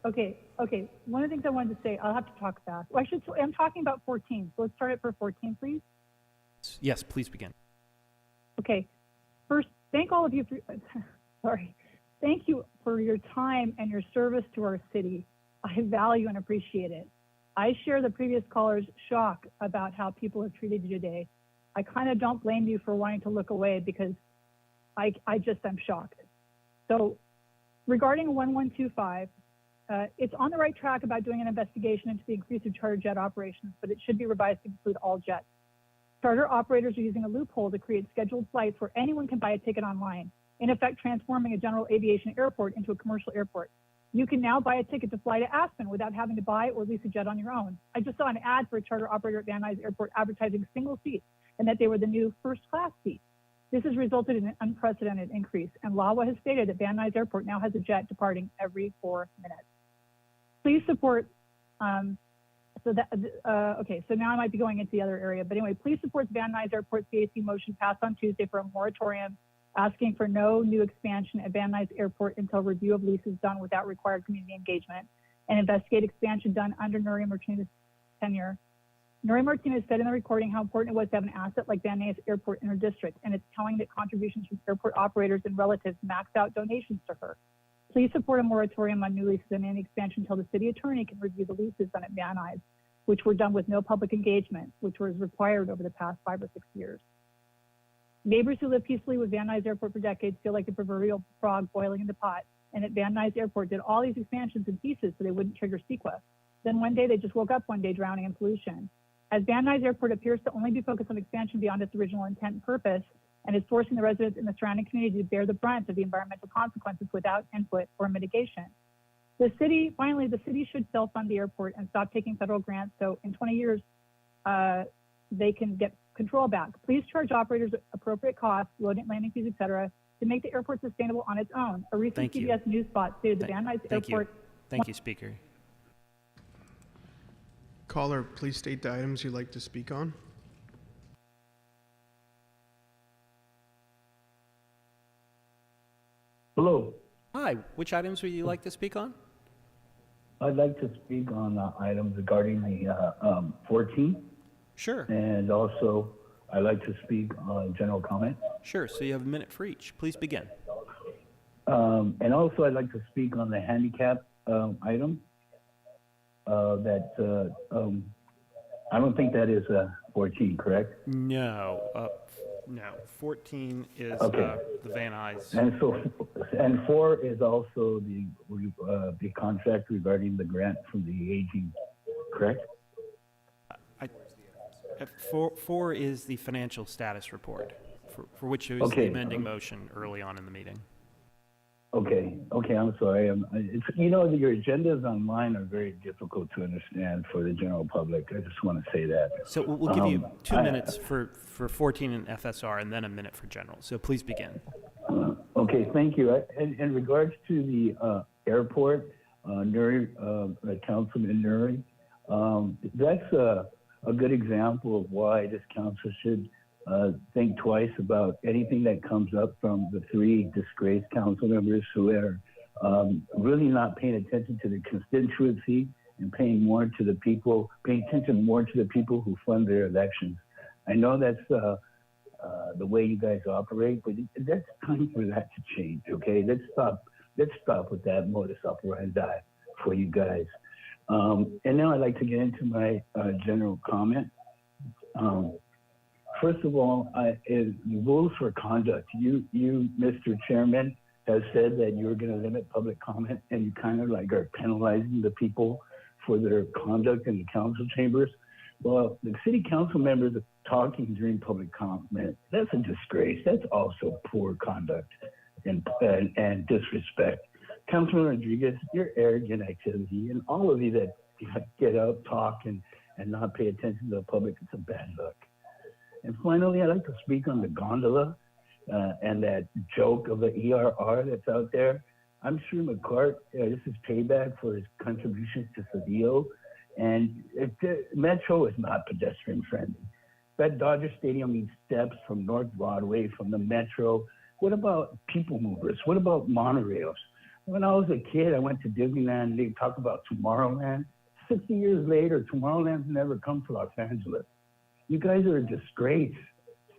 minute. okay. One of the things I wanted to say, I'll have to talk fast. Well, I'm talking about 14, so let's start it for 14, please. Yes, please begin. Okay. First, thank all of you for, thank you for your time and your service to our city. I value and appreciate it. I share the previous caller's shock about how people have treated you today. I kind of don't blame you for wanting to look away because I just am shocked. So regarding 1125, it's on the right track about doing an investigation into the increase of charter jet operations, but it should be revised to include all jets. Charter operators are using a loophole to create scheduled flights where anyone can buy a ticket online, in effect transforming a general aviation airport into a commercial airport. You can now buy a ticket to fly to Aspen without having to buy or lease a jet on your own. I just saw an ad for a charter operator at Van Nuys Airport advertising single seats and that they were the new first-class seats. This has resulted in an unprecedented increase, and LAWA has stated that Van Nuys Airport now has a jet departing every 4 minutes. Please support, so now I might be going into the other area, but anyway, please support the Van Nuys Airport CAC motion passed on Tuesday for a moratorium asking for no new expansion at Van Nuys Airport until review of leases done without required community engagement and investigate expansion done under Nury Martinez's tenure. Nury Martinez said in the recording how important it was to have an asset like Van Nuys Airport in her district, and it's telling that contributions from airport operators and relatives maxed out donations to her. Please support a moratorium on new leases and any expansion until the city attorney can review the leases done at Van Nuys, which were done with no public engagement, which was required over the past 5 or 6 years. Neighbors who live peacefully with Van Nuys Airport for decades feel like the proverbial frog boiling in the pot, and at Van Nuys Airport did all these expansions in pieces so they wouldn't trigger CEQA. Then one day they just woke up one day drowning in pollution. As Van Nuys Airport appears to only be focused on expansion beyond its original intent and purpose, and is forcing the residents in the surrounding community to bear the brunt of the environmental consequences without input or mitigation. Finally, the city should self-fund the airport and stop taking federal grants so in 20 years, they can get control back. Please charge operators appropriate costs, loading, landing fees, et cetera, to make the airport sustainable on its own. A recent Thank you. CBS News spot stated the Van Nuys Thank you. Airport. Thank you, Speaker. Caller, please state the items you'd like to speak on. Hello. Hi, which items would you like to speak on? I'd like to speak on items regarding the 14. Sure. And also, I'd like to speak on general comment. Sure, so you have a minute for each. Please begin. And also, I'd like to speak on the handicap item. I don't think that is 14, correct? No, 14 is Okay. the Van Nuys. And 4 is also the contract regarding the grant from the aging, correct? Four is the financial status report, for which there was the amending motion early on in the meeting. Okay, I'm sorry. Your agendas online are very difficult to understand for the general public. I just want to say that. So we'll give you 2 minutes for 14 and FSR, and then a minute for general. So please begin. Okay, thank you. In regards to the airport, Nuri, Councilman Nuri, that's a good example of why this council should think twice about anything that comes up from the 3 disgraced council members who are really not paying attention to the constituency and paying attention more to the people who fund their elections. I know that's the way you guys operate, but that's time for that to change, okay? Let's stop with that modus operandi for you guys. And now I'd like to get into my general comment. First of all, rules for conduct. You, Mr. Chairman, have said that you're going to limit public comment, and you kind of like are penalizing the people for their conduct in the council chambers. Well, the city council members talking during public comment, that's a disgrace. That's also poor conduct and disrespect. Councilman Rodriguez, your arrogant activity, and all of you that get up, talk, and not pay attention to the public, it's a bad look. And finally, I'd like to speak on the gondola and that joke of the ERR that's out there. I'm sure McCart, this is payback for his contributions to Cedillo. And Metro is not pedestrian friendly. That Dodger Stadium needs steps from North Broadway, from the Metro. What about people movers? What about monorails? When I was a kid, I went to Disneyland, they talk about Tomorrowland. 60 years later, Tomorrowland's never come to Los Angeles. You guys are a disgrace.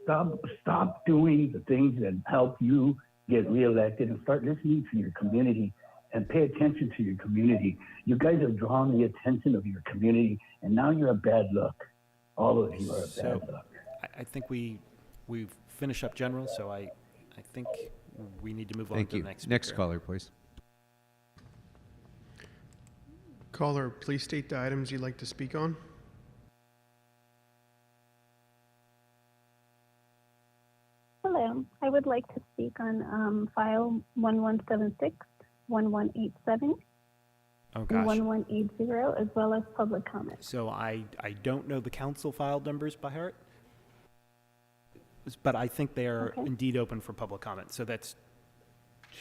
Stop doing the things that help you get reelected and start listening to your community and pay attention to your community. You guys have drawn the attention of your community, and now you're a bad luck. All of you are a bad luck. I think we've finished up general, so I think we need to move on to the next speaker. Next caller, please. Caller, please state the items you'd like to speak on. Hello, I would like to speak on file 1176, 1187, Oh, and gosh. 1180, as well as public comment. So I don't know the council file numbers by heart, but I think they are indeed open for public comment. So that's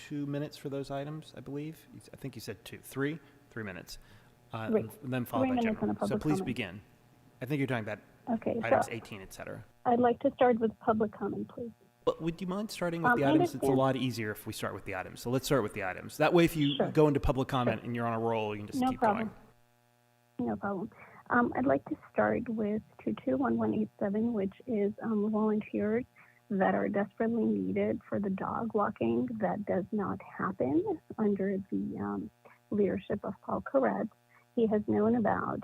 2 minutes for those items, I believe. I think you said 3 minutes. Right. And then followed 3 by minutes general. on a So public please comment. begin. I think you're talking about Okay, items so 18, et cetera. I'd like to start with public comment, please. But would you mind starting with the I items? It's a understand. lot easier if we start with the items. So let's start with the items. That way, if you go into public comment and you're on a roll, you can just No keep problem. going. No problem. I'd like to start with 221187, which is volunteers that are desperately needed for the dog walking that does not happen under the leadership of Paul Koretz. He has known about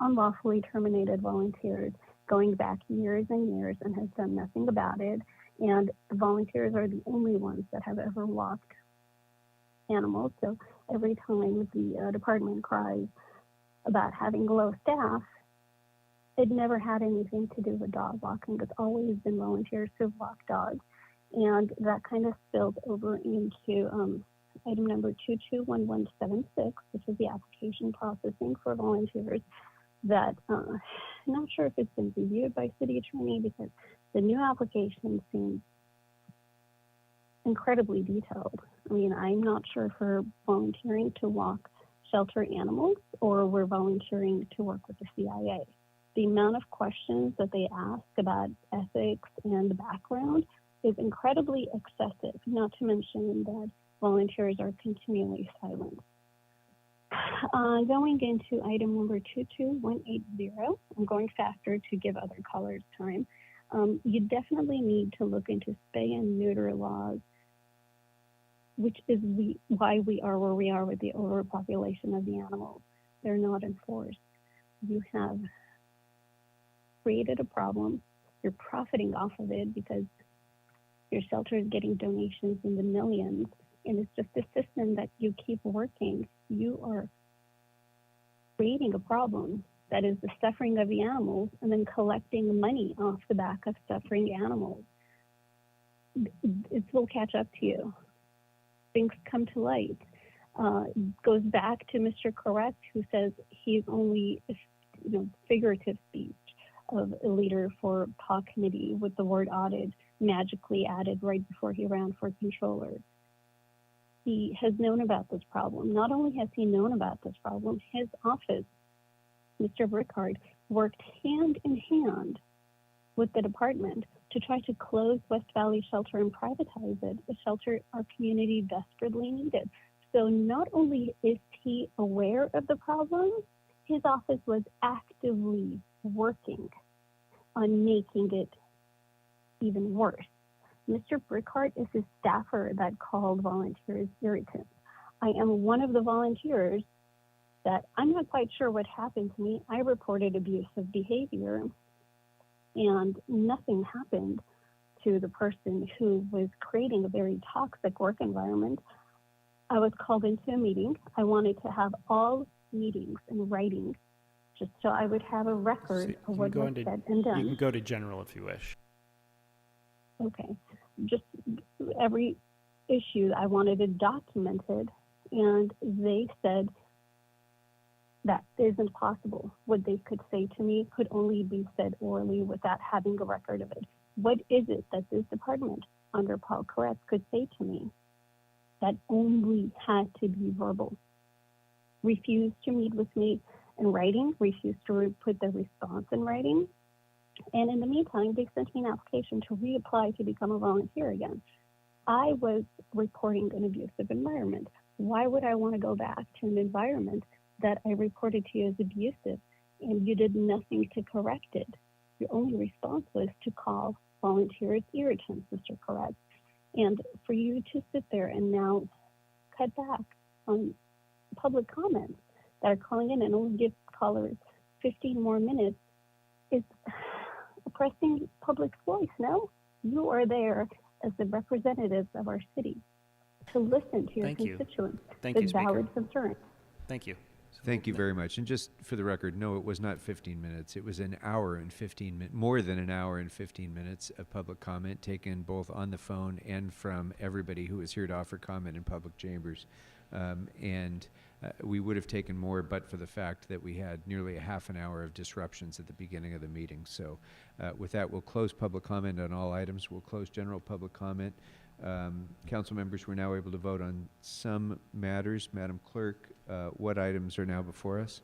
unlawfully terminated volunteers going back years and years and has done nothing about it. And the volunteers are the only ones that have ever walked animals. So every time the department cries about having low staff, it never had anything to do with dog walking. It's always been volunteers who walk dogs. And that kind of spilled over into item number 221176, which is the application processing for volunteers that I'm not sure if it's been reviewed by city attorney because the new application seems incredibly detailed. I mean, I'm not sure if we're volunteering to walk shelter animals or we're volunteering to work with the CIA. The amount of questions that they ask about ethics and background is incredibly excessive, not to mention that volunteers are continually silent. Going into item number 22180, I'm going faster to give other callers time. You definitely need to look into spay and neuter laws, which is why we are where we are with the overpopulation of the animals. They're not enforced. You have created a problem. You're profiting off of it because your shelter is getting donations in the millions, and it's just a system that you keep working. You are creating a problem that is the suffering of the animals and then collecting money off the back of suffering animals. It will catch up to you. Things come to light. Goes back to Mr. Koretz, who says he's only, figurative speech of a leader for PAW committee with the word audit magically added right before he ran for controller. He has known about this problem. Not only has he known about this problem, his office, Mr. Brickard, worked hand in hand with the department to try to close West Valley Shelter and privatize it, a shelter our community desperately needed. So not only is he aware of the problem, his office was actively working on making it even worse. Mr. Brickard is his staffer that called volunteers irritants. I am one of the volunteers that I'm not quite sure what happened to me. I reported abusive behavior and nothing happened to the person who was creating a very toxic work environment. I was called into a meeting. I wanted to have all meetings in writing just so I would have a record of what was said and done. You can go to general if you wish. Okay, just every issue I wanted it documented, and they said that isn't possible. What they could say to me could only be said orally without having a record of it. What is it that this department under Paul Koretz could say to me that only had to be verbal? Refused to meet with me in writing, refused to put the response in writing. And in the meantime, they sent me an application to reapply to become a volunteer again. I was reporting an abusive environment. Why would I want to go back to an environment that I reported to you as abusive and you did nothing to correct it? Your only response was to call volunteers irritants, Mr. Koretz. And for you to sit there and now cut back on public comments that are calling in and only give callers 15 more minutes is oppressing public's voice, no? You are there as the representatives of our city to listen to your constituents with valid concerns. Thank you. Thank you very much. And just for the record, no, it was not 15 minutes. It was an hour and 15 minutes, more than an hour and 15 minutes of public comment taken both on the phone and from everybody who was here to offer comment in public chambers. We would have taken more, but for the fact that we had nearly a half an hour of disruptions at the beginning of the meeting. So with that, we'll close public comment on all items. We'll close general public comment. Council members, we're now able to vote on some matters. Madam Clerk, what items are now before us?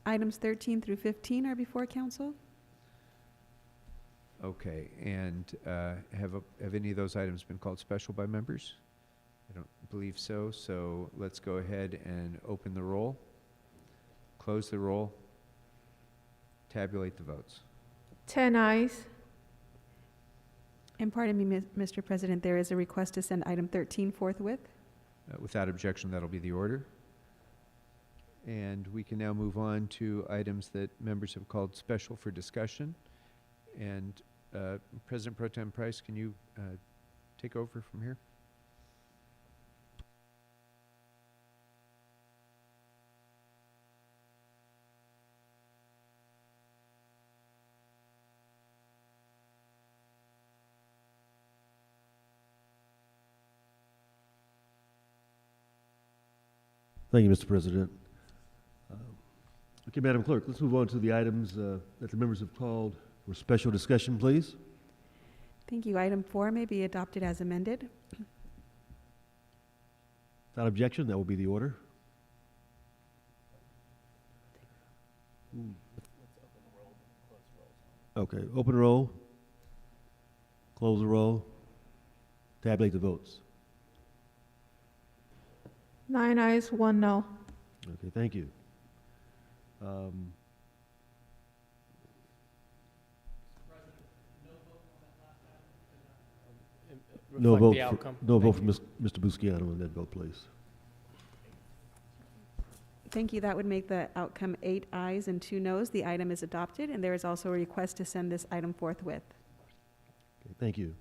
Items 13 through 15 are before council. Okay, and have any of those items been called special by members? I don't believe so, so let's go ahead and open the roll, close the roll, tabulate the votes. 10 ayes. And pardon me, Mr. President, there is a request to send item 13 forthwith. Without objection, that'll be the order. And we can now move on to items that members have called special for discussion. And President Pro Tem Price, can you take over from here? Thank you, Mr. President. Okay, Madam Clerk, let's move on to the items that the members have called for special discussion, please. Thank you. Item 4 may be adopted as amended. Without objection, that will be the order. Okay, open roll, close the roll, tabulate the votes. 9 ayes, 1 no. Okay, thank you. No vote, no vote for Mr. Busquiano on that vote, please. Thank you. That would make the outcome 8 ayes and 2 noes. The item is adopted, and there is also a request to send this item forthwith. Okay, thank you.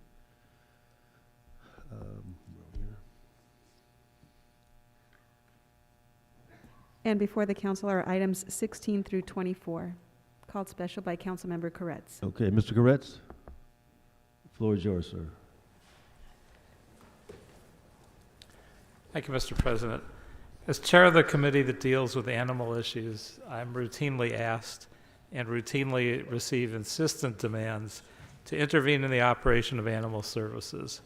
And before the council are items 16 through 24, called special by Councilmember Koretz. Okay, Mr. Koretz, the floor is yours, sir. Thank you, Mr. President. As chair of the committee that deals with animal issues, I'm routinely asked and routinely receive insistent demands to intervene in the operation of animal services.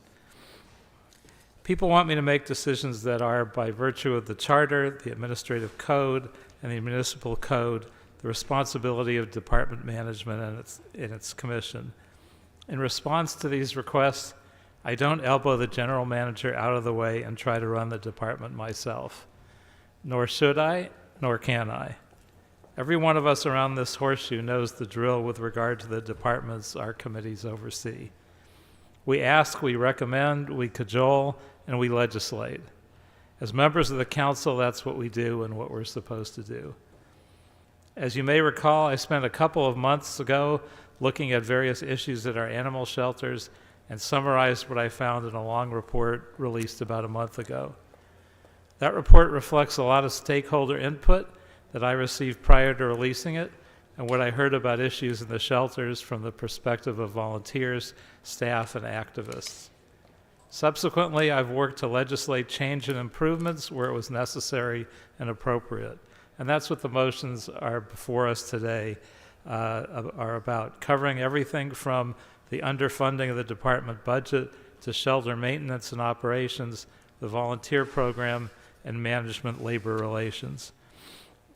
People want me to make decisions that are, by virtue of the charter, the administrative code, and the municipal code, the responsibility of department management and its commission. In response to these requests, I don't elbow the general manager out of the way and try to run the department myself. Nor should I, nor can I. Every one of us around this horseshoe knows the drill with regard to the departments our committees oversee. We ask, we recommend, we cajole, and we legislate. As members of the council, that's what we do and what we're supposed to do. As you may recall, I spent a couple of months ago looking at various issues at our animal shelters and summarized what I found in a long report released about a month ago. That report reflects a lot of stakeholder input that I received prior to releasing it and what I heard about issues in the shelters from the perspective of volunteers, staff, and activists. Subsequently, I've worked to legislate change and improvements where it was necessary and appropriate. And that's what the motions are before us today are about, covering everything from the underfunding of the department budget to shelter maintenance and operations, the volunteer program, and management labor relations.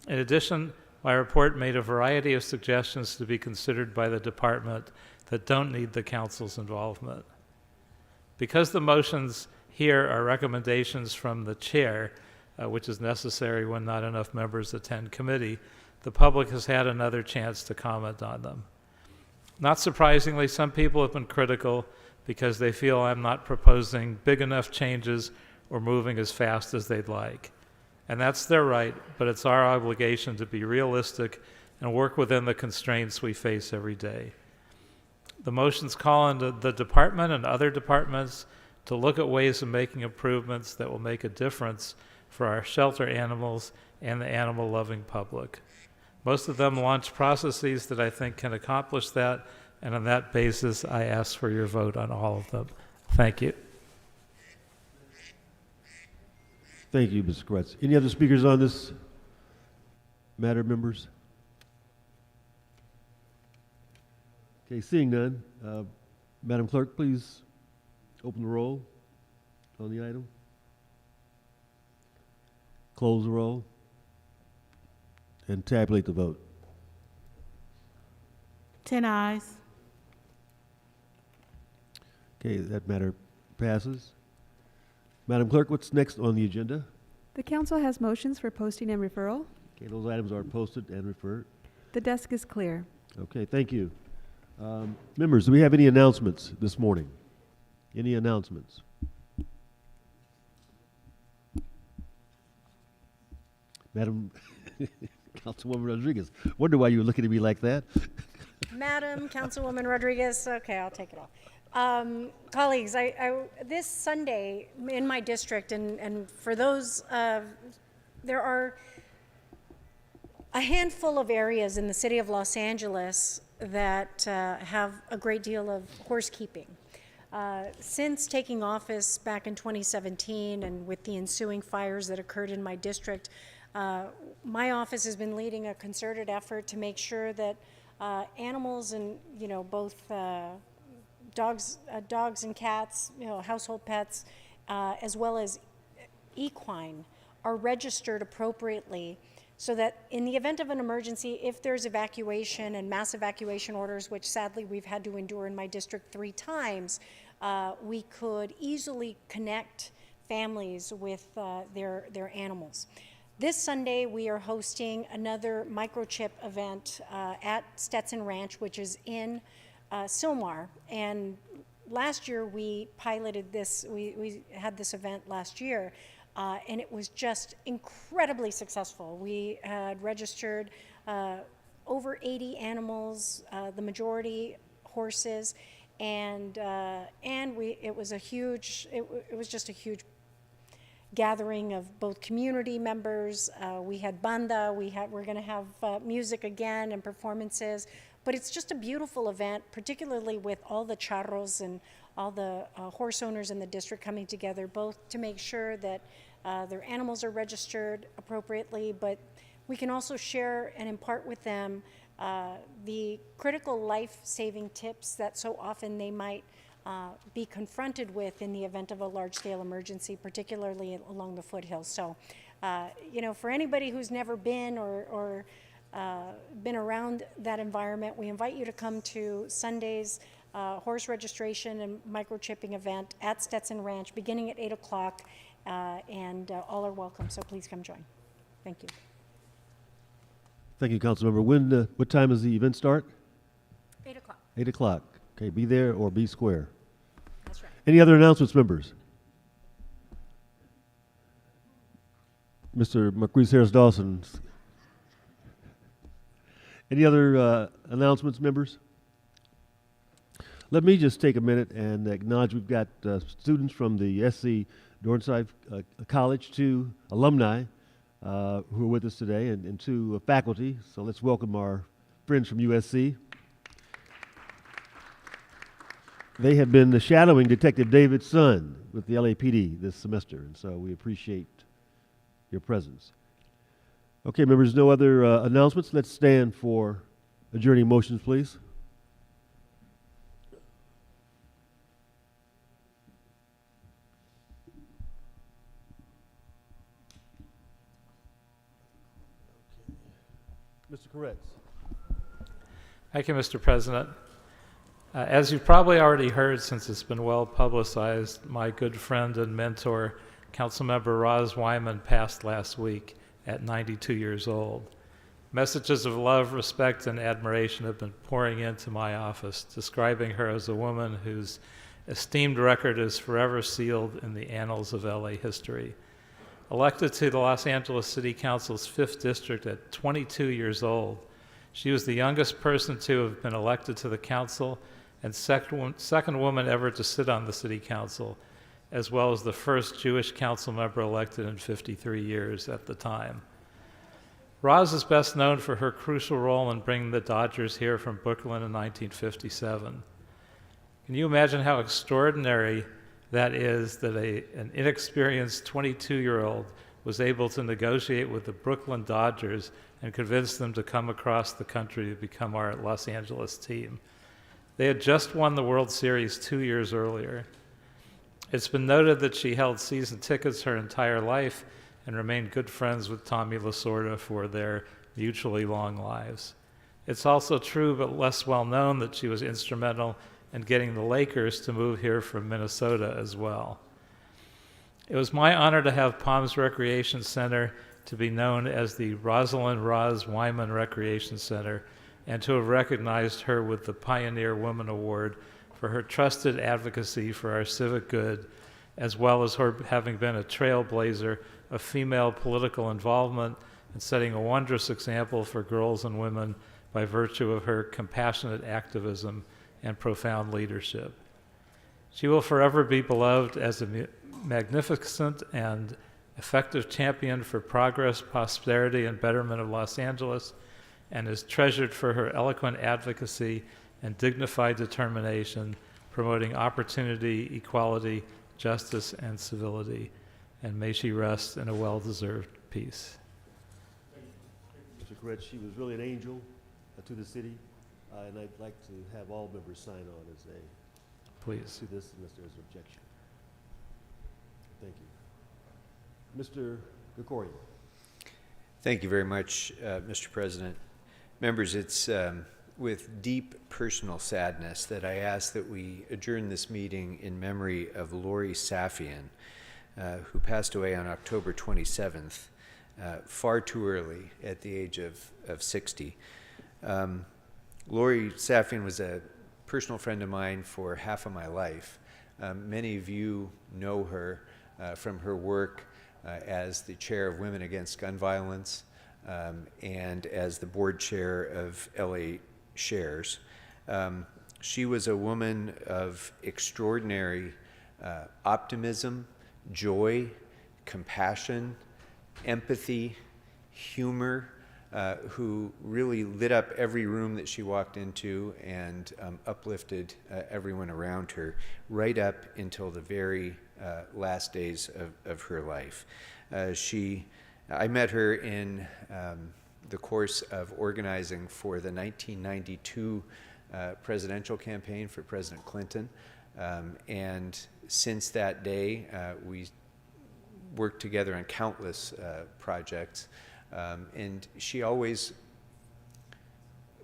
In addition, my report made a variety of suggestions to be considered by the department that don't need the council's involvement. Because the motions here are recommendations from the chair, which is necessary when not enough members attend committee, the public has had another chance to comment on them. Not surprisingly, some people have been critical because they feel I'm not proposing big enough changes or moving as fast as they'd like. And that's their right, but it's our obligation to be realistic and work within the constraints we face every day. The motions call on the department and other departments to look at ways of making improvements that will make a difference for our shelter animals and the animal-loving public. Most of them launch processes that I think can accomplish that, and on that basis, I ask for your vote on all of them. Thank you. Thank you, Mr. Koretz. Any other speakers on this matter, members? Okay, seeing none, Madam Clerk, please open the roll on the item. Close the roll and tabulate the vote. 10 ayes. Okay, that matter passes. Madam Clerk, what's next on the agenda? The council has motions for posting and referral. Okay, those items are posted and referred. The desk is clear. Okay, thank you. Members, do we have any announcements this morning? Any announcements? Madam Councilwoman Rodriguez, wonder why you were looking at me like that. Madam Councilwoman Rodriguez, okay, I'll take it off. Colleagues, this Sunday in my district, and for those, there are a handful of areas in the city of Los Angeles that have a great deal of horse keeping. Since taking office back in 2017 and with the ensuing fires that occurred in my district, my office has been leading a concerted effort to make sure that animals and, both dogs and cats, household pets, as well as equine, are registered appropriately, so that in the event of an emergency, if there's evacuation and mass evacuation orders, which sadly we've had to endure in my district 3 times, we could easily connect families with their animals. This Sunday, we are hosting another microchip event at Stetson Ranch, which is in Sylmar. And last year, we piloted this, we had this event last year, and it was just incredibly successful. We had registered over 80 animals, the majority horses, and it was just a huge gathering of both community members. We had banda. We're going to have music again and performances. But it's just a beautiful event, particularly with all the charros and all the horse owners in the district coming together, both to make sure that their animals are registered appropriately, but we can also share and impart with them the critical life-saving tips that so often they might be confronted with in the event of a large-scale emergency, particularly along the foothills. So, for anybody who's never been or been around that environment, we invite you to come to Sunday's horse registration and microchipping event at Stetson Ranch, beginning at 8 o'clock, and all are welcome, so please come join. Thank you. Thank you, Councilmember. What time does the event start? 8 o'clock. 8 o'clock. Okay, be there or be square. That's right. Any other announcements, members? Mr. Marquise Harris-Dawson. Any other announcements, members? Let me just take a minute and acknowledge we've got students from the SC Dornside College, 2 alumni who are with us today, and 2 faculty. So let's welcome our friends from USC. They have been shadowing Detective David Sun with the LAPD this semester, and so we appreciate your presence. Okay, members, no other announcements. Let's stand for adjourning motions, please. Mr. Koretz. Thank you, Mr. President. As you've probably already heard, since it's been well publicized, my good friend and mentor, Councilmember Roz Wyman, passed last week at 92 years old. Messages of love, respect, and admiration have been pouring into my office, describing her as a woman whose esteemed record is forever sealed in the annals of LA history. Elected to the Los Angeles City Council's 5th District at 22 years old, she was the youngest person to have been elected to the council and second woman ever to sit on the city council, as well as the first Jewish council member elected in 53 years at the time. Roz is best known for her crucial role in bringing the Dodgers here from Brooklyn in 1957. Can you imagine how extraordinary that is, that an inexperienced 22-year-old was able to negotiate with the Brooklyn Dodgers and convince them to come across the country to become our Los Angeles team? They had just won the World Series 2 years earlier. It's been noted that she held season tickets her entire life and remained good friends with Tommy Lasorda for their mutually long lives. It's also true, but less well known, that she was instrumental in getting the Lakers to move here from Minnesota as well. It was my honor to have Palms Recreation Center to be known as the Rosalind Roz Wyman Recreation Center, and to have recognized her with the Pioneer Woman Award for her trusted advocacy for our civic good, as well as her having been a trailblazer of female political involvement and setting a wondrous example for girls and women by virtue of her compassionate activism and profound leadership. She will forever be beloved as a magnificent and effective champion for progress, prosperity, and betterment of Los Angeles, and is treasured for her eloquent advocacy and dignified determination promoting opportunity, equality, justice, and civility. And may she rest in a well-deserved peace. Mr. Koretz, she was really an angel to the city, and I'd like to have all members sign on as they Please. do this unless there's an objection. Thank you. Mr. Gregorian. Thank you very much, Mr. President. Members, it's with deep personal sadness that I ask that we adjourn this meeting in memory of Lori Safian, who passed away on October 27th, far too early at the age of 60. Lori Safian was a personal friend of mine for half of my life. Many of you know her from her work as the chair of Women Against Gun Violence and as the board chair of LA Shares. She was a woman of extraordinary optimism, joy, compassion, empathy, humor, who really lit up every room that she walked into and uplifted everyone around her right up until the very last days of her life. I met her in the course of organizing for the 1992 presidential campaign for President Clinton. And since that day, we worked together on countless projects. And she always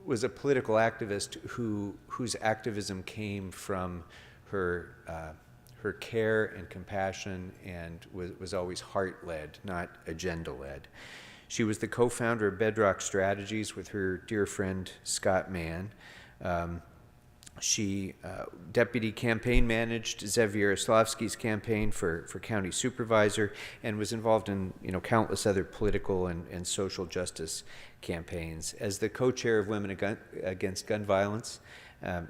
was a political activist whose activism came from her care and compassion, and was always heart-led, not agenda-led. She was the co-founder of Bedrock Strategies with her dear friend Scott Mann. She deputy campaign managed Zev Yaroslavsky's campaign for county supervisor, and was involved in countless other political and social justice campaigns. As the co-chair of Women Against Gun Violence,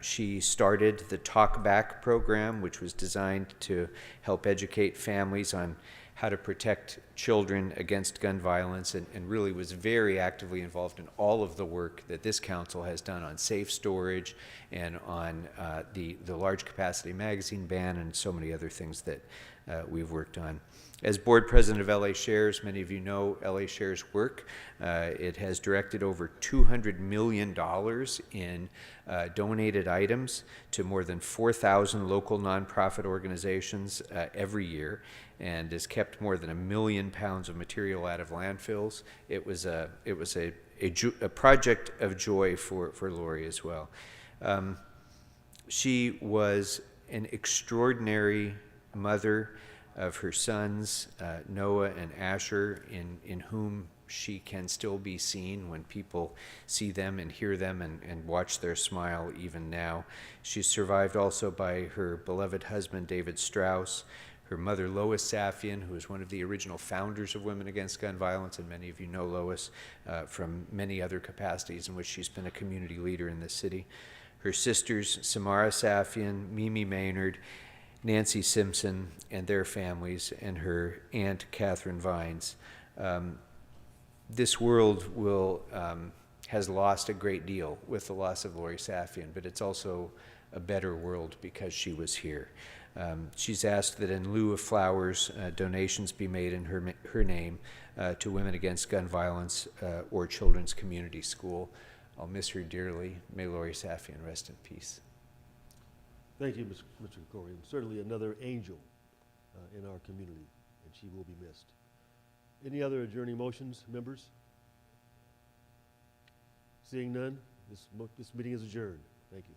she started the Talk Back program, which was designed to help educate families on how to protect children against gun violence, and really was very actively involved in all of the work that this council has done on safe storage and on the large capacity magazine ban and so many other things that we've worked on. As board president of LA Shares, many of you know LA Shares work. It has directed over $200 million in donated items to more than 4,000 local nonprofit organizations every year, and has kept more than 1 million pounds of material out of landfills. It was a project of joy for Lori as well. She was an extraordinary mother of her sons, Noah and Asher, in whom she can still be seen when people see them and hear them and watch their smile even now. She's survived also by her beloved husband, David Strauss, her mother, Lois Safian, who is one of the original founders of Women Against Gun Violence, and many of you know Lois from many other capacities in which she's been a community leader in this city. Her sisters, Samara Safian, Mimi Maynard, Nancy Simpson and their families, and her aunt, Catherine Vines. This world has lost a great deal with the loss of Lori Safian, but it's also a better world because she was here. She's asked that in lieu of flowers, donations be made in her name to Women Against Gun Violence or Children's Community School. I'll miss her dearly. May Lori Safian rest in peace. Thank you, Mr. Gregorian. Certainly another angel in our community, and she will be missed. Any other adjourning motions, members? Seeing none, this meeting is adjourned. Thank you.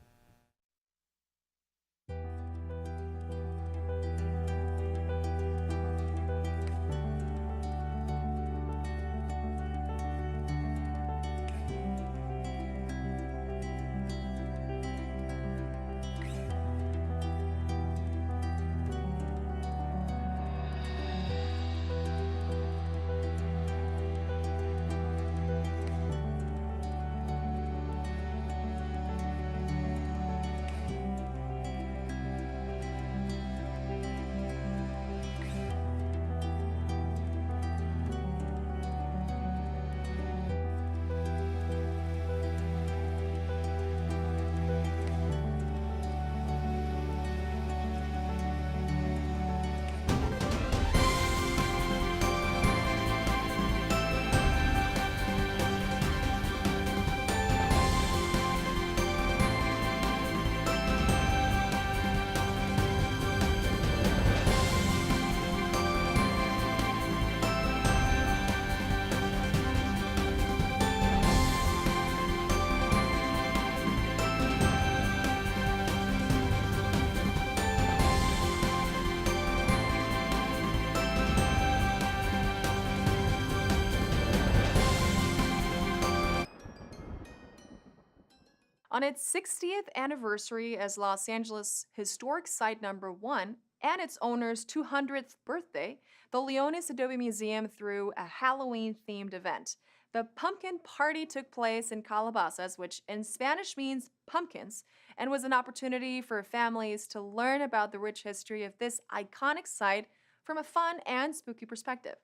On its 60th anniversary as Los Angeles Historic Site #1 and its owner's 200th birthday, the Leones Adobe Museum threw a Halloween-themed event. The Pumpkin Party took place in Calabasas, which in Spanish means pumpkins, and was an opportunity for families to learn about the rich history of this iconic site from a fun and spooky perspective.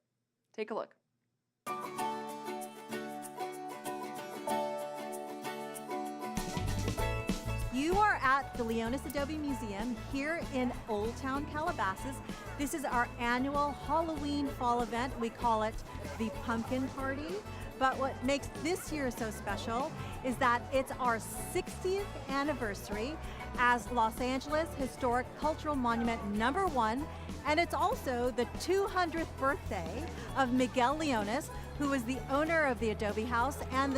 Take a look. You are at the Leones Adobe Museum here in Old Town Calabasas. This is our annual Halloween fall event. We call it the Pumpkin Party. But what makes this year so special is that it's our 60th anniversary as Los Angeles Historic Cultural Monument #1, and it's also the 200th birthday of Miguel Leones, who was the owner of the Adobe House and the